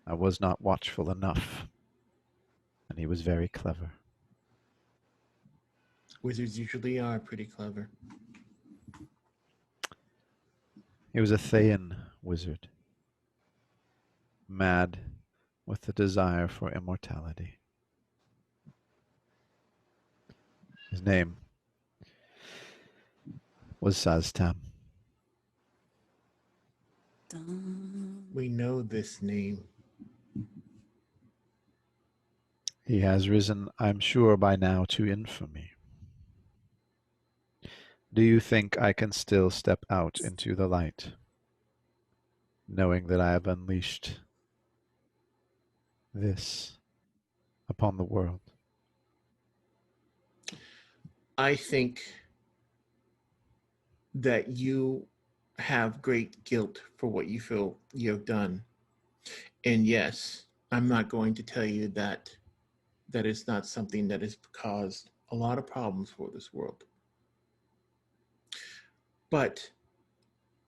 I was not watchful enough, and he was very clever. Wizards usually are pretty clever. He was a Thayan wizard, mad with the desire for immortality. His name was Saztam. Dun. We know this name. He has risen, I'm sure, by now to infamy. Do you think I can still step out into the light, knowing that I have unleashed this upon the world? I think that you have great guilt for what you feel you have done. And yes, I'm not going to tell you that that is not something that has caused a lot of problems for this world. But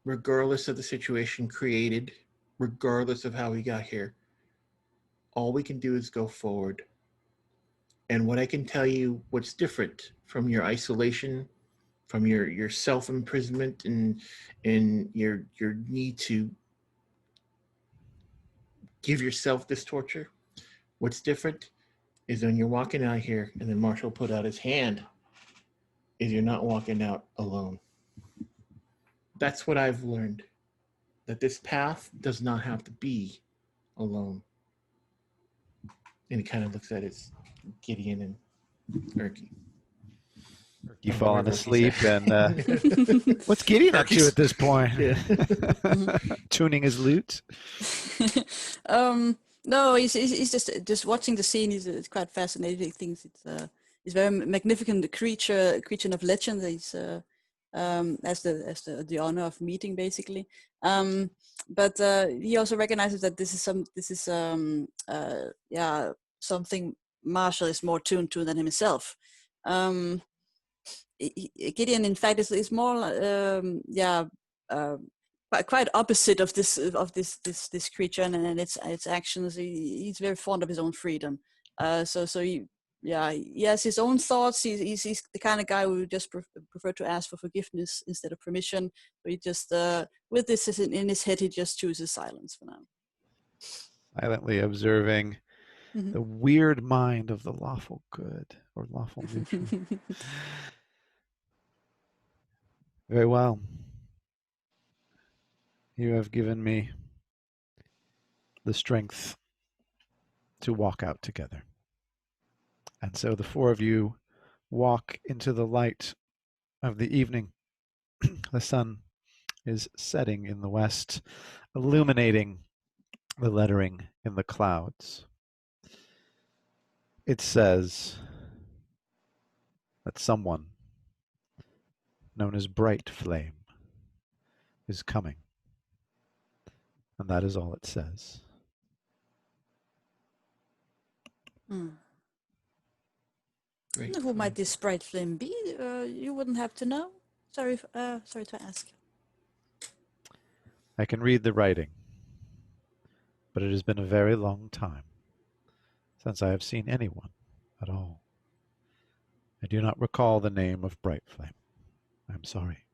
regardless of the situation created, regardless of how we got here, all we can do is go forward. And what I can tell you, what's different from your isolation, from your self-imprisonment and your need to give yourself this torture, what's different is when you're walking out here and then Marshall put out his hand, is you're not walking out alone. That's what I've learned, that this path does not have to be alone. And he kind of looks at his Gideon and Erky. You falling asleep, and and what's Gideon up to at this point? Yeah. Tuning his lute? No, he's just watching the scene. It's quite fascinating. He thinks it's very magnificent creature of legend. He's as the honor of meeting basically. But he also recognizes that this is something Marshall is more tuned to than himself. Gideon, in fact, is more quite opposite of this creature and its actions. He's very fond of his own freedom. So he has his own thoughts. He's the kind of guy who would just prefer to ask for forgiveness instead of permission. So he just with this in his head, he just chooses silence for now. Silently observing Mhm. the weird mind of the lawful good or lawful neutral. Very well. You have given me the strength to walk out together. And so the four of you walk into the light of the evening. The sun is setting in the west, illuminating the lettering in the clouds. It says that someone known as Bright Flame is coming. And that is all it says. Hmm. Great. Who might this bright flame be? You wouldn't have to know. Sorry to ask. I can read the writing, but it has been a very long time since I have seen anyone at all. I do not recall the name of Bright Flame. I'm sorry.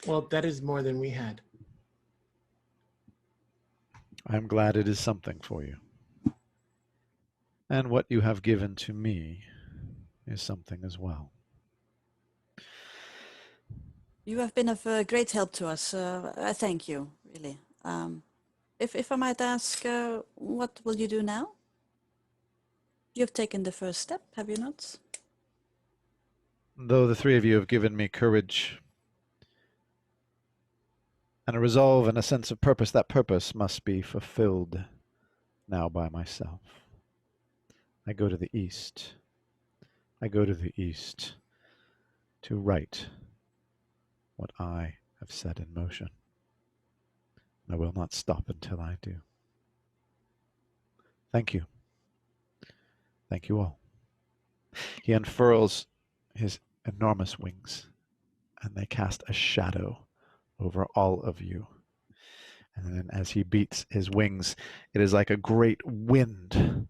Well, that is more than we had. I'm glad it is something for you. And what you have given to me is something as well. You have been of great help to us. I thank you, really. If I might ask, what will you do now? You have taken the first step, have you not? Though the three of you have given me courage and a resolve and a sense of purpose, that purpose must be fulfilled now by myself. I go to the east. I go to the east to right what I have set in motion. I will not stop until I do. Thank you. Thank you all. He unfurls his enormous wings, and they cast a shadow over all of you. And then as he beats his wings, it is like a great wind,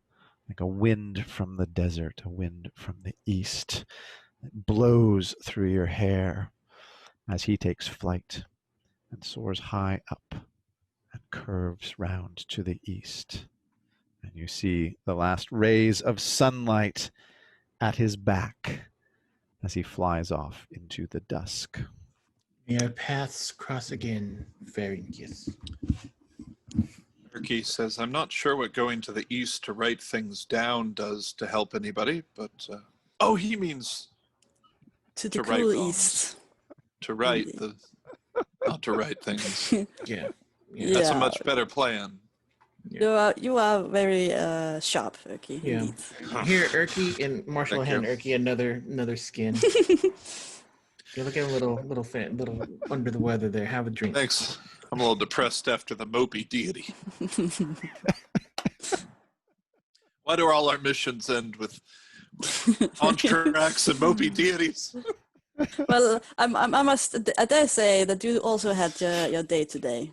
like a wind from the desert, a wind from the east. It blows through your hair as he takes flight and soars high up and curves round to the east. And you see the last rays of sunlight at his back as he flies off into the dusk. May our paths cross again, Fahrenkiss. Erky says, I'm not sure what going to the east to write things down does to help anybody, but... oh, he means To the To write cool wrongs. east. to write the... not to write things. Yeah. That's a Yeah. much better plan. You are very sharp, Erky, Yeah. indeed. Here, Erky, and Marshall Thank hand you. Erky another skin. You're looking a little under the weather there. Have a drink. Thanks. I'm a little depressed after the mopey deity. Why do all our missions end with entracts and mopey deities? Well, I dare say that you also had your day today.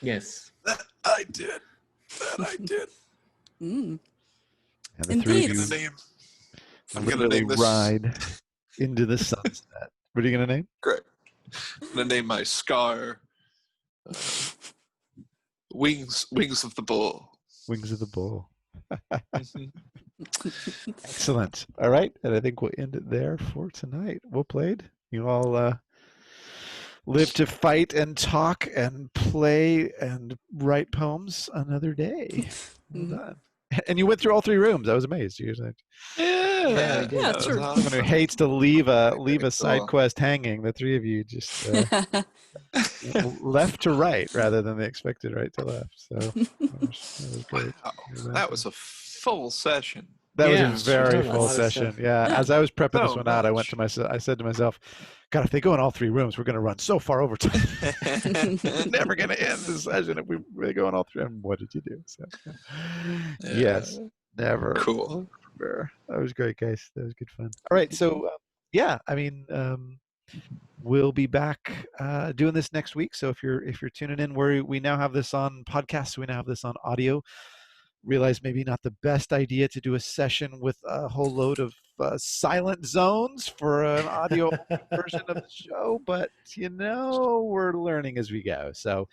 Yes. That I did. Mm. And the three Indeed. of you I'm gonna literally name this. ride into the sunset. What are you going to name? Great. I'm gonna name my scar Wings of the Bull. Wings of the Bull. Mhm. Excellent. All right. And I think we'll end it there for tonight. Well played. You all live to fight and talk and play and write poems another day. Well Mhm. done. And you went through all three rooms. I was amazed. You guys, Yeah, we did. Yeah, that was true. someone who awesome. hates to leave a side Cool. quest hanging. The three of you just left to right rather than the expected right to left. So that was great. Wow, that was a full session. That Yeah, was a very we've done a full lot of session. stuff. Yeah. Yeah. As I was prepping this So one out, I said to myself, God, if they go in all three rooms, we're going to run so far over time. It's never going to end this session if we go in all three. And what did you do? So, yes, never. Cool. That was great, guys. That was good fun. All right. So, yeah, I mean, we'll be back doing this next week. So if you're tuning in, we now have this on podcast. We now have this on audio. Realize maybe not the best idea to do a session with a whole load of silent zones for an audio version of the show, but we're learning as we go. So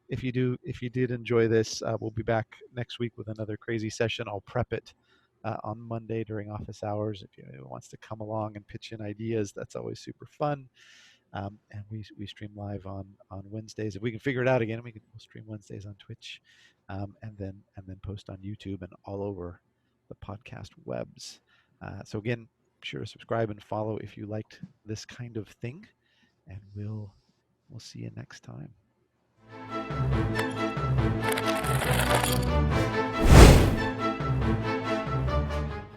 if you did enjoy this, we'll be back next week with another crazy session. I'll prep it on Monday during office hours. If anyone wants to come along and pitch in ideas, that's always super fun. And we stream live on Wednesdays. If we can figure it out again, we'll stream Wednesdays on Twitch, and then post on YouTube and all over the podcast webs. So again, be sure to subscribe and follow if you liked this kind of thing, and we'll see you next time.